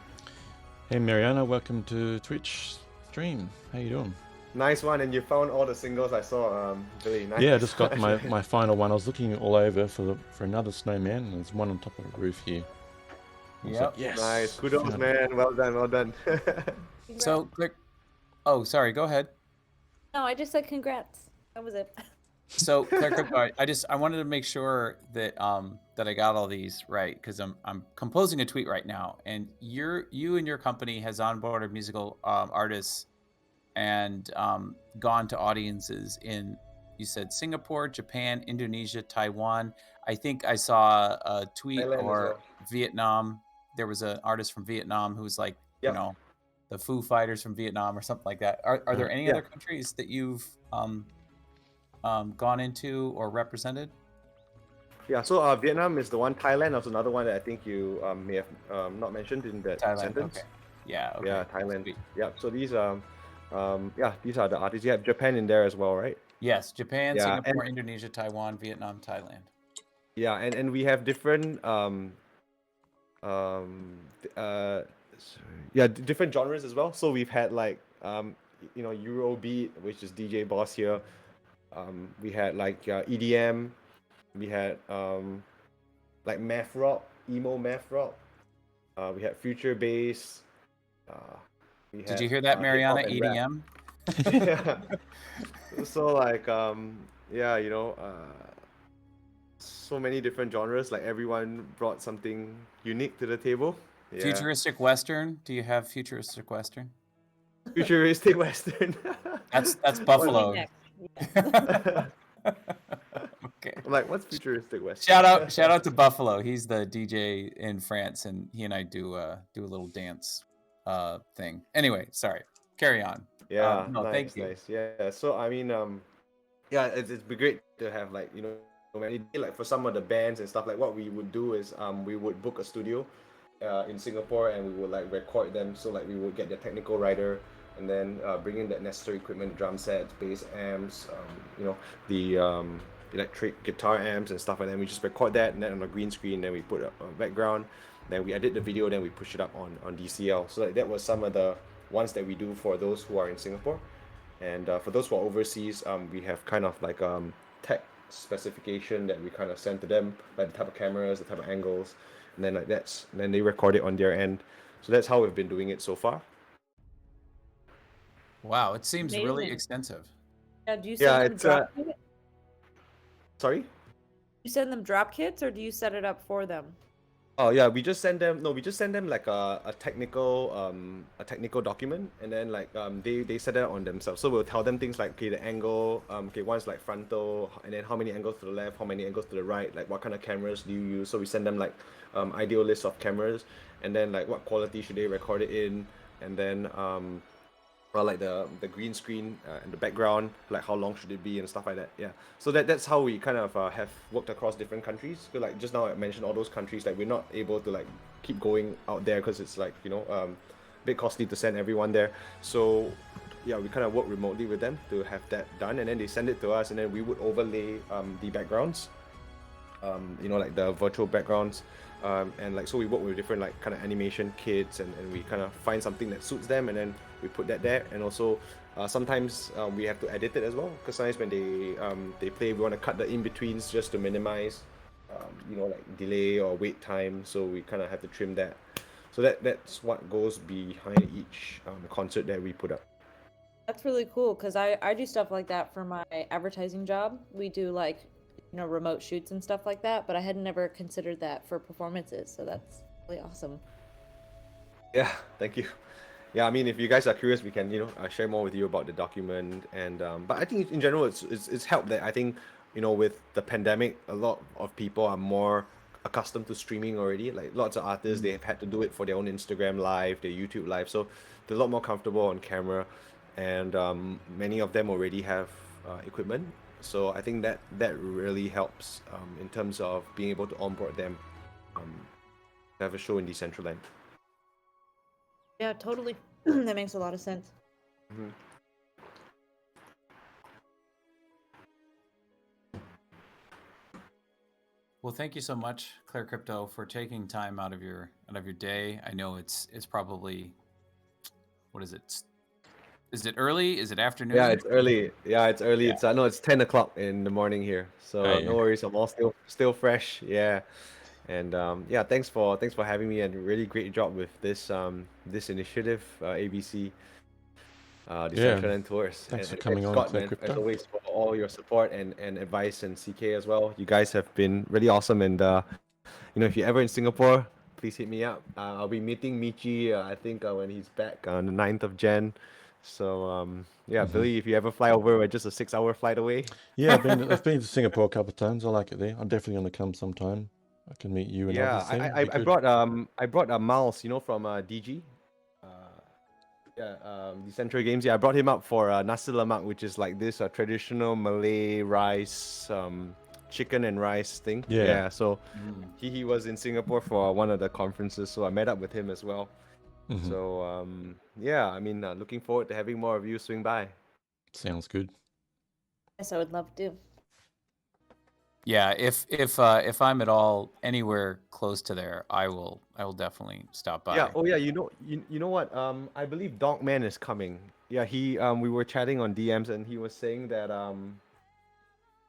Hey Mariana, welcome to Twitch stream. How you doing? Nice one, and you found all the singles I saw. Really nice. Yeah, I just got my final one. I was looking all over for another snowman, and there's one on top of a roof here. Yeah. Like, yes. Nice. Kudos, man. Well done. So quick. Oh, sorry. Go ahead. No, I just said congrats. That was it. So Claire, I wanted to make sure that that I got all these right, because I'm composing a tweet right now, and you and your company has onboarded musical artists and gone to audiences in, you said, Singapore, Japan, Indonesia, Taiwan. I think I saw a tweet, Thailand or Vietnam. There was an artist from Vietnam who's like, the Foo Fighters from Vietnam or something like that. Are there any other countries that you've gone into or represented? Yeah, so Vietnam is the one. Thailand was another one that I think you may have not mentioned in that sentence. Okay. Yeah. Okay. Yeah, Thailand. Sweet. Yeah. So these these are the artists. You have Japan in there as well, right? Yes, Japan, Singapore, Indonesia, Taiwan, Vietnam, Thailand. Yeah, and we have different different genres as well. So we've had like Eurobeat, which is DJ Boss here. We had like EDM. We had like math rock, emo math rock. We had future bass. We Did had you hear that, hip Mariana? hop and rap. EDM. Yeah. So like yeah, so many different genres. Like everyone brought something unique to the table. Yeah. Futuristic Western. Do you have futuristic Western? Futuristic Western. That's Maybe Buffalo. next. Yeah. Okay. I'm like, what's futuristic Western? Shout out to Buffalo. He's the DJ in France, and he and I do a little dance thing. Anyway, sorry. Carry on. Yeah, No, thank you. nice. Yeah. So I mean, yeah, it's be great to have like like for some of the bands and stuff. Like what we would do is we would book a studio in Singapore, and we would like record them. So like we would get the technical writer, and then bring in that necessary equipment, drum sets, bass amps, the electric guitar amps and stuff like that. We just record that, and then on a green screen, then we put a background, then we edit the video, then we push it up on DCL. So like, that was some of the ones that we do for those who are in Singapore. And for those who are overseas, we have kind of like tech specification that we kind of send to them, like the type of cameras, the type of angles, and then then they record it on their end. So that's how we've been doing it so far. Wow, it seems really Amazing. extensive. Yeah, do you send them drop kits? Sorry? You send them drop kits, or do you set it up for them? Oh yeah, we just send them like a technical document, and then like they set it on themselves. So we'll tell them things like, okay, the angle, okay, one's like frontal, and then how many angles to the left, how many angles to the right, like what kind of cameras do you use. So we send them like ideal list of cameras, and then like what quality should they record it in, and then like the green screen and the background, like how long should it be and stuff like that. Yeah, so that's how we kind of have worked across different countries. So, like just now I mentioned all those countries, like we're not able to like keep going out there because it's like a bit costly to send everyone there. So yeah, we kind of work remotely with them to have that done, and then they send it to us, and then we would overlay the backgrounds, like the virtual backgrounds. And like so we work with different like kind of animation kits, and we kind of find something that suits them, and then we put that there. And also sometimes we have to edit it as well, because sometimes when they play, we want to cut the in-betweens just to minimize like delay or wait time, so we kind of have to trim that. So that's what goes behind each concert that we put up. That's really cool, because I do stuff like that for my advertising job. We do like remote shoots and stuff like that, but I had never considered that for performances, so that's really awesome. Yeah, thank you. Yeah, I mean, if you guys are curious, we can share more with you about the document, and but I think in general it's helped that I think with the pandemic, a lot of people are more accustomed to streaming already. Like lots of artists, they have had to do it for their own Instagram live, their YouTube live, so they're a lot more comfortable on camera, and many of them already have equipment. So I think that really helps in terms of being able to onboard them to have a show in Decentraland. Yeah, totally. That makes a lot of sense. Mm-hmm. Well, thank you so much, Claire Crypto, for taking time out of your day. I know it's probably, what is it? Is it early? Is it afternoon? Yeah, it's early. Yeah. Yeah. It's 10 o'clock in the morning here. So Oh, yeah. no worries. I'm all still fresh. Yeah. And yeah, thanks for having me, and really great job with this initiative, ABC, Decentraland Tours. Thanks for and coming on, Scott, Claire man, Crypto. as always, for all your support and advice, and CK as well. You guys have been really awesome, and if you're ever in Singapore, please hit me up. I'll be meeting Michi, I think when he's back on the 9th of Jan. So yeah, Billy, if you ever fly over, we're just a 6-hour flight away. Yeah, I've been to Singapore a couple of times. I like it there. I'm definitely going to come sometime. I can meet you and Yeah, others there. I brought Miles, from DG. Decentral Games. Yeah, I brought him up for nasi lemak, which is like this traditional Malay rice, chicken and rice thing. Yeah. So he was in Singapore for one of the conferences, so I met up with him as well. Mhm. So yeah, I mean, looking forward to having more of you swing by. Sounds good. Yes, I would love to. Yeah, if I'm at all anywhere close to there, I will definitely stop by. Yeah. Oh yeah. You know what? I believe Dogman is coming. Yeah, he we were chatting on DMs and he was saying that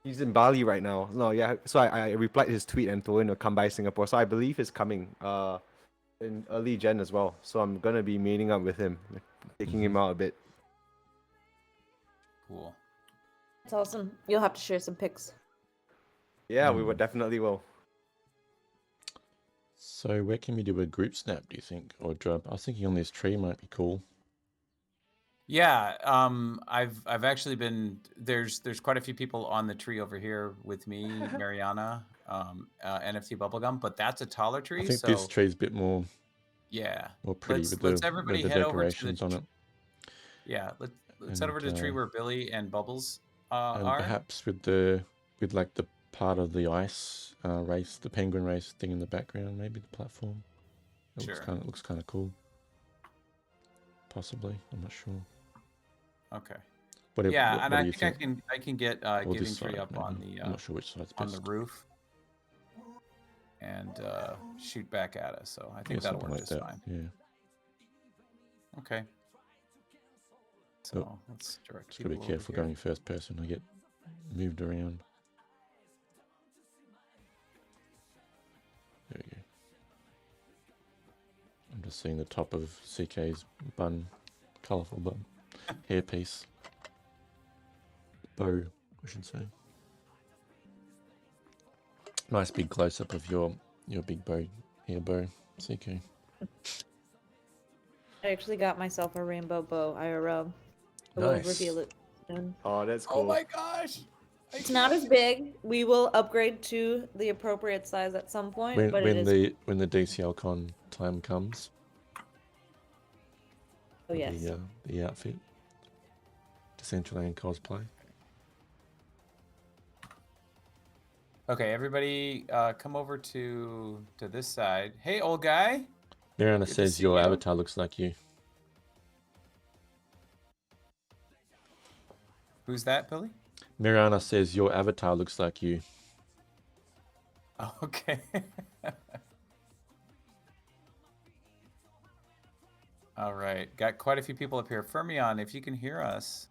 he's in Bali right now. No, yeah. So I replied his tweet and told him to come by Singapore. So I believe he's coming in early Jan as well. So I'm gonna be meeting up with him, taking him out a bit. Cool. It's awesome. You'll have to share some pics. Yeah, we would definitely will. So where can we do a group snap, do you think? Or drop? I was thinking on this tree might be cool. Yeah, I've actually been there's quite a few people on the tree over here with me, Mariana, NFT Bubblegum, but that's a taller tree. I think so this tree's a bit more pretty let's with everybody the head over to the decorations on it. Yeah, let's head over to the tree where Billy and Bubbles and are. perhaps with like the part of the ice race, the penguin race thing in the background, maybe the platform. It looks kind of cool. Possibly, I'm not sure. Okay. Whatever, yeah, and I do you think think? I can get Giving Tree side, up maybe. on the I'm not sure which side's on best. the roof and shoot back at us. So I think that'll work just fine. Yeah. Okay. So let's direct. Just gotta be careful going first person. I get moved around. There we go. I'm just seeing the top of CK's bun, colourful bun, hairpiece, bow, I should say. Nice big close up of your big bow, hair bow, CK. I actually got myself a rainbow bow IRL. I will reveal it soon. Oh, that's cool. Oh my gosh! It's not as big. We will upgrade to the appropriate size at some point. When the DCL Con time comes. Oh yes. The outfit. Decentraland cosplay. Okay, everybody, come over to this side. Hey, old guy. Mariana says your avatar looks like you. Who's that, Billy? Mariana says your avatar looks like you. Okay. All right, got quite a few people up here. Fermion, if you can hear us.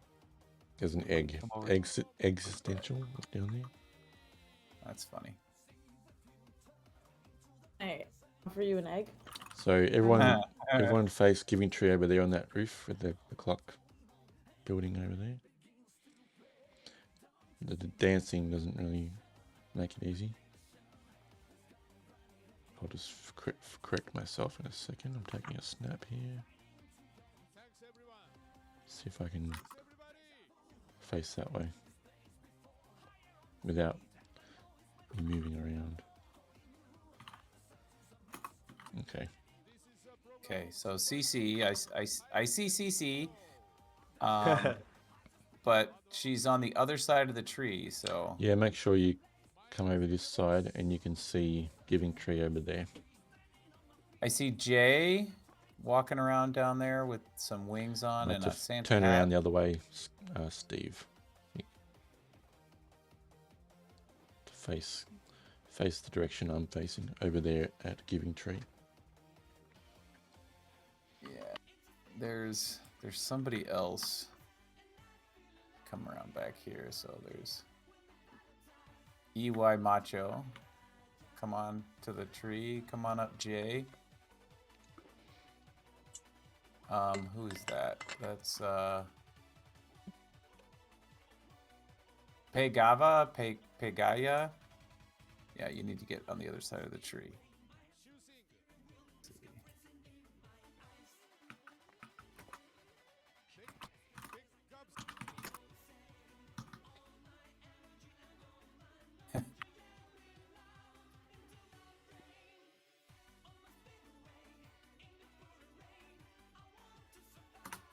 There's an egg. Existential down there. That's funny. Hey, offer you an egg. So everyone face Giving Tree over there on that roof with the clock building over there. The dancing doesn't really make it easy. I'll just correct myself in a second. I'm taking a snap here. See if I can face that way without moving around. Okay. Okay, so CC, I see CC, but she's on the other side of the tree, so... Yeah, make sure you come over this side and you can see Giving Tree over there. I see Jay walking around down there with some wings on and a Santa turn hat. around the other way, Steve. To face the direction I'm facing over there at Giving Tree. Yeah, there's somebody else. Come around back here, so there's EY Macho. Come on to the tree. Come on up, Jay. Who is that? That's Pegava, Pegaya. Yeah, you need to get on the other side of the tree. Let's see.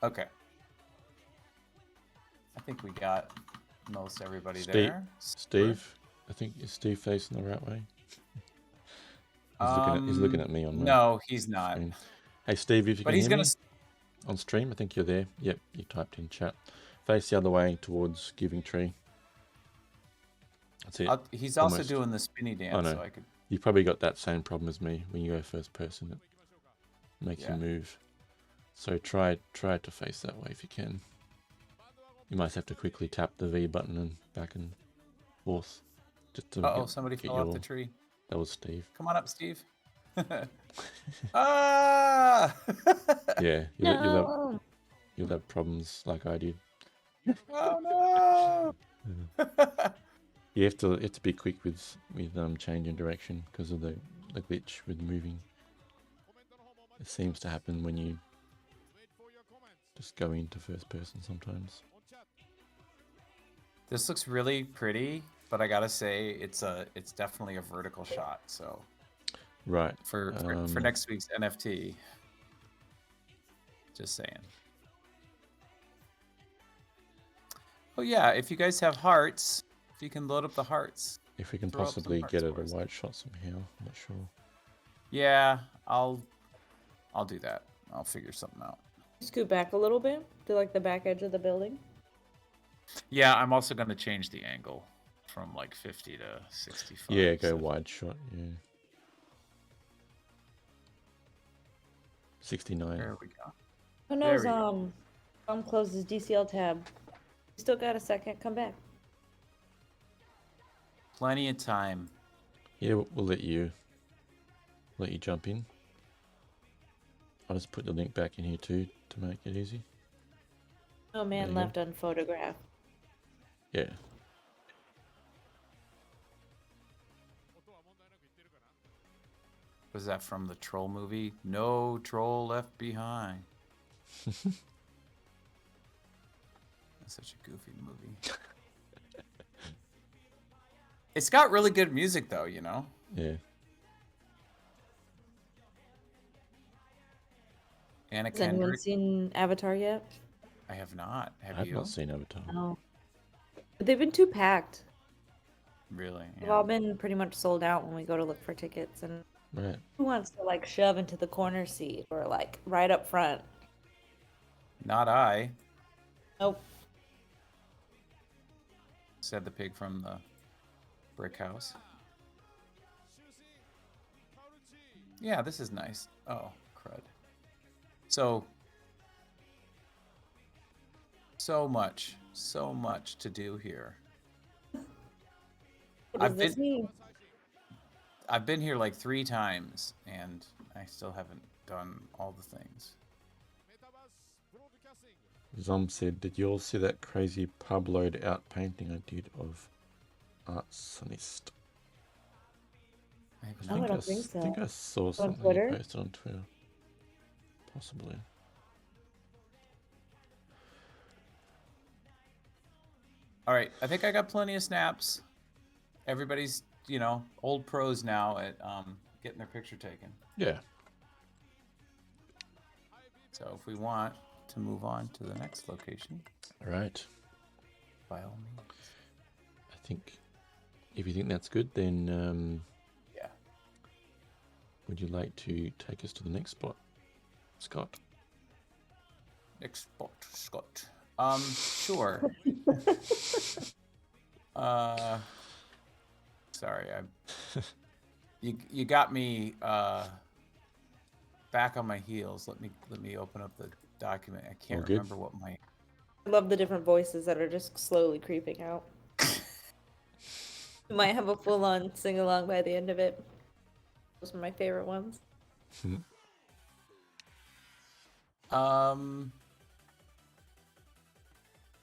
Okay. I think we got most everybody there. Steve, I think is Steve facing the right way? He's looking at me on my No, he's not. screen. Hey Steve, if you But can he's hear gonna me on stream, I think you're there. Yep, you typed in chat. Face the other way towards Giving Tree. That's it. He's also doing the spinny dance. I know. So I could... You've probably got that same problem as me when you go first person. It makes you move. So try to face that way if you can. You might have to quickly tap the V button and back and forth just to somebody get fell off the tree. That was Steve. Come on up, Steve. Ah! Yeah, No. you'll have problems like I did. Oh no! You have to be quick with changing direction because of the glitch with moving. It seems to happen when you just go into first person sometimes. This looks really pretty, but I gotta say it's definitely a vertical shot. So right for next week's NFT. Just saying. Oh yeah, if you guys have hearts, if you can load up the hearts. If we can possibly get it a wide shot somehow, I'm not sure. Yeah, I'll do that. I'll figure something out. Scoot back a little bit to like the back edge of the building. Yeah, I'm also going to change the angle from like 50 to 65. Yeah, go wide shot, yeah. 69. There we go. Who knows, Tom closes DCL tab. You still got a second, come back. Plenty of time. Yeah, we'll let you jump in. I'll just put the link back in here too to make it easy. No man left unphotographed. Yeah. Was that from the Troll movie? No Troll Left Behind. That's such a goofy movie. It's got really good music though, you know? Yeah. Anna Has anyone Kendrick. seen Avatar yet? I have not. Have I've you? not seen Avatar. No. But they've been too packed. Really? They've all been pretty much sold out when we go to look for tickets. And Right. who wants to like shove into the corner seat or like right up front? Not I, Nope. said the pig from the brick house. Yeah, this is nice. Oh, crud. So much to do here. What does this mean? I've been here like 3 times, and I still haven't done all the things. Zom said, did you all see that crazy pub load out painting I did of Artsonist? I don't think so. I think I saw something Twitter? you posted on Twitter. Possibly. All right, I think I got plenty of snaps. Everybody's, old pros now at getting their picture taken. Yeah. So if we want to move on to the next location. All right. By all means. I think if you think that's good, then yeah. Would you like to take us to the next spot, Scott? Next spot, Scott. Sure. Sorry, you got me back on my heels. Let me open up the document. I can't remember what my. I love the different voices that are just slowly creeping out. You might have a full-on sing-along by the end of it. Those are my favorite ones.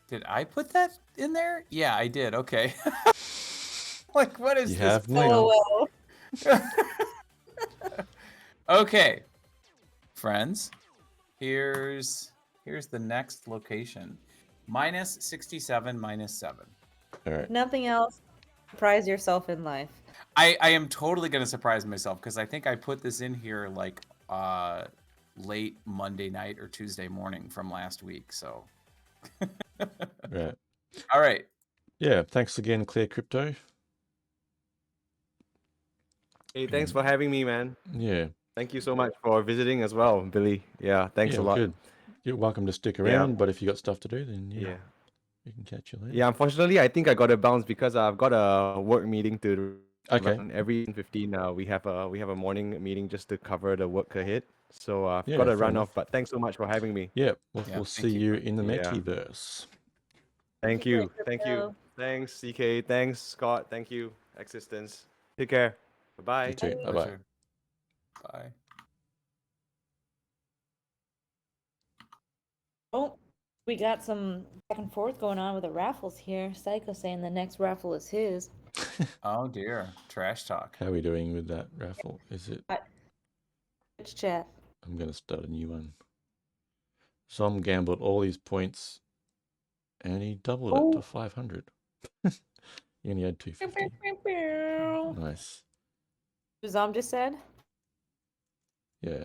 Did I put that in there? Yeah, I did. Okay. Like, what is this? LOL. Okay, friends. Here's the next location. Minus 67, minus 7. All right. Nothing else. Surprise yourself in life. I am totally gonna surprise myself because I think I put this in here like late Monday night or Tuesday morning from last week. So. Right. All right. Yeah. Thanks again, Clear Crypto. Hey, thanks for having me, man. Yeah. Thank you so much for visiting as well, Billy. Yeah, thanks a lot. Good. You're welcome to stick around, but if you got stuff to do, then Yeah. we can catch you later. Yeah, unfortunately, I think I got to bounce because I've got a work meeting to Okay. Around every 15, we have a morning meeting just to cover the work ahead. So I've Yeah, got to fair run enough. off, but thanks so much for having me. Yeah, we'll Yeah, see thank you. you in the Yeah. metaverse. Thank you for you. the Thank you. crypto. Thanks, CK. Thanks, Scott. Thank you, Existence. Take care. You Bye-bye. too. Bye bye. Pleasure. Bye. Oh, we got some back and forth going on with the raffles here. Psycho saying the next raffle is his. Oh dear, trash talk. How are we doing with that raffle? Is it? Which chat? I'm going to start a new one. Som gambled all his points and he doubled it to 500. He only had 250. Nice. Zom just said? Yeah.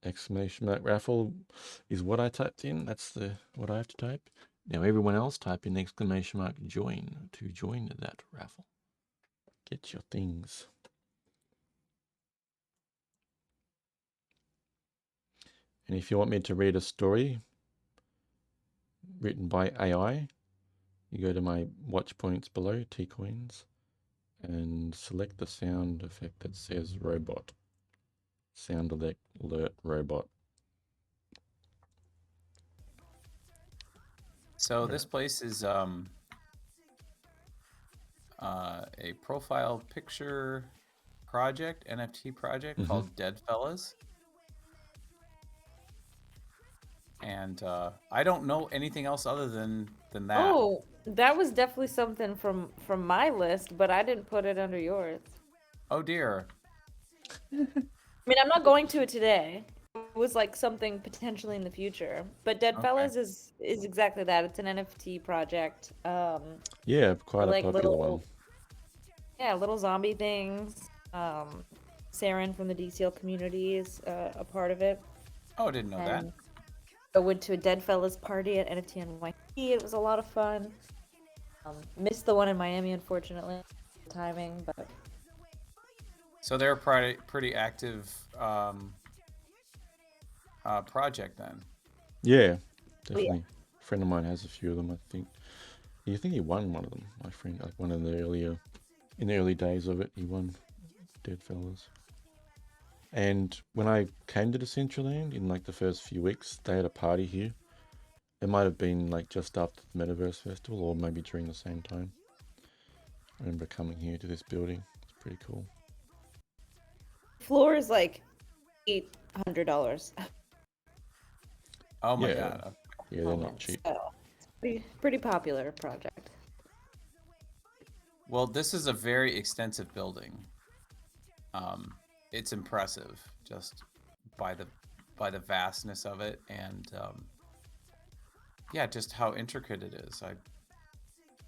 Exclamation mark raffle is what I typed in. That's what I have to type. Now everyone else type in exclamation mark join to join that raffle. Get your things. And if you want me to read a story written by AI, you go to my watch points below, T-coins, and select the sound effect that says robot. Sound alert robot. So this place is a profile picture project, NFT project called Dead Fellas. And I don't know anything else other than that. Oh, that was definitely something from my list, but I didn't put it under yours. Oh dear. I mean, I'm not going to it today. It was like something potentially in the future. But Dead Fellas is exactly that. It's an NFT project. Yeah, quite a like popular little, one. Yeah, little zombie things. Saren from the DCL community is a part of it. Oh, I didn't know that. I went to a Dead Fellas party at NFT NYC. It was a lot of fun. Missed the one in Miami, unfortunately. Timing, but so they're a pretty active project then. Yeah, definitely. A friend of mine has a few of them. I think he won one of them. My friend, like one of the in the early days of it, he won Dead Fellas. And when I came to Decentraland in like the first few weeks, they had a party here. It might have been like just after the Metaverse Festival or maybe during the same time. I remember coming here to this building. It's pretty cool. Floor is like $800. Oh my god. Yeah, they're not cheap. So, pretty popular project. Well, this is a very extensive building. It's impressive just by the vastness of it, and yeah, just how intricate it is.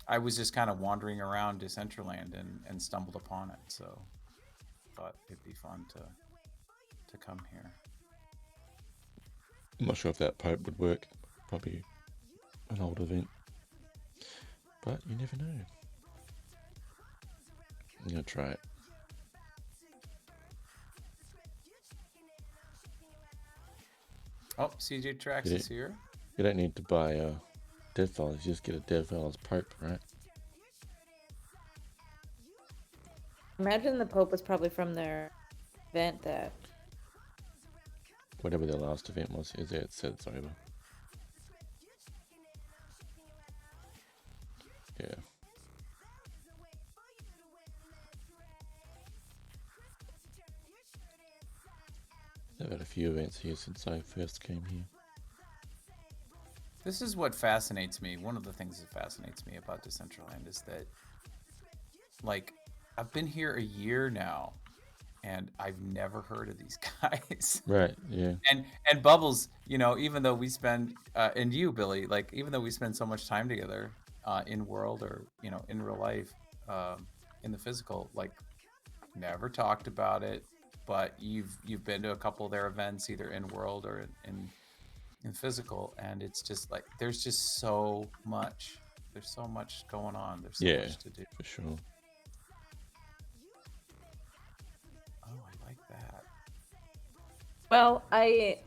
I was just kind of wandering around Decentraland and stumbled upon it, so thought it'd be fun to come here. I'm not sure if that Pope would work. Probably an old event, but you never know. I'm gonna try it. Oh, CJ Trax is here. You don't need to buy Dead Fellas. You just get a Dead Fellas Pope, right? Imagine the Pope was probably from their event that... Whatever their last event was, is there, it said it's over. Yeah. They've had a few events here since I first came here. This is what fascinates me. One of the things that fascinates me about Decentraland is that, like, I've been here a year now, and I've never heard of these guys. Right. Yeah. And Bubbles, you know, even though we spend, and you, Billy, like, even though we spend so much time together, in world or in real life, in the physical, like, never talked about it. But you've been to a couple of their events, either in world or in physical, and it's just like there's just so much. There's so much going on. There's so much to do. For sure. Oh, I like that. Well,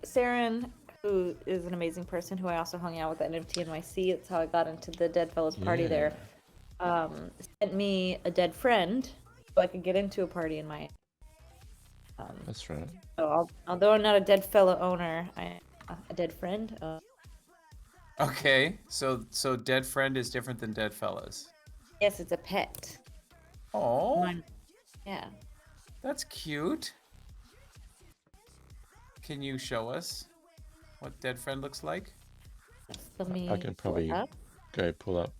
Saren, who is an amazing person who I also hung out with at NFT NYC, that's how I got into the Dead Fellas party there. sent me a dead friend so I could get into a party in my. That's right. So although I'm not a dead fellow owner, I am a dead friend. Okay, so dead friend is different than dead fellas. Yes, it's a pet. Oh, Mine, yeah. that's cute. Can you show us what dead friend looks like? Let me I can pull it probably up. go pull up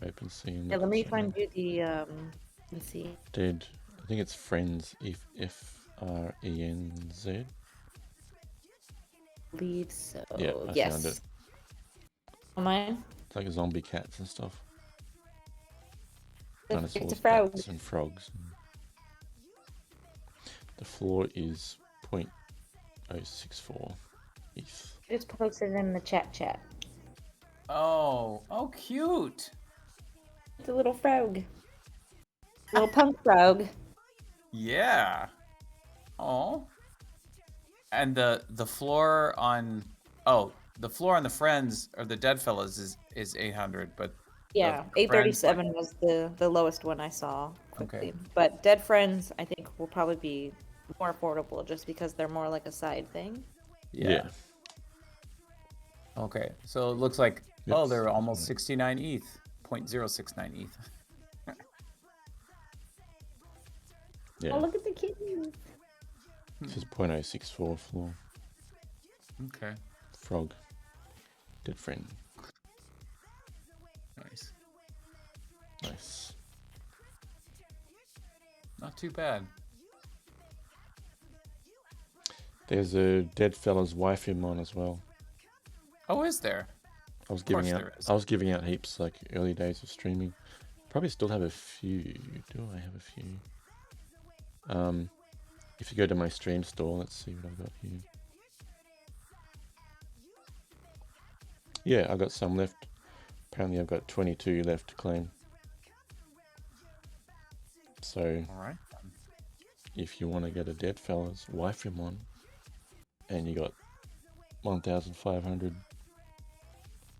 OpenSea and Yeah, look let at me something. find you the let's see. Dead. I think it's Friends. Friends. I believe so. Yeah, I Yes. found it. Mine? It's like zombie cats and stuff. It's Dinosaurs, a frog. bats, and frogs. The floor is 0.064 ETH. Just posted in the chat. Oh, cute. It's a little frog. Little punk frog. Yeah. Oh. And the floor on the floor on the Friends or the Dead Fellas is 800, but Yeah, the Friends, 837 was the lowest one I saw quickly. Okay. But Dead Friends, I think, will probably be more affordable just because they're more like a side thing. Yeah. Okay, so it looks like they're Oops. almost 69 ETH, 0.069 ETH. Yeah. Oh, look at the kittens. This is 0.064 floor. Okay. Frog. Dead friend. Nice. Nice. Not too bad. There's a dead fella's waifu mon as well. Oh, is there? I was Of course giving out. there is. I was giving out heaps like early days of streaming. Probably still have a few. Do I have a few? If you go to my stream store, let's see what I've got here. Yeah, I got some left. Apparently, I've got 22 left to claim. So, All right. if you want to get a dead fella's waifu mon, and you got 1,500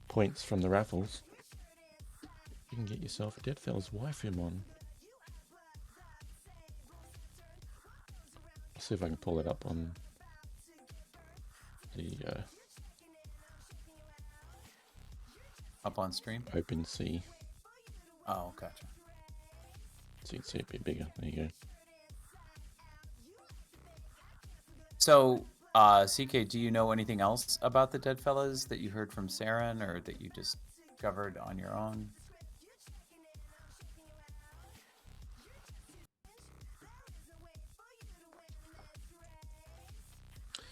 points from the raffles, you can get yourself a dead fella's waifu mon. I'll see if I can pull it up on the Up on stream. OpenSea, Oh, gotcha. so you can see it a bit bigger. There you go. So, CK, do you know anything else about the Dead Fellas that you heard from Saren or that you just discovered on your own?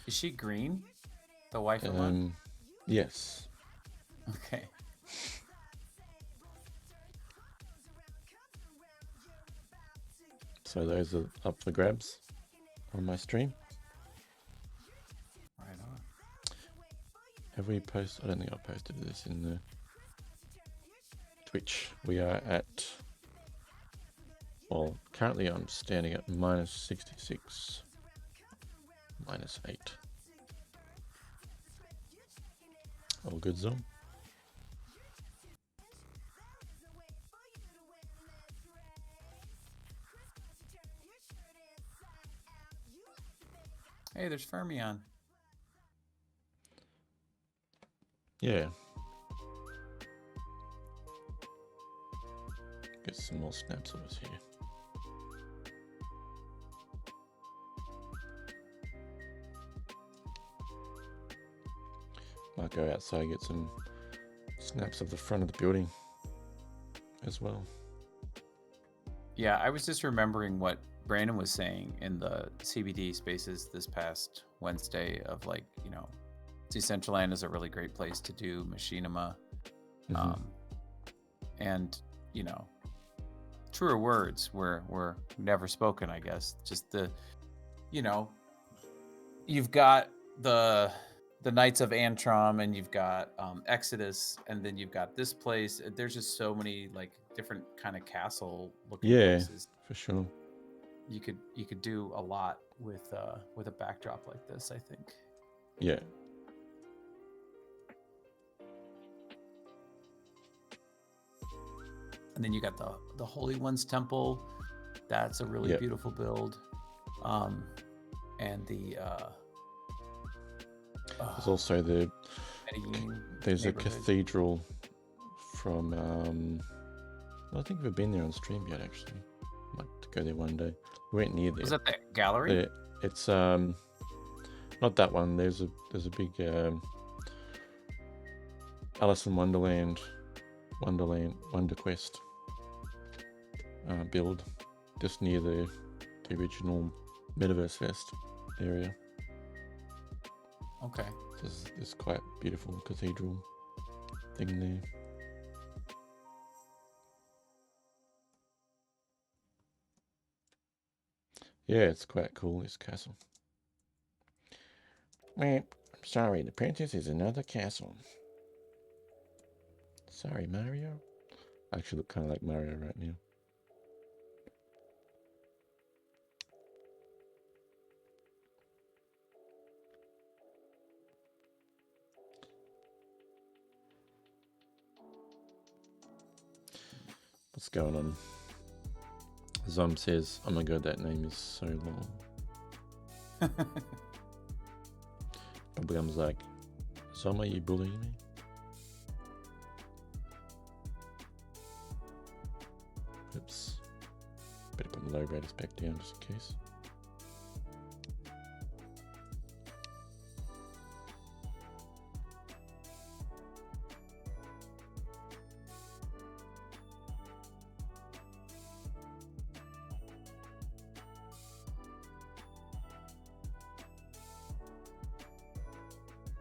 Is she green? The wife of one? Yes. Okay. So those are up for grabs on my stream. Right on. Have we posted? I don't think I posted this in the Twitch. We are at, well, currently I'm standing at minus 66, minus 8. All good, Zoom. Hey, there's Fermion. Yeah. Get some more snaps of us here. Might go outside and get some snaps of the front of the building as well. Yeah, I was just remembering what Brandon was saying in the CBD spaces this past Wednesday of like, you know, Decentraland is a really great place to do machinima. And, you know, truer words were never spoken, I guess. Just the, you know, you've got the Knights of Antrim and you've got Exodus, and then you've got this place. There's just so many like different kind of castle looking places. For sure. You could do a lot with a backdrop like this, I think. Yeah. And then you got the Holy One's Temple. That's a really beautiful build. And there's also there's a cathedral from I think we've been there on stream yet, actually. Might have to go there one day. We went near there. Was that the gallery? It's not that one. There's a big Alice in Wonder Quest build just near the original Metaverse Fest area. Okay. There's this quite beautiful cathedral thing there. Yeah, it's quite cool, this castle. I'm sorry, the princess is another castle. Sorry, Mario. I actually look kind of like Mario right now. What's going on? Zom says, oh my god, that name is so long. Bubblegum's like, Zom, are you bullying me? Oops. Better put the low radius back down just in case.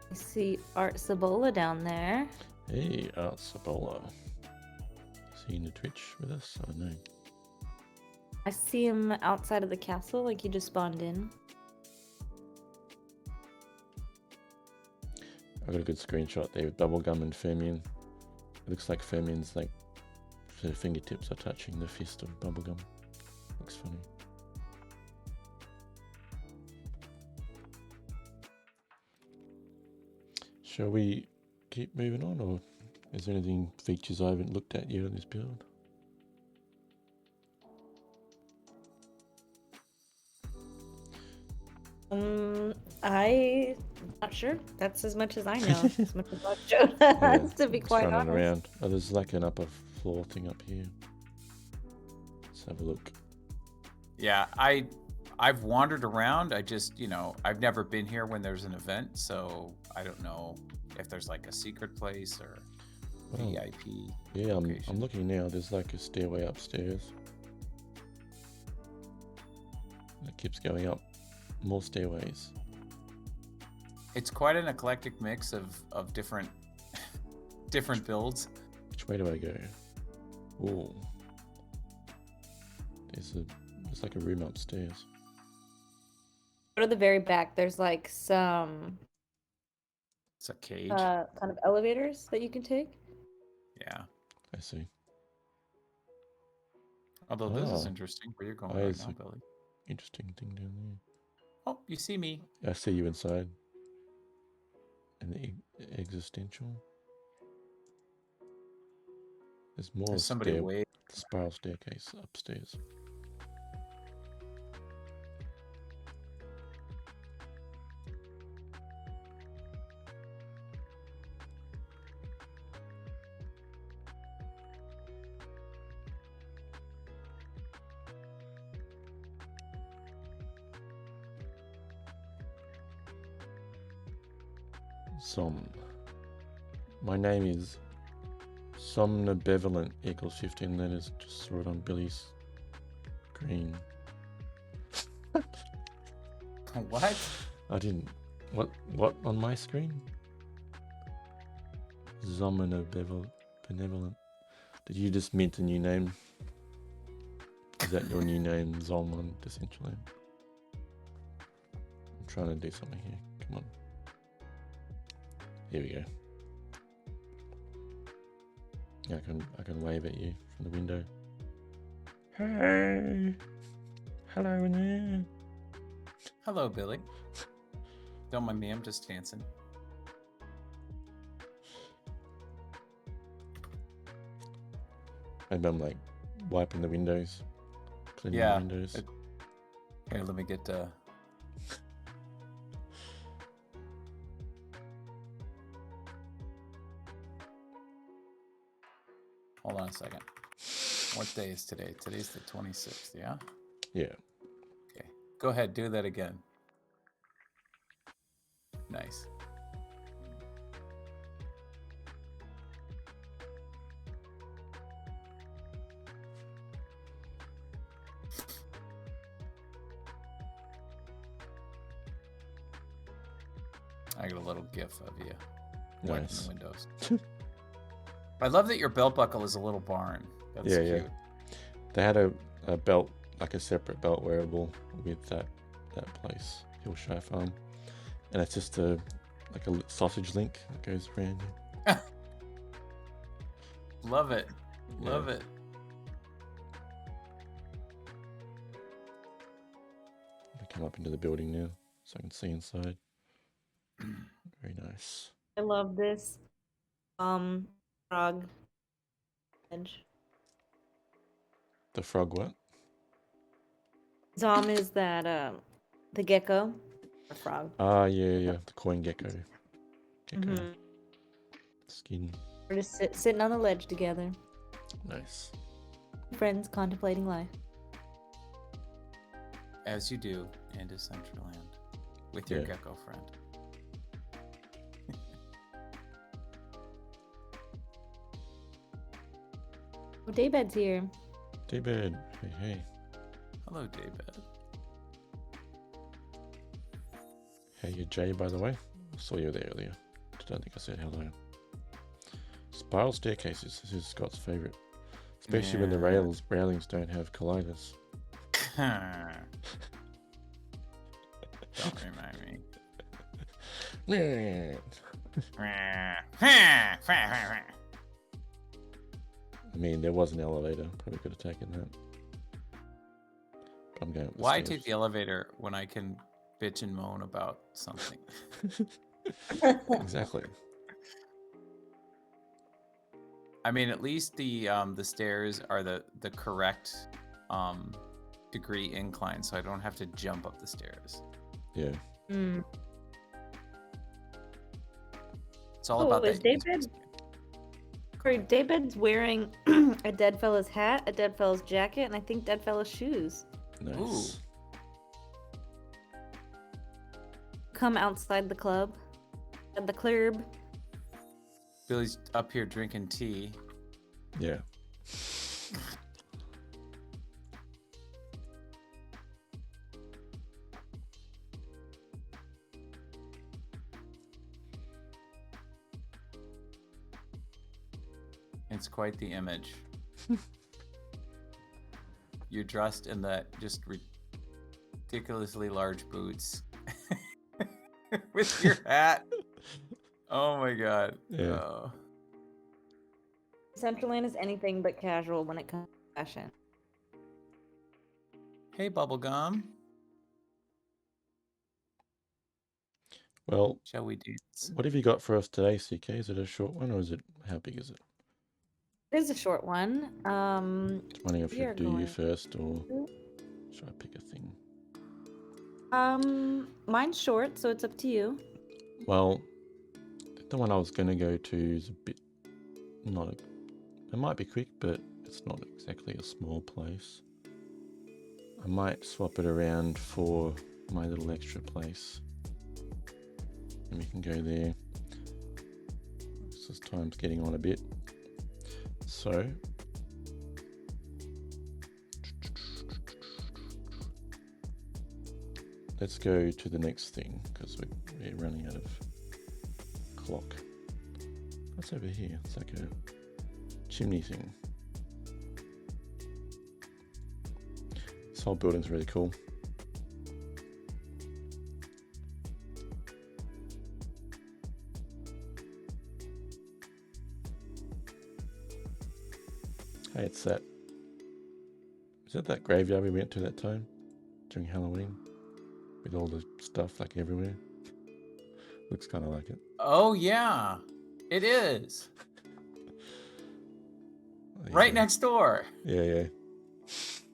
I see Art Cibola down there. Hey, Art Cibola. Is he in the Twitch with us? I don't know. I see him outside of the castle, like he just spawned in. I got a good screenshot there with Bubblegum and Fermion. It looks like Fermion's like the fingertips are touching the fist of Bubblegum. Looks funny. Shall we keep moving on, or is there anything features I haven't looked at yet on this build? I'm not sure. That's as much as I know. As much as I've showed us, to be quite honest. Around. Oh, there's like an upper floor thing up here. Let's have a look. Yeah, I've wandered around. I just, I've never been here when there's an event, so I don't know if there's like a secret place or VIP. Yeah, I'm looking now. There's like a stairway upstairs. It keeps going up. More stairways. It's quite an eclectic mix of different different builds. Which way do I go? Oh, there's like a room upstairs. Go to the very back. There's like some. It's a cage. Kind of elevators that you can take. Yeah. I see. Although this is interesting. Where you're going right now, Billy. Interesting thing down there. Oh, you see me. I see you inside. And the existential. There's more. There's somebody way. Spiral staircase upstairs. My name is Somnibevolent equals 15 letters. Just saw it on Billy's screen. What? I didn't. What on my screen? Somnibevolent. Did you just mint a new name? Is that your new name, Zom on Decentraland? I'm trying to do something here. Come on. Here we go. Yeah, I can wave at you from the window. Hey, hello in there. Hello, Billy. Don't mind me. I'm just dancing. Maybe I'm like wiping the windows, cleaning the windows. Here, let me get. Hold on a second. What day is today? Today's the 26th, yeah? Yeah. Okay. Go ahead, do that again. Nice. I got a little gif of you wiping the windows. I love that your belt buckle is a little barn. That's cute. Yeah. They had a belt, like a separate belt wearable with that place, Hillshire Farm, and it's just a sausage link that goes around you. Love it. Love it. I come up into the building now so I can see inside. Very nice. I love this frog edge. The frog what? Zom is that the gecko or frog. Yeah. The coin gecko. Skin. We're just sitting on the ledge together. Nice. Friends contemplating life. As you do in Decentraland with your gecko friend. Oh, Daybed's here. Daybed. Hey. Hello, Daybed. Hey, you're Jay, by the way. I saw you there earlier. I don't think I said hello. Spiral staircases. This is Scott's favorite. Especially when the railings don't have colliders. Don't remind me. I mean, there was an elevator. Probably could have taken that. But I'm going up the Why stairs. take the elevator when I can bitch and moan about something? Exactly. I mean, at least the stairs are the correct degree incline, so I don't have to jump up the stairs. Yeah. It's all about is that. David's wearing a dead fella's hat, a dead fella's jacket, and I think dead fella's shoes. Nice. Ooh. Come outside the club. At the club. Billy's up here drinking tea. Yeah. It's quite the image. You're dressed in that just ridiculously large boots with your hat. Oh my god. Yeah. Decentraland is anything but casual when it comes to fashion. Hey, Bubblegum. Well, shall we dance? What have you got for us today, CK? Is it a short one or is it, how big is it? It is a short one. Just wondering if I should do you first or should I pick a thing? Mine's short, so it's up to you. Well, the one I was going to go to is a bit, it might be quick, but it's not exactly a small place. I might swap it around for my little extra place. And we can go there. This time's getting on a bit. So, let's go to the next thing because we're running out of clock. What's over here? It's like a chimney thing. This whole building's really cool. Hey, it's that. Is that graveyard we went to that time during Halloween? With all the stuff like everywhere? Looks kind of like it. Oh, yeah. It is. Right next door. Yeah.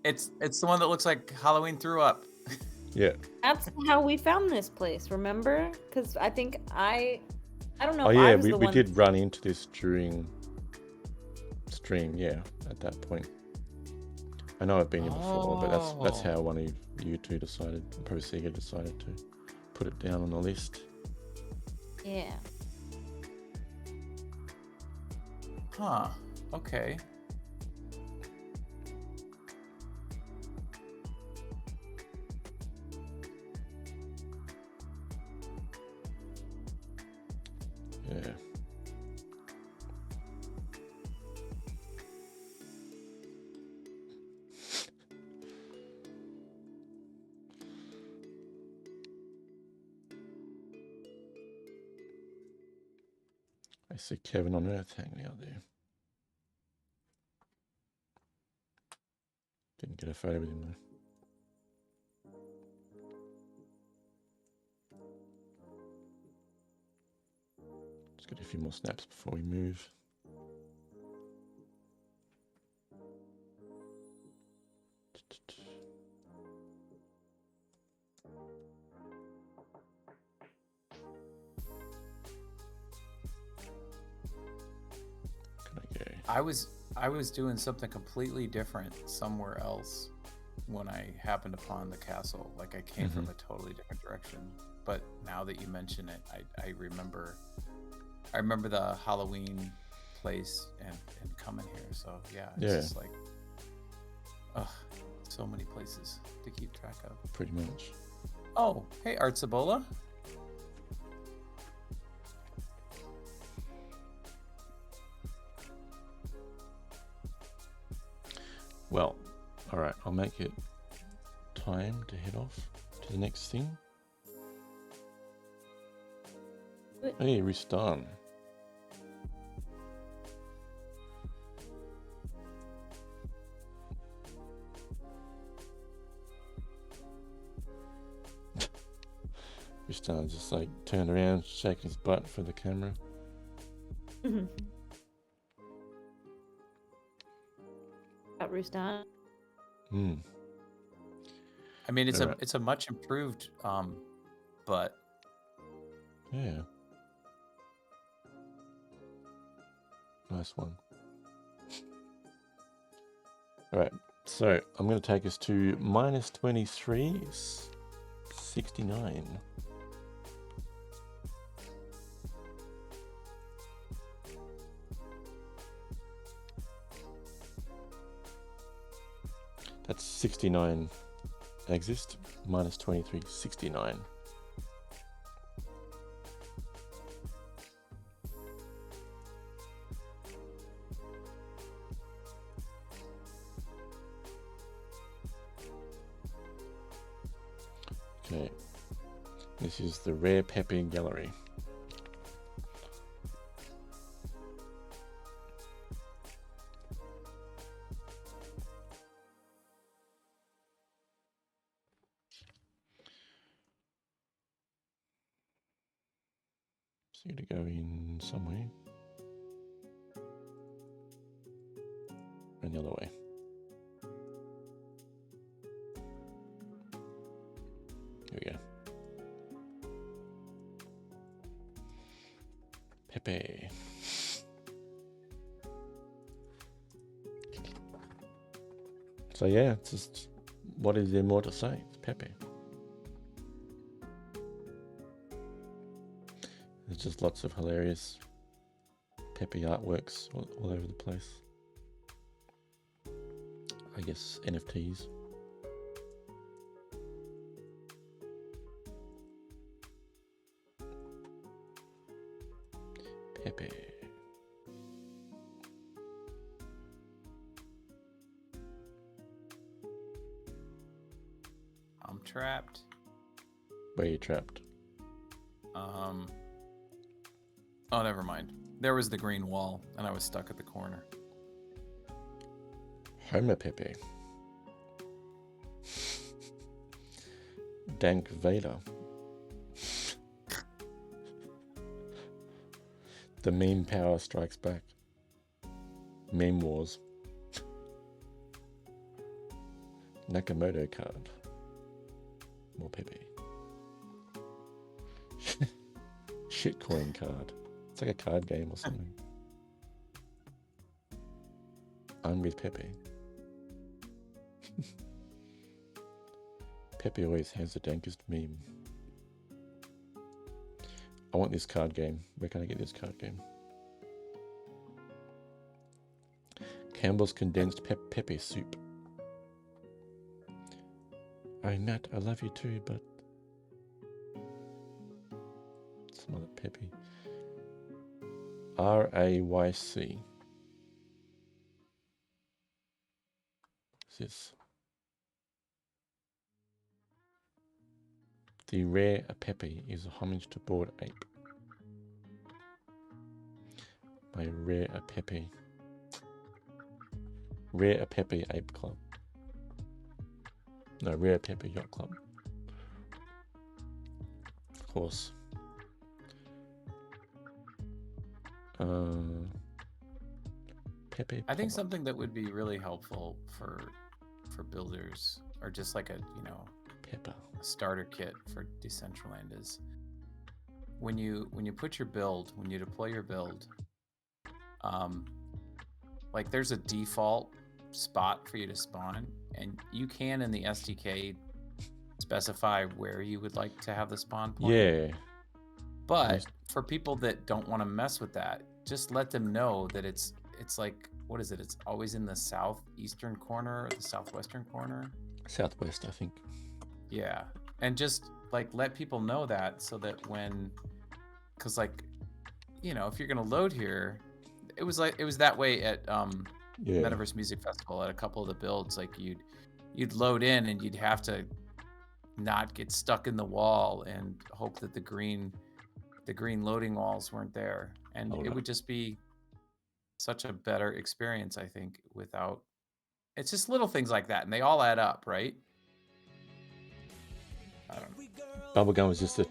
It's the one that looks like Halloween threw up. Yeah. That's how we found this place, remember? Because I think I don't know Oh if I yeah, was the we one. did run into this during stream. Yeah, at that point. I know I've been here before, but that's how one of you two decided. Probably Sega decided to put it down on the list. Yeah. Huh. Okay. Yeah. I see Kevin on Earth hanging out there. Didn't get a photo with him though. Let's get a few more snaps before we move. I was doing something completely different somewhere else when I happened upon the castle. Like I came from a totally different direction. But now that you mention it, I remember the Halloween place and coming here. So yeah, it's just like so many places to keep track of. Pretty much. Oh, hey Artsabola. Well, alright, I'll make it time to head off to the next thing. Hey, Ristan. Ristan just like turned around, shaking his butt for the camera. Rustan. I mean, it's a much improved butt. Yeah. Nice one. Alright, so I'm going to take us to minus 23, 69. That's 69 exist, minus 23, 69. Okay, this is the Rare Pepe Gallery. So you got to go in somewhere. And the other way. Here we go. Pepe. So yeah, it's just, what is there more to say? It's Pepe. There's just lots of hilarious Pepe artworks all over the place. I guess NFTs. Pepe. I'm trapped. Where are you trapped? Oh, never mind. There was the green wall, and I was stuck at the corner. Homer Pepe. Dank Vader. The meme power strikes back. Meme wars. Nakamoto card. More Pepe. Shitcoin card. It's like a card game or something. I'm with Pepe. Pepe always has the dankest meme. I want this card game. Where can I get this card game? Campbell's condensed Pepe soup. Oh, Nat, I love you too, but some other Pepe. RAYC. What's this? The rare Pepe is a homage to Bored Ape. By Rare Pepe. Rare Pepe Ape Club. No, Rare Pepe Yacht Club. Of course. Pepe. I think something that would be really helpful for builders, or just like a Pepper. a starter kit for Decentraland, is when you put your build, when you deploy your build, like there's a default spot for you to spawn, and you can in the SDK specify where you would like to have the spawn point. Yeah. But for people that don't want to mess with that, just let them know that it's like, what is it? It's always in the southeastern corner or the southwestern corner. Southwest, I think. Yeah. And just like let people know that, so that because like, if you're gonna load here, it was that way at Metaverse Music Festival. At a couple of the builds, like you'd load in and you'd have to not get stuck in the wall and hope that the green loading walls weren't there, and it would just be such a better experience, I think, without. It's just little things like that, and they all add up, right? I don't know. Bubblegum was just to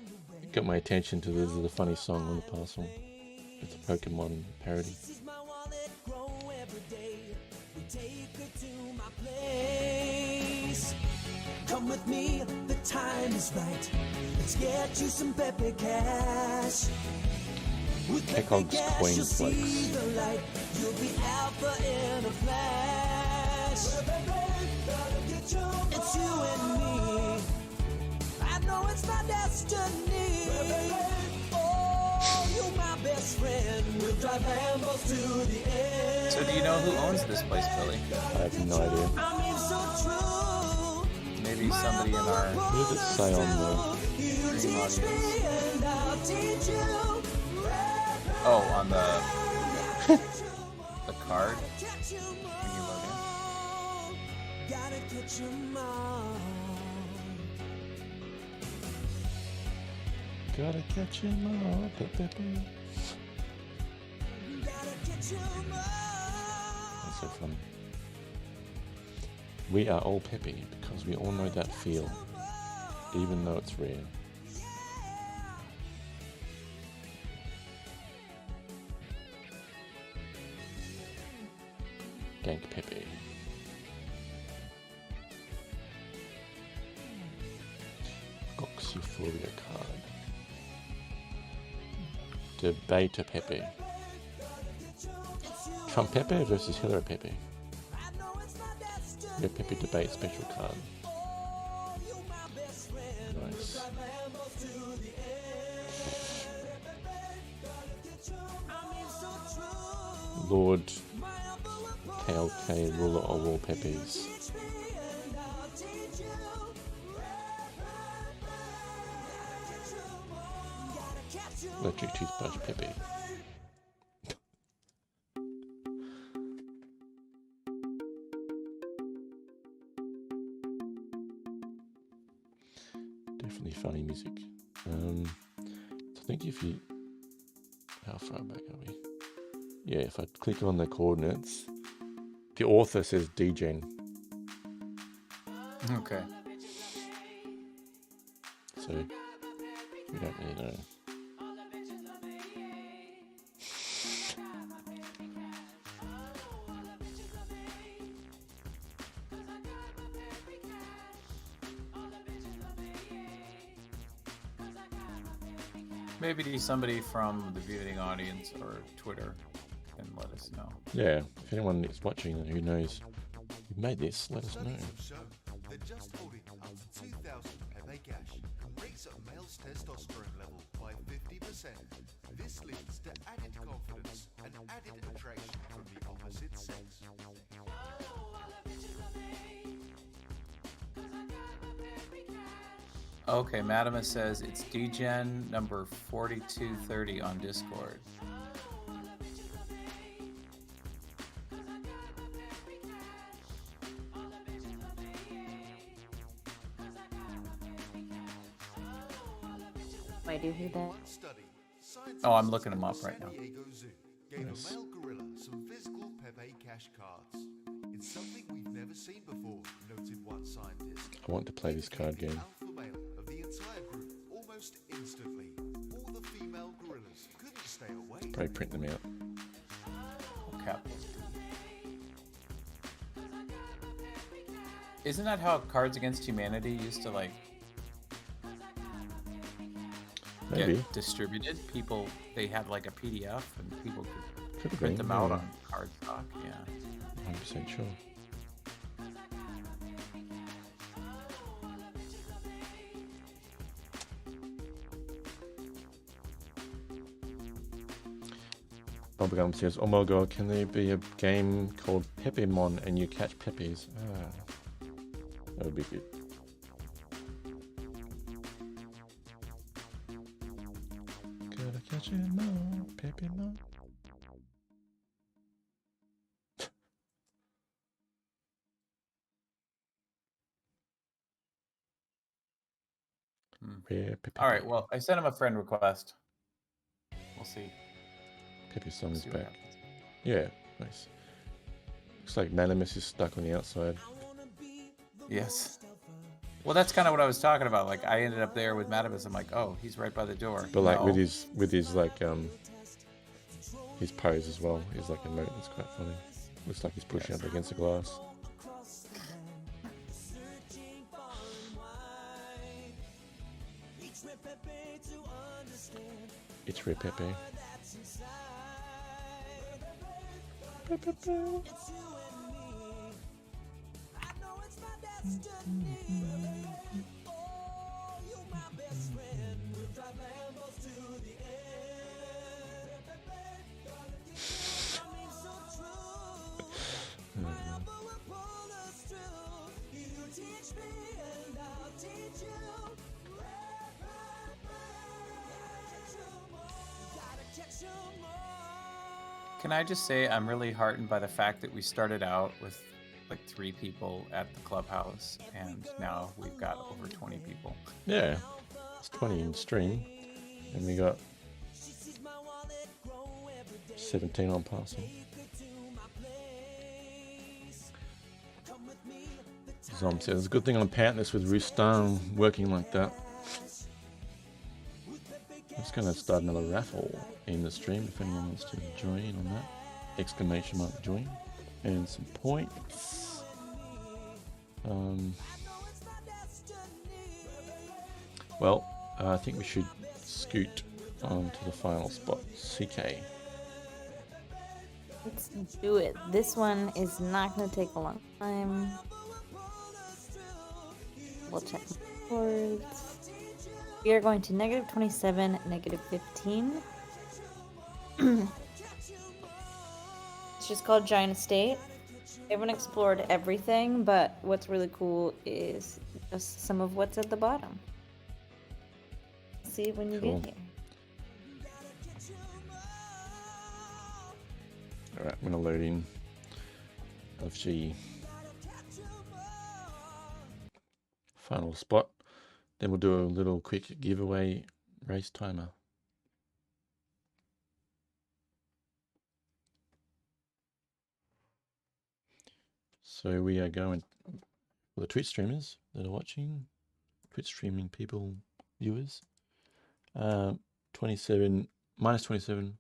get my attention to this is a funny song on the parcel. It's a Pokemon parody. Come with me, the time is right. Let's get you some Pepe cash. With Kekog's Coin you'll see Flakes. the light. You'll be alpha in a flash. It's you and me. I know it's my destiny. Oh, you're my best friend. We'll drive Lambos to the end. So do you know who owns this place, Billy? I have no idea. I mean, so true. Maybe somebody in our What does it say on the... stream audience. And I'll teach you. Oh, on the card when you log in. Gotta catch 'em all. Gotta catch him all. Pepe. Gotta catch 'em all. That's so funny. We are all Pepe because we all know that feel, even though it's rare. Gank Pepe. Gox Euphoria card. Debate Pepe. Trump Pepe versus Hillary Pepe. Red Pepe debate special card. Nice. Lord KLK, ruler of all Pepes. Electric toothbrush Pepe. Definitely funny music. I think if you... How far back are we? Yeah, if I click on the coordinates, the author says degen. Okay. So, we don't really know. Maybe somebody from the viewing audience or Twitter can let us know. Yeah, if anyone is watching and who knows who made this, let us know. That just holding up to 2,000 Pepe cash raise up male's testosterone level by 50%. This leads to added confidence and added attraction from the opposite sex. Okay, Madama says it's DGen number 4230 on Discord. I do hear that. Oh, I'm looking them up right now. Gave a male gorilla some physical Pepe cash cards. It's something we've never seen before, noted one scientist. I want to play this card game. Alpha male of the entire group almost instantly. All the female gorillas couldn't stay away. Probably print them out. Isn't that how Cards Against Humanity used to like Maybe. get distributed? People, they had like a PDF and people could Could print be, them out yeah. on cardstock. Yeah. 100% sure. Bubblegum says, oh my god, can there be a game called Pepemon and you catch Pepes? Ah, that would be good. Gotta catch him all, Pepemon. Rare Pepe. All right. Well, I sent him a friend request. We'll see. Pepe song is See what back. happens. Yeah, nice. Looks like Manimus is stuck on the outside. Yes. Well, that's kind of what I was talking about. Like, I ended up there with Matavis. I'm like, oh, he's right by the door. But like No. with his like his pose as well. He's like a note. It's quite funny. Looks like he's pushing up against the glass. It's Rare Pepe. Can I just say I'm really heartened by the fact that we started out with like 3 people at the clubhouse and now we've got over 20 people. Yeah, it's 20 in stream, and we got 17 on passing. Zom says, it's a good thing I'm pantless with Rustan working like that. I'm just going to start another raffle in the stream if anyone wants to join on that. Exclamation mark join. And some points. Well, I think we should scoot on to the final spot. CK. Let's do it. This one is not going to take a long time. We'll check the boards. We are going to -27, -15. It's just called Giant Estate. I haven't explored everything, but what's really cool is just some of what's at the bottom. See when you Cool. get here. Alright, I'm going to load in LFG final spot. Then we'll do a little quick giveaway race timer. So we are going for the Twitch streamers that are watching, Twitch streaming people, viewers. 27, -27,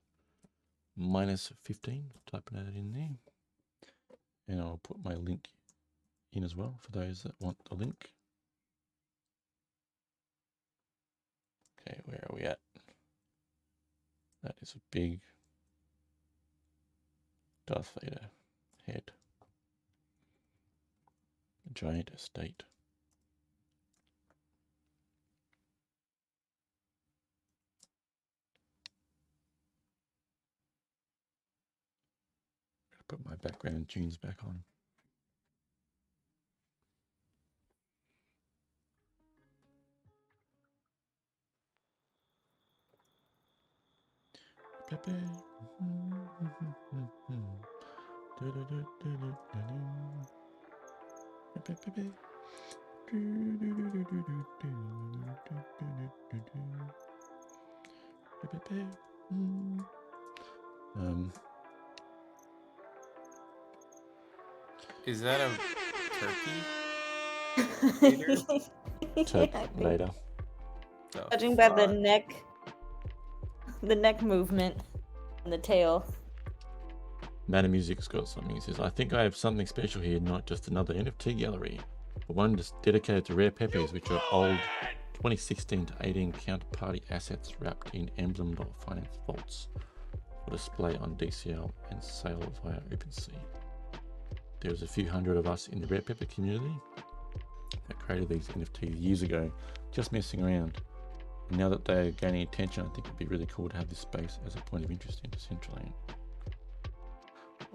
-15. Typing that in there. And I'll put my link in as well for those that want the link. Okay, where are we at? That is a big Darth Vader head. A giant estate. Put my background tunes back on. Pepe. Pepe. Is that a turkey? Vader? Vader. The Judging by the fuck? neck movement and the tail. Mana Music's got something. He says, I think I have something special here, not just another NFT gallery, but one just dedicated to rare pepes, which are old 2016 to 18 counterparty assets wrapped in emblemed or finance vaults for display on DCL and sale via OpenSea. There was a few hundred of us in the rare pepper community that created these NFTs years ago, just messing around. And now that they're gaining attention, I think it'd be really cool to have this space as a point of interest in Decentraland.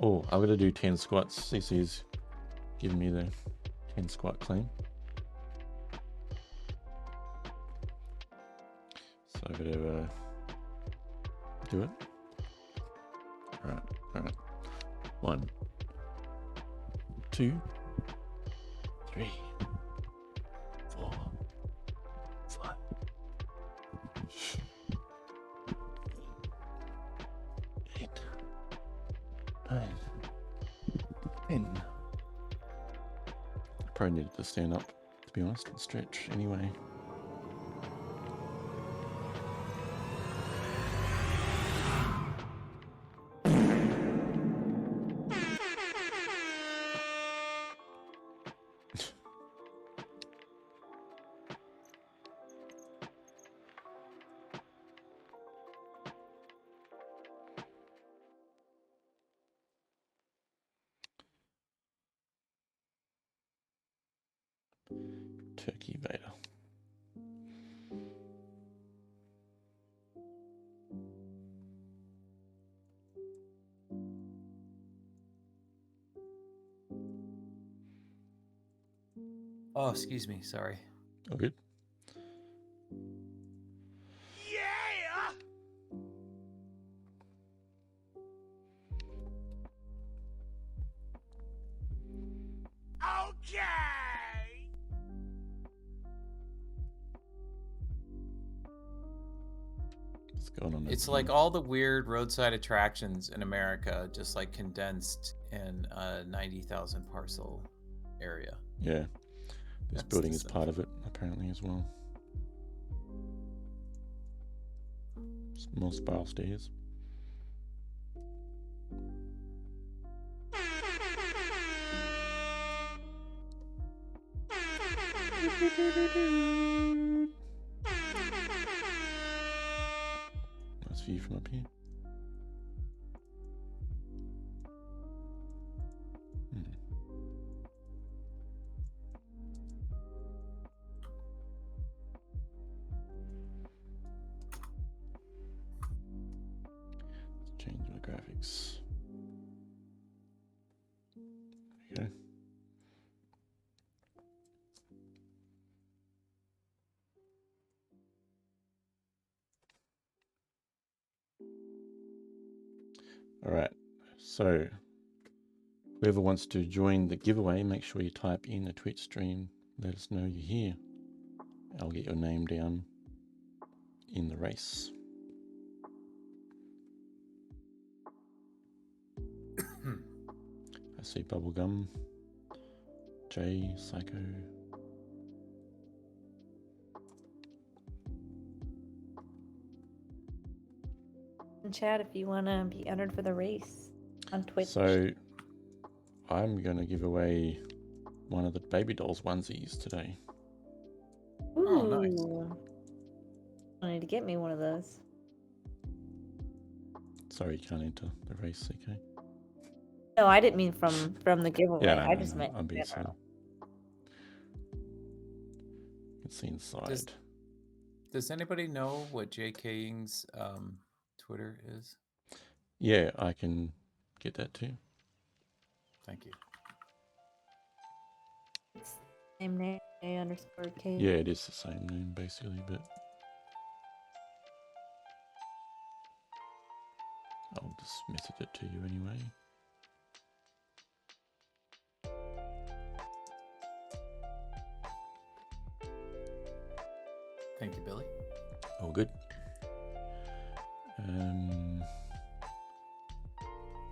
Oh, I'm going to do 10 squats. CC's giving me the 10 squat claim. So I'm going to do it. All right. 1, 2, 3, 4, 5. 8, 9, 10. I probably needed to stand up, to be honest, and stretch anyway. Turkey Vader. Oh, excuse me. Sorry. Oh, good. Yeah! Okay! What's going on? It's like all the weird roadside attractions in America, just like condensed in a 90,000 parcel area. Yeah. This That's building the is part of it, apparently, as well. More spiral stairs. Nice view from up here. Let's change my graphics. There we go. All right, so whoever wants to join the giveaway, make sure you type in the Twitch stream. Let us know you're here. I'll get your name down in the race. I see Bubblegum, Jay, Psycho. Chat if you want to be entered for the race on Twitch. So I'm going to give away one of the Baby Dolls onesies today. Ooh. Oh, nice. I need to get me one of those. Sorry, you can't enter the race, okay? No, I didn't mean from the giveaway. Yeah, no, I no, just no, meant I'm being general. Let's see inside. Does anybody know what J.K. Ing's Twitter is? Yeah, I can get that too. Thank you. It's the same name, A_K. Yeah, it is the same name basically, but I'll just message it to you anyway. Thank you, Billy. All good.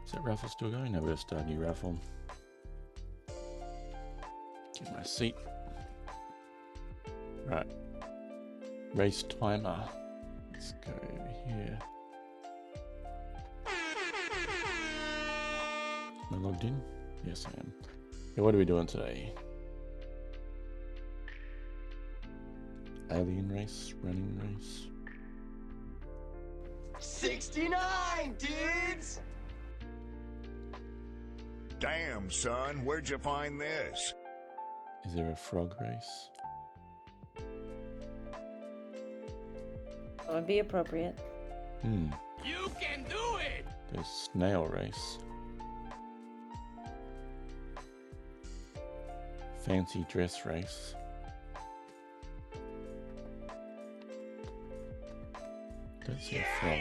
Is that raffle still going? No, we'll start a new raffle. Get my seat. Right. Race timer. Let's go over here. Am I logged in? Yes, I am. Okay, what are we doing today? Alien race, running race. 69, dudes! Damn, son, where'd you find this? Is there a frog race? That would be appropriate. You can do it! There's snail race. Fancy dress race. Don't see a frog.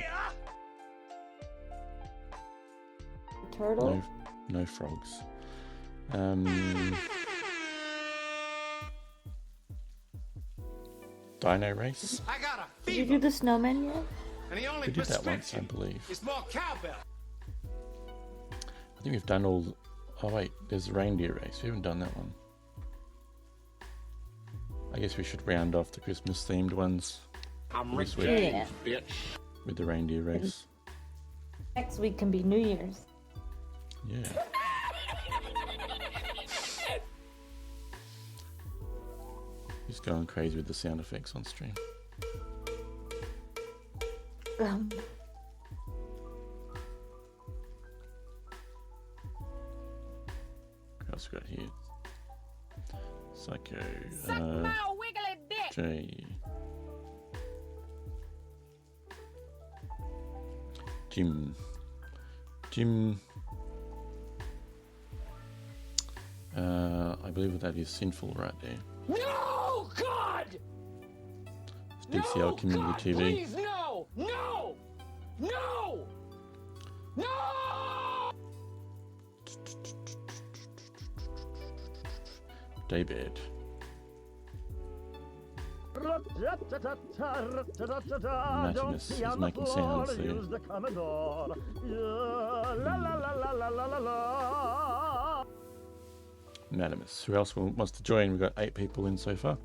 Turtle? No frogs. Dino race. I got a Did you do the snowman yet? and the only We did that once, I believe. is more cowbell. I think we've done all. Oh wait, there's the reindeer race. We haven't done that one. I guess we should round off the Christmas themed ones I'm this week Yeah. bitch. with the reindeer race. Next week can be New Year's. Yeah. Just going crazy with the sound effects on stream. What else we got here? Psycho. J. Jim. I believe that is sinful right there. No, God! It's DCL Community God, TV. Please, no! No! No! No! Daybed. Matinus is making sounds there. Madamus. Who else wants to join? We've got 8 people in so far.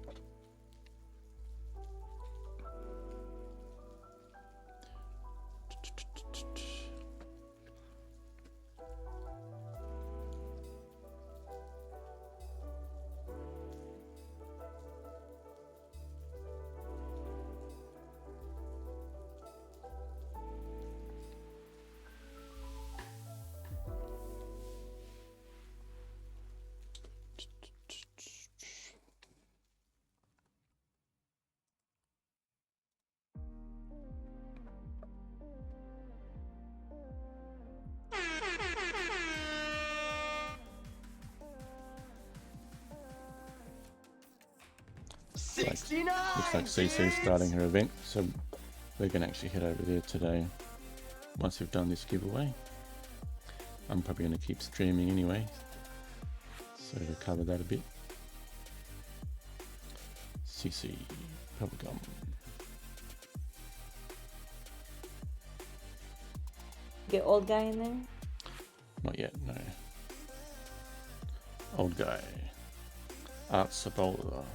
Looks like CC's starting her event, so we're going to actually head over there today once we've done this giveaway. I'm probably going to keep streaming anyway, so to cover that a bit. CC, bubblegum. Get old guy in there? Not yet, no. Old guy. Art Sabola.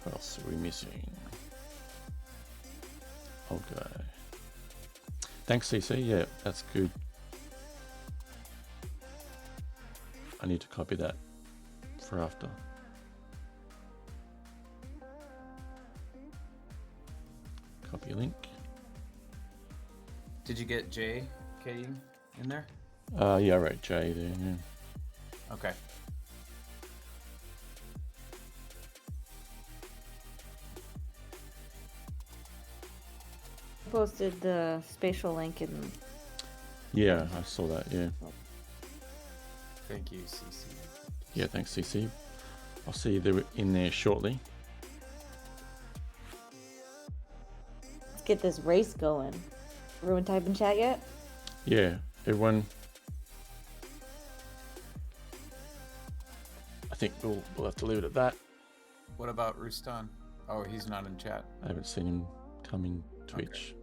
What else are we missing? Old guy. Thanks, CC. Yeah, that's good. I need to copy that for after. your link. Did you get J, K in there? Yeah, I wrote J there, yeah. Okay. Posted the spatial link in. Yeah, I saw that, yeah. Thank you, CC. Yeah, thanks, CC. I'll see you in there shortly. Let's get this race going. Everyone type in chat yet? Yeah, everyone. I think we'll have to leave it at that. What about Rustan? Oh, he's not in chat. I haven't seen him come in Twitch. Okay.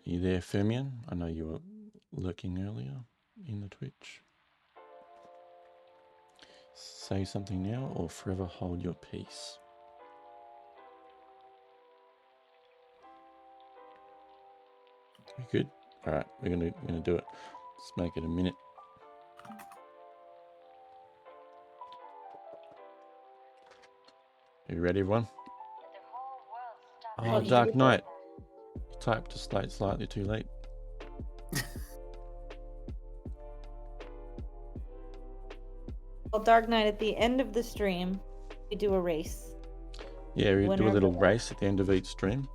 You there, Fermion? I know you were lurking earlier in the Twitch. Say something now or forever hold your peace. You good? Alright, we're gonna do it. Let's make it a minute. Are you ready, everyone? Oh, Dark Knight. You typed just slightly too late. Well, Dark Knight, at the end of the stream, we do a race. Yeah, we do a little Whenever- race at the end of each stream,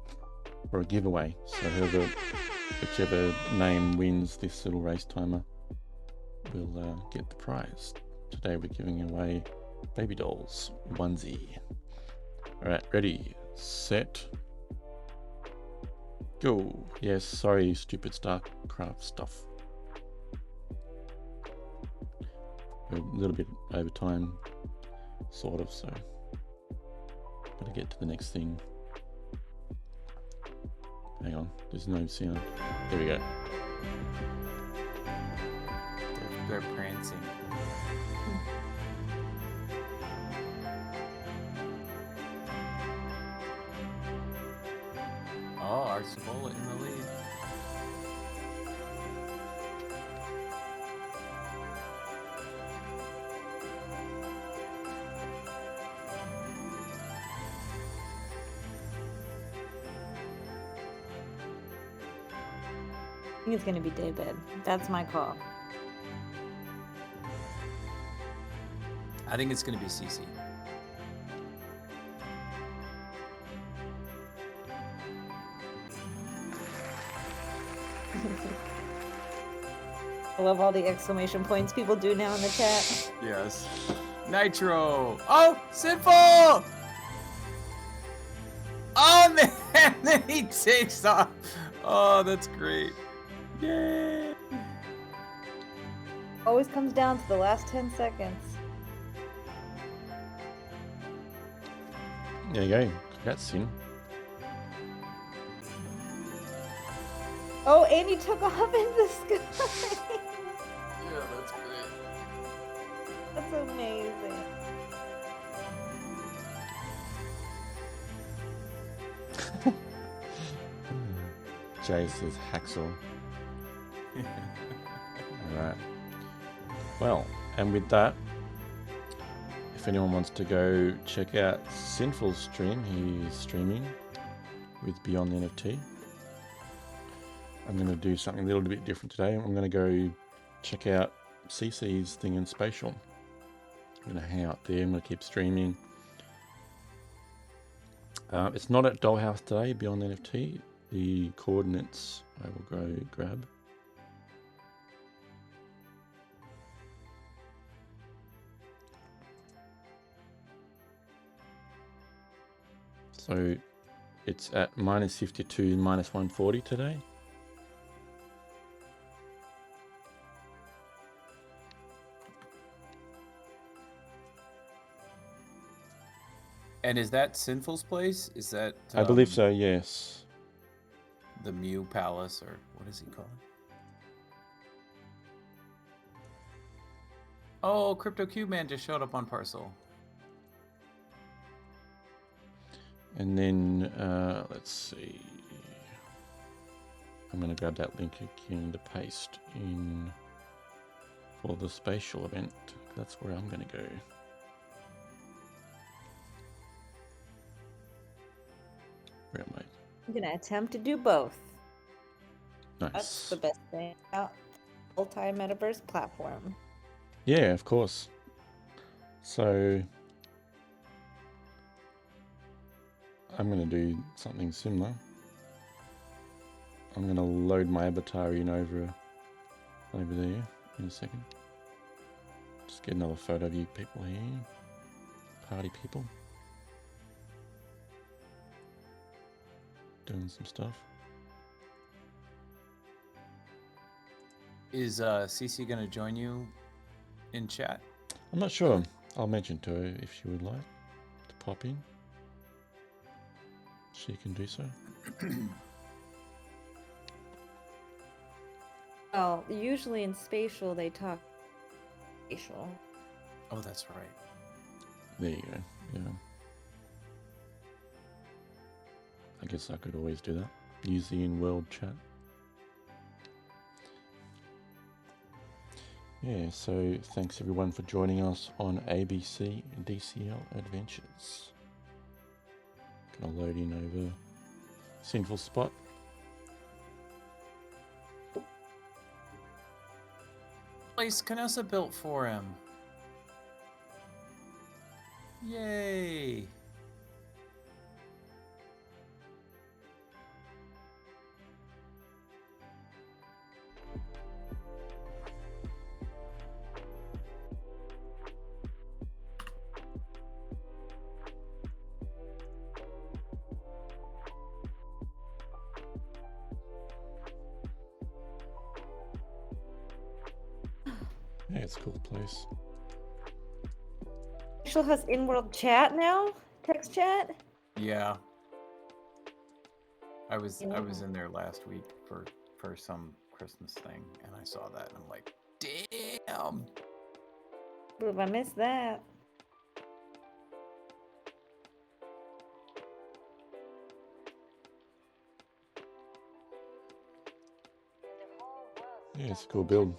or a giveaway. So whichever name wins this little race timer will get the prize. Today we're giving away baby dolls onesie. All right, ready, set, go. Yes, sorry, stupid StarCraft stuff. We're a little bit over time, sort of, so gotta get to the next thing. Hang on, there's no sound. There we go. They're prancing. Oh, Arcibola in the lead. I think it's gonna be David. That's my call. I think it's going to be CC. I love all the exclamation points people do now in the chat. Yes. Nitro. Oh, Sinful! Oh, man. And then he takes off. Oh, that's great. Yay. Always comes down to the last 10 seconds. There you go. Congrats, Sin. Oh, and he took off in the sky. Yeah, that's great. That's amazing. Jay says hacksaw. Alright. Well, and with that, if anyone wants to go check out Sinful's stream, he's streaming with Beyond the NFT. I'm going to do something a little bit different today. I'm going to go check out CC's thing in Spatial. I'm going to hang out there. I'm going to keep streaming. It's not at Dollhouse today, Beyond the NFT. The coordinates I will go grab. So it's at minus 52, minus 140 today. And is that Sinful's place? Is that... I believe so, yes. The Mew Palace, or what is he called? Oh, Crypto Cube Man just showed up on Parcel. And then, let's see. I'm going to grab that link again to paste in for the Spatial event. That's where I'm going to go. Where am I? I'm gonna attempt to do both. Nice. That's the best thing about multi-metaverse platform. Yeah, of course. So I'm going to do something similar. I'm going to load my avatar in over there in a second. Just get another photo of you people here. Party people. Doing some stuff. Is Cece going to join you in chat? I'm not sure. I'll mention to her if she would like to pop in. She can do so. Well, usually in spatial they talk spatial. Oh, that's right. There you go. Yeah. I guess I could always do that. Use the in-world chat. Yeah, so thanks everyone for joining us on ABC DCL Adventures. Gonna load in over Sinful Spot. Place Canessa built for him. Yay! Yeah, it's a cool place. Spatial has in-world chat now? Text chat? Yeah. I was in there last week for some Christmas thing, and I saw that, and I'm like, damn. Ooh, I missed that. Yeah, it's a cool build.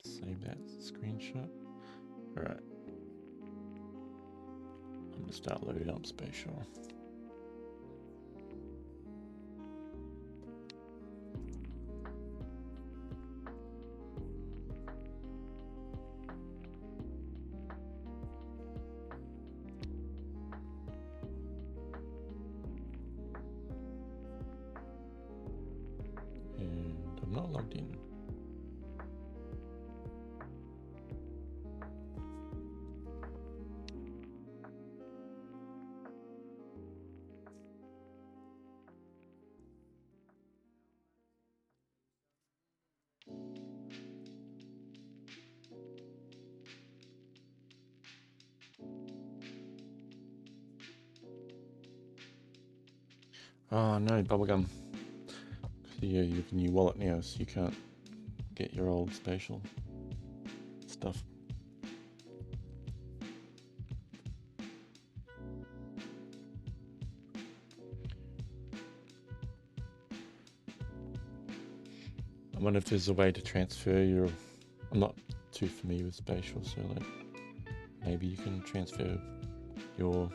Save that screenshot. Alright. I'm gonna start loading up spatial. And I'm not logged in. Oh no, bubblegum. Yeah, you have a new wallet now, so you can't get your old spatial stuff. I wonder if there's a way to transfer your... I'm not too familiar with spatial, so like maybe you can transfer your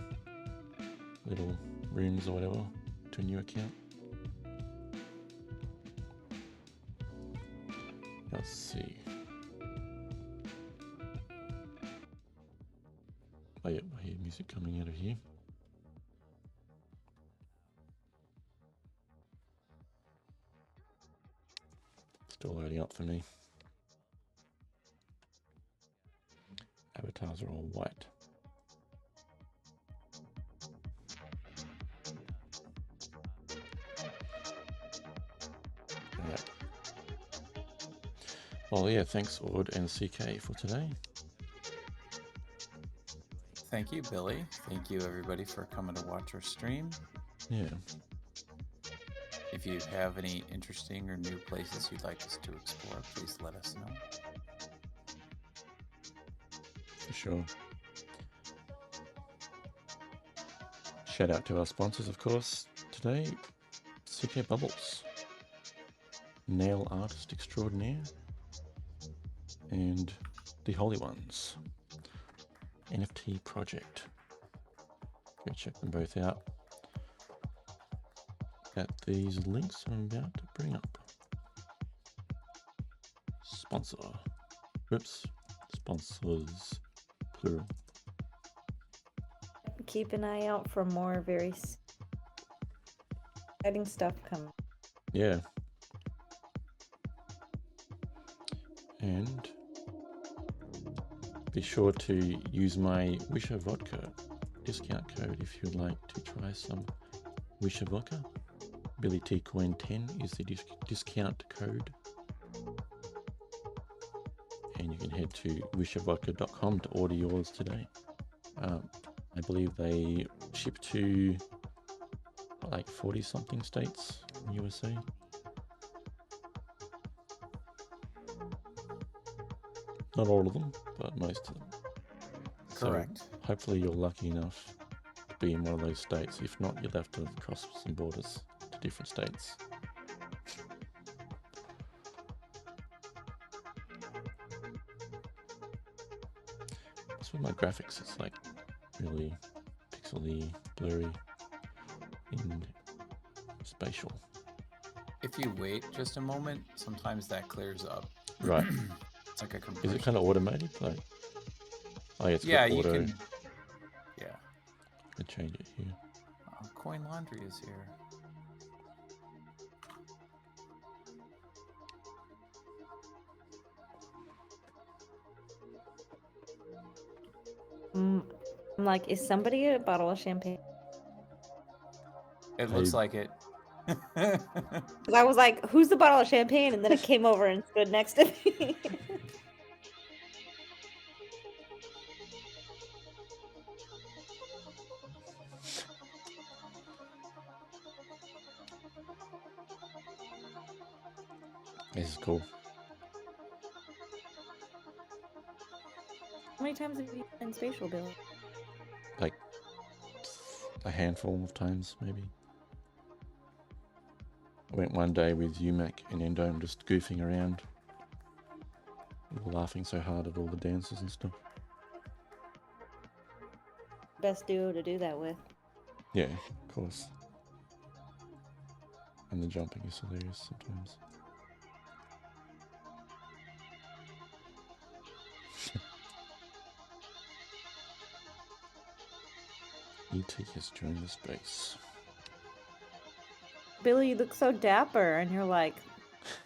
little rooms or whatever to a new account. Let's see. Oh yeah, I hear music coming out of here. Still loading up for me. Avatars are all white. Alright. Well, yeah, thanks Ord and CK for today. Thank you, Billy. Thank you, everybody, for coming to watch our stream. Yeah. If you have any interesting or new places you'd like us to explore, please let us know. For sure. Shout out to our sponsors, of course, today. CK Bubbles, Nail Artist Extraordinaire, and The Holy Ones NFT project. Go check them both out at these links I'm about to bring up. Sponsor. Whoops. Sponsors, plural. Keep an eye out for more very exciting stuff coming. Yeah. And be sure to use my Wisher Vodka discount code if you'd like to try some Wisher Vodka. Billy T Coin 10 is the discount code. And you can head to wishervodka.com to order yours today. I believe they ship to like 40 something states in the USA. Not all of them, but most of them. Correct. So hopefully you're lucky enough to be in one of those states. If not, you'll have to cross some borders to different states. That's with my graphics. It's like really pixely, blurry, and spatial. If you wait just a moment, sometimes that clears up. Right. It's like a compression. Is it kind of automated? Like, oh yeah, it's Yeah, got you auto. can. Yeah. I can change it here. Coin Laundry is here. I'm like, is somebody a bottle of champagne? It looks like it. 'Cause I was like, who's the bottle of champagne? And then it came over and stood next to me. This is cool. How many times have you been in Spatial, Bill? Like a handful of times, maybe. I went one day with UMAC and Endome just goofing around. We were laughing so hard at all the dances and stuff. Best duo to do that with. Yeah, of course. And the jumping is hilarious sometimes. ET has joined the space. Billy, you look so dapper, and you're like,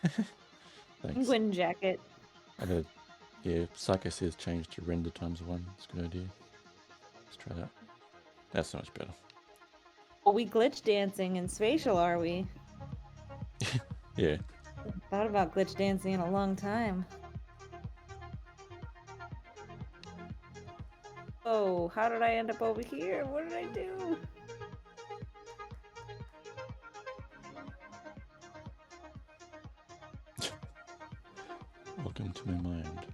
Thanks. penguin jacket. Yeah, Psycho says change to render ×1. It's a good idea. Let's try that. That's so much better. Well, we glitch dancing in Spatial, are we? Yeah. Thought about glitch dancing in a long time. Oh, how did I end up over here? What did I do? Welcome to my mind.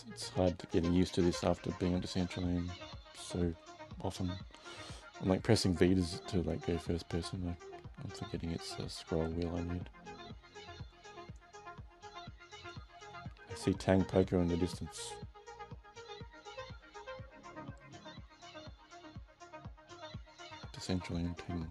It's hard getting used to this after being on Decentraland so often. I'm like pressing V to like go first person. I'm forgetting it's a scroll wheel I need. I see Tang Poker in the distance. Decentraland Tang.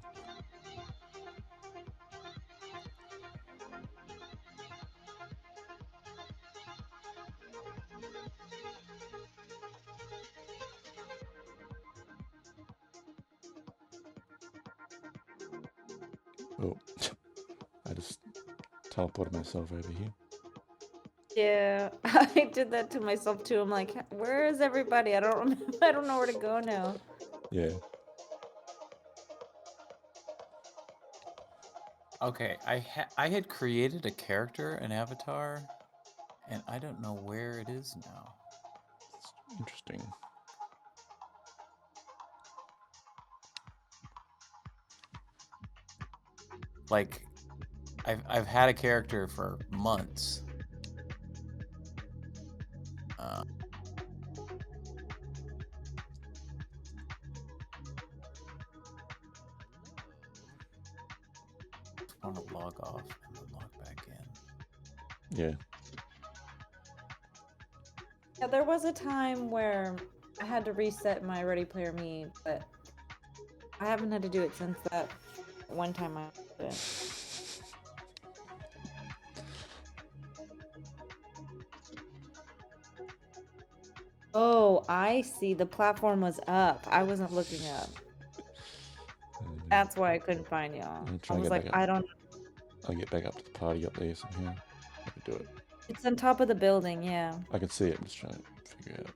Oh, I just teleported myself over here. Yeah, I did that to myself too. I'm like, where is everybody? I don't remember. I don't know where to go now. Yeah. Okay, I had created a character, an avatar, and I don't know where it is now. It's interesting. Like, I've had a character for months. I want to log off and then log back in. Yeah. Yeah, there was a time where I had to reset my Ready Player Me, but I haven't had to do it since that one time I did it. Oh, I see. The platform was up. I wasn't looking up. That's why I couldn't find y'all. I'm I trying to was get like, back up. I don't. I'll get back up to the party up there somehow. I can do it. It's on top of the building, yeah. I can see it. I'm just trying to figure out.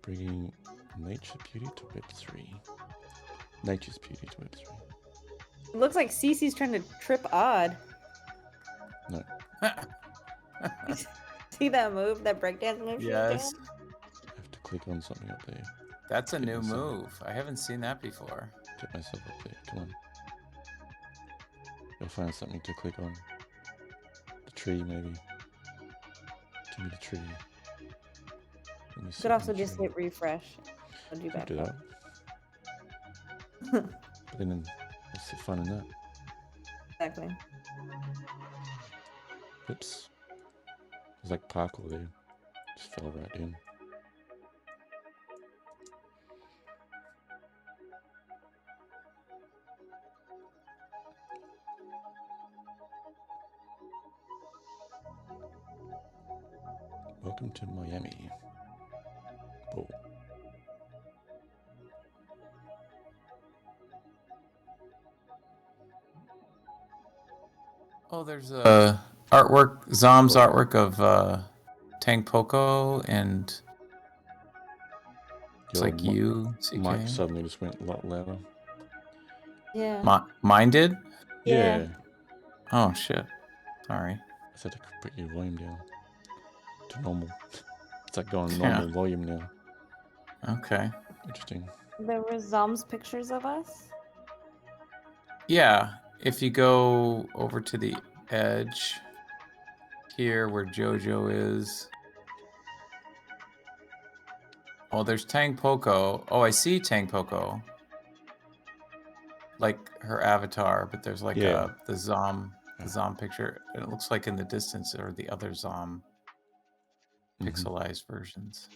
Bringing nature beauty to Web 3. Nature's beauty to Web 3. It looks like Cece's trying to trip Odd. No. See that move? That breakdance move? Yes. I have to click on something up there. That's a Get new myself- move. I haven't seen that before. Get myself up there. Come on. You'll find something to click on. The tree, maybe. Give me the tree. Let me You sit could on also the just tree. hit refresh. I'll do You can that. do that. But then, what's the fun in that? Exactly. Oops. There's like parkour there. Just fell right in. Welcome to Miami. Oh. Oh, there's a artwork, Zom's artwork of Tang Poco and it's Your like you, CK. mic suddenly just went a lot louder. Yeah. Mine did? Yeah. Oh shit. Sorry. I just had to put your volume down to normal. It's like going Yeah. normal volume now. Okay. Interesting. There were Zom's pictures of us. Yeah. If you go over to the edge here where Jojo is. Oh, there's Tang Poco. Oh, I see Tang Poco. Like her avatar, but there's like Yeah. the Zom picture. And it looks like in the distance are the other Zom pixelized versions.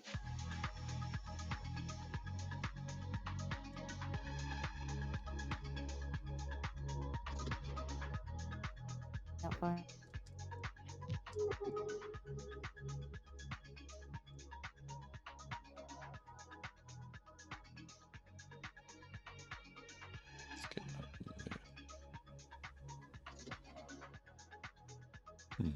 Not far. Let's get up there. Hmm.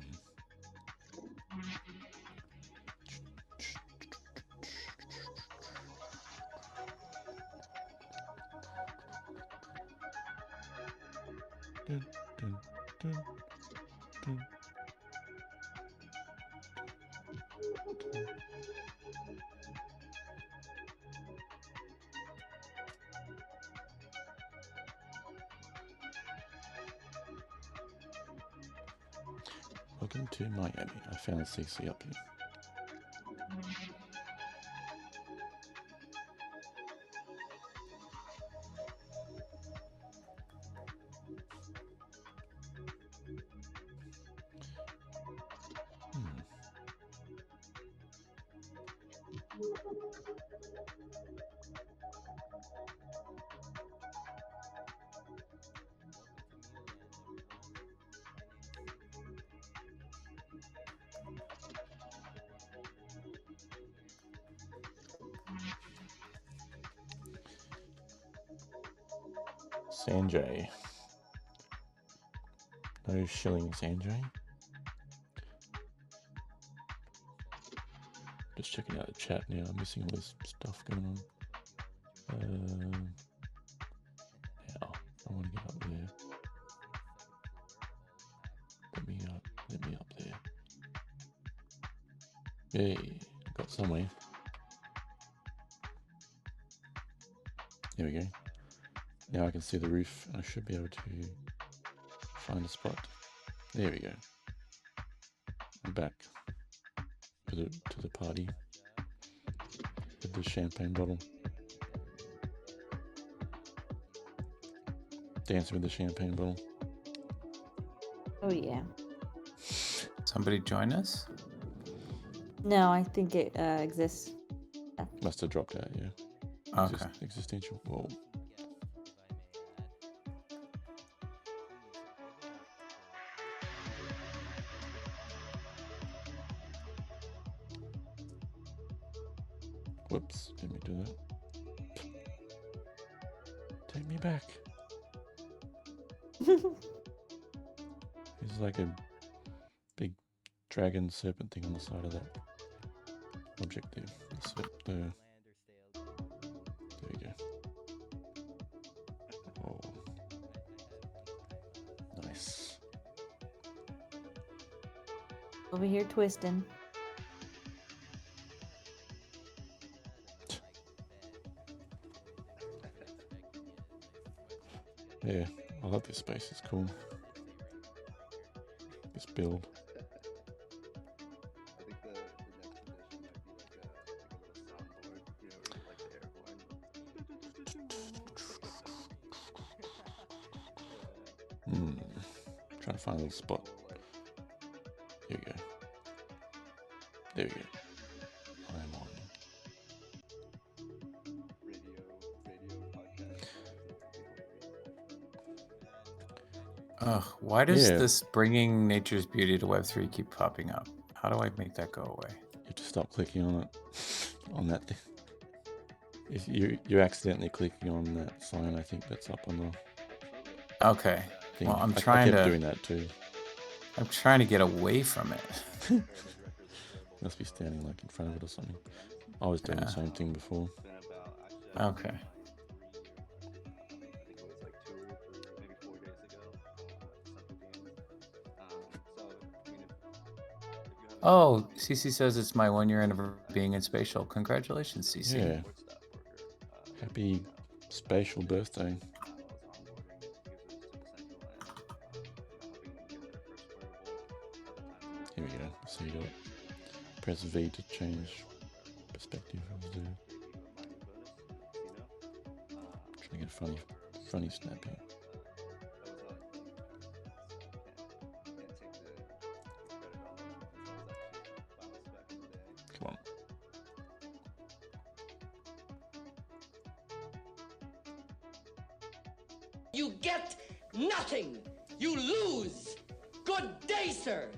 Dun, dun, dun, dun. Welcome to Miami. I found CC up here. Hmm. Sanjay. No shilling, Sanjay. Just checking out the chat now. I'm missing all this stuff going on. Now, I want to get up there. Let me up there. Hey, got somewhere. There we go. Now I can see the roof. I should be able to find a spot. There we go. I'm back to the party with the champagne bottle. Dancing with the champagne bottle. Oh yeah. Somebody join us? No, I think it exists. Must have dropped out, yeah. Okay. Existential. Whoa. Whoops, didn't mean to do that. Take me back. There's like a big dragon serpent thing on the side of that object there. There you go. Oh. Nice. Over here twisting. Yeah, I love this space. It's cool. This build. Trying to find a little spot. Here we go. There we go. I'm on. Why does this bringing nature's beauty to Web3 keep popping up? How do I make that go away? You have to stop clicking on it. On that thing. If you're accidentally clicking on that sign, I think that's up on the Okay. thing. Well, I kept doing that too. I'm trying to get away from it. Must be standing like in front of it or something. I was doing the same thing before. Okay. Oh, CC says it's my 1 year anniversary being in Spatial. Congratulations, CC. Yeah. Happy spatial birthday. Here we go. So you got press V to change perspective of the. Trying to get a funny snap here. Come on. You get nothing. You lose. Good day, sir.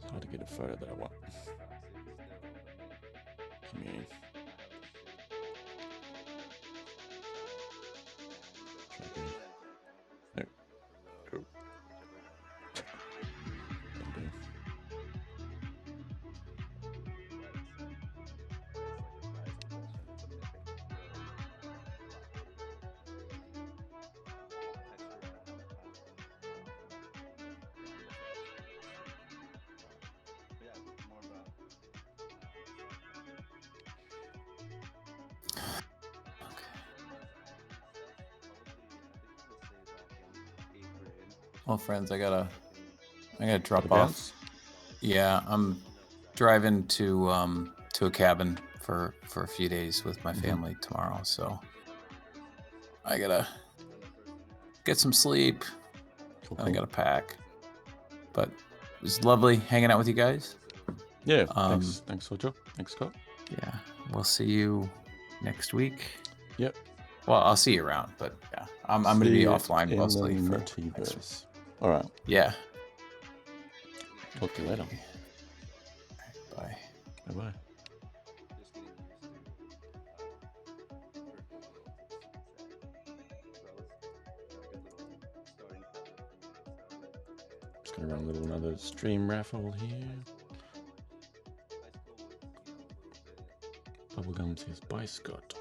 It's hard to get a photo that I want. Come here. Try again. No. Go. Don't do. Well, friends, I gotta drop Gotta off. bounce? Yeah, I'm driving to a cabin for a few days with my family tomorrow, so I gotta get some sleep. Cool, I cool. gotta pack. But it was lovely hanging out with you guys. Yeah, thanks, Sojo. Thanks, Scott. Yeah, we'll see you next week. Yep. Well, I'll see you around, but yeah, I'm going to be offline mostly in the for multiverse. All right. Yeah. Talk to you later. Bye. Bye-bye. Just gonna run another stream raffle here. Bubblegum says bye, Scott.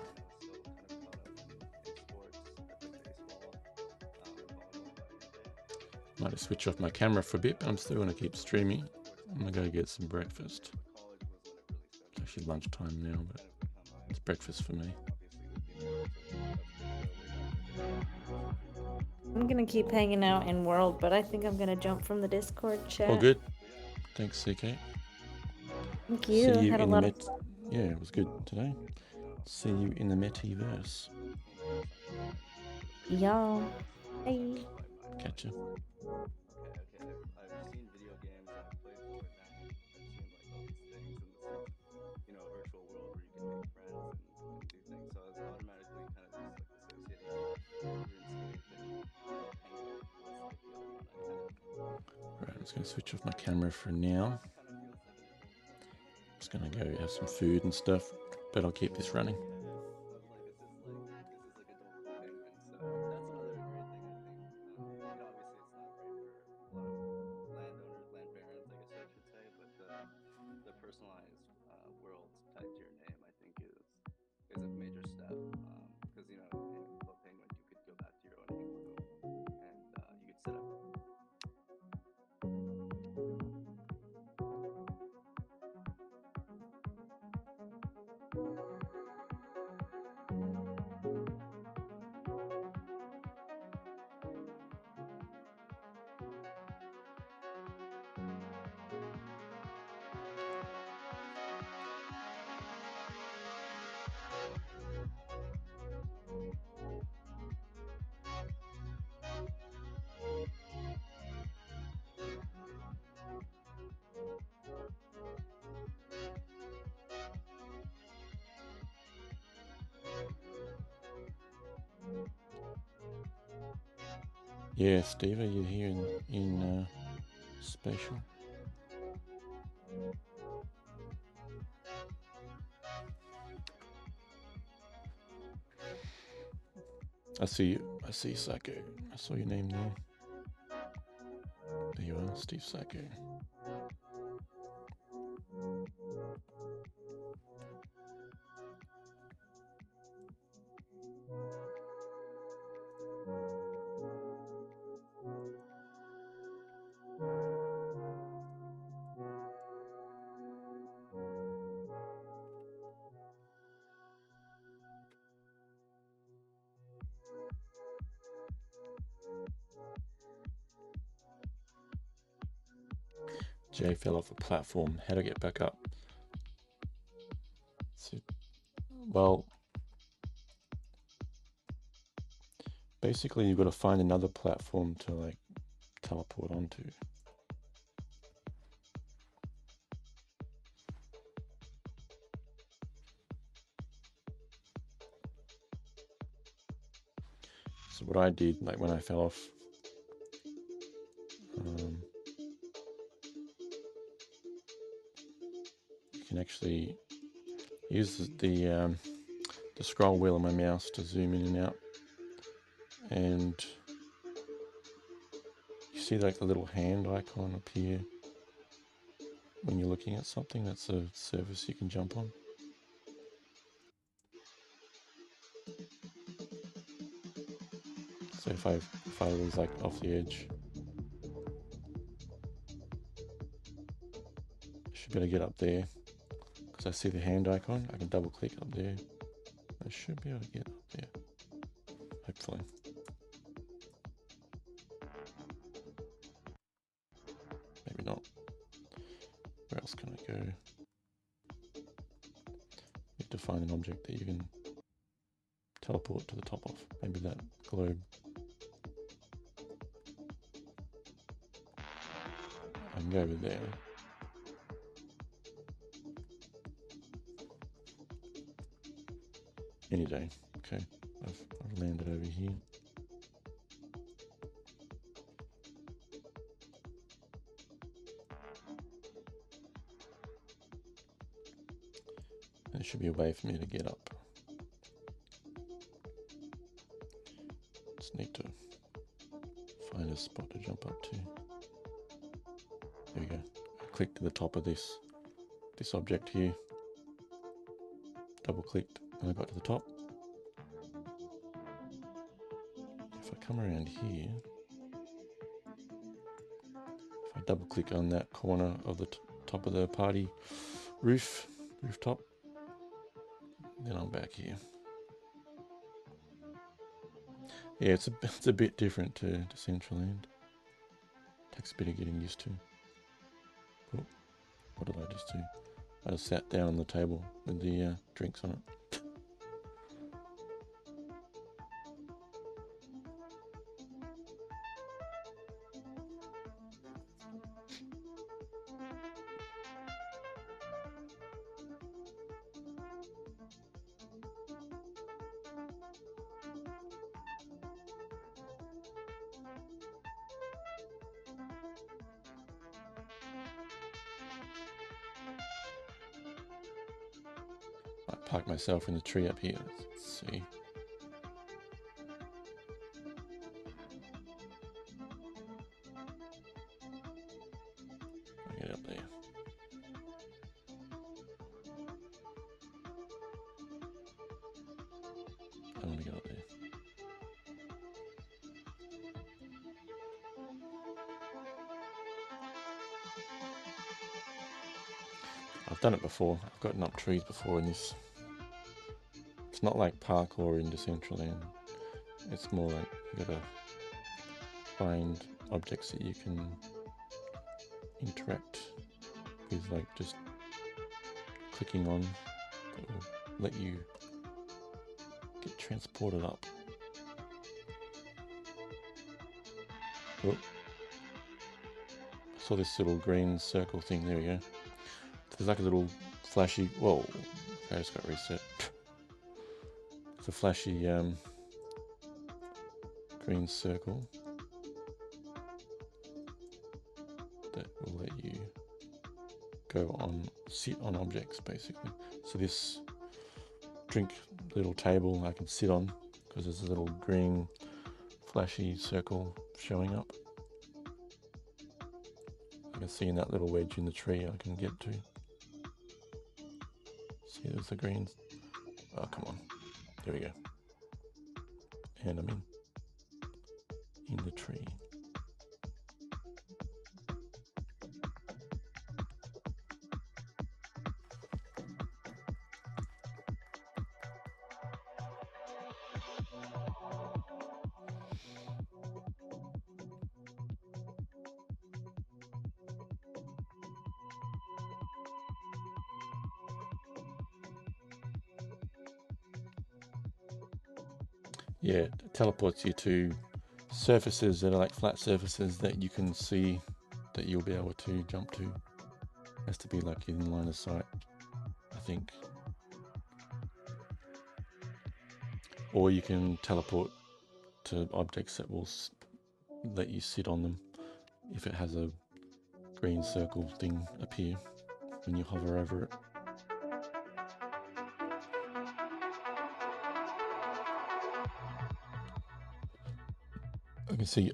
Might have switched off my camera for a bit, but I'm still gonna keep streaming. I'm gonna go get some breakfast. It's actually lunchtime now, but it's breakfast for me. I'm gonna keep hanging out in World, but I think I'm gonna jump from the Discord chat. Oh, good. Thanks, CK. Thank you. See you Had a in the lot of fun. Yeah, it was good today. See you in the metaverse. Y'all. Bye. Catch you. I've seen video games and I've played Fortnite. I've seen like all these things in this like, you know, virtual world where you can make friends and do things. So I was automatically kind of just like associating RuneScape and Penguin was like the other one I kind of. Right, I'm just going to switch off my camera for now. Just going to go have some food and stuff, but I'll keep this running. Personalized worlds tied to your name, I think, is a major step. Because you know, in Club Penguin, you could go back to your own name and you could set up. Yeah, Steve, are you here in Spatial? I see you. I see Psycho. I saw your name there. There you are, Steve Psycho. Jay fell off a platform. How to get back up? So, well, basically you've got to find another platform to like teleport onto. So what I did, like when I fell off, you can actually use the scroll wheel on my mouse to zoom in and out, and you see like the little hand icon appear when you're looking at something. That's a surface you can jump on. So if I was like off the edge, I should be able to get up there because I see the hand icon. I can double click up there. I should be able to get up there, hopefully. Maybe not. Where else can I go? You have to find an object that you can teleport to the top of. Maybe that globe. I can go over there. Any day. Okay, I've landed over here. There should be a way for me to get up. Just need to find a spot to jump up to. There we go. I clicked to the top of this object here. Double clicked and I got to the top. If I come around here, if I double click on that corner of the top of the party rooftop, then I'm back here. Yeah, it's a bit different to Decentraland. Takes a bit of getting used to. Oh, what did I just do? I just sat down on the table with the drinks on it. I park myself in the tree up here. Let's see. I'll get up there. I want to get up there. I've done it before. I've gotten up trees before in this. It's not like parkour in Decentraland. It's more like you gotta find objects that you can interact with, like just clicking on that will let you get transported up. Oh, I saw this little green circle thing. There we go. There's like a little flashy. Whoa! I just got reset. It's a flashy green circle that will let you go on, sit on objects basically. So this drink little table I can sit on because there's a little green flashy circle showing up. I can see in that little wedge in the tree I can get to. See, there's the greens. Oh, come on. There we go. And I'm in the tree. Yeah, it teleports you to surfaces that are like flat surfaces that you can see that you'll be able to jump to. Has to be like in line of sight, I think. Or you can teleport to objects that will let you sit on them if it has a green circle thing appear when you hover over it. I can see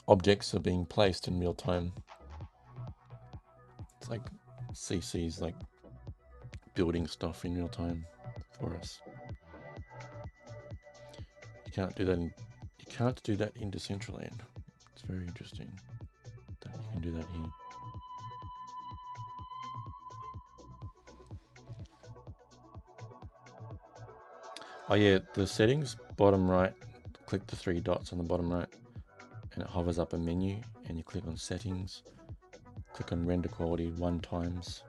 objects are being placed in real time. It's like CC's like building stuff in real time for us. You can't do that in Decentraland. It's very interesting that you can do that here. Oh yeah, the settings, bottom right, click the 3 dots on the bottom right and it hovers up a menu and you click on settings, click on render quality 1 times.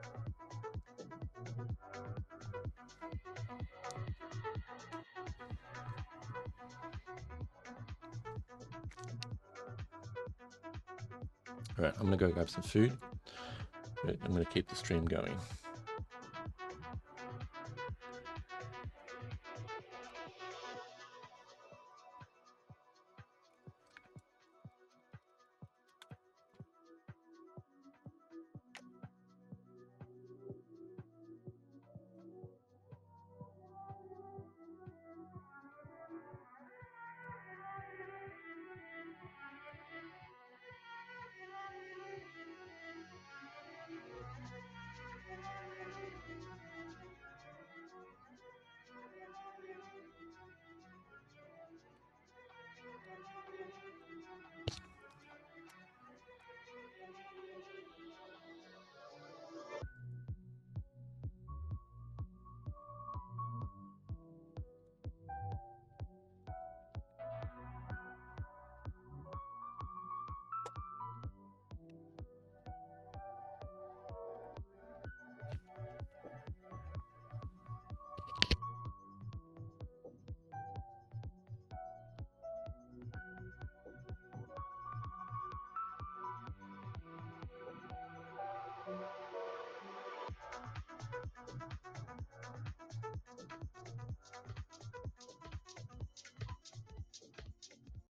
Alright, I'm gonna go grab some food, but I'm gonna keep the stream going.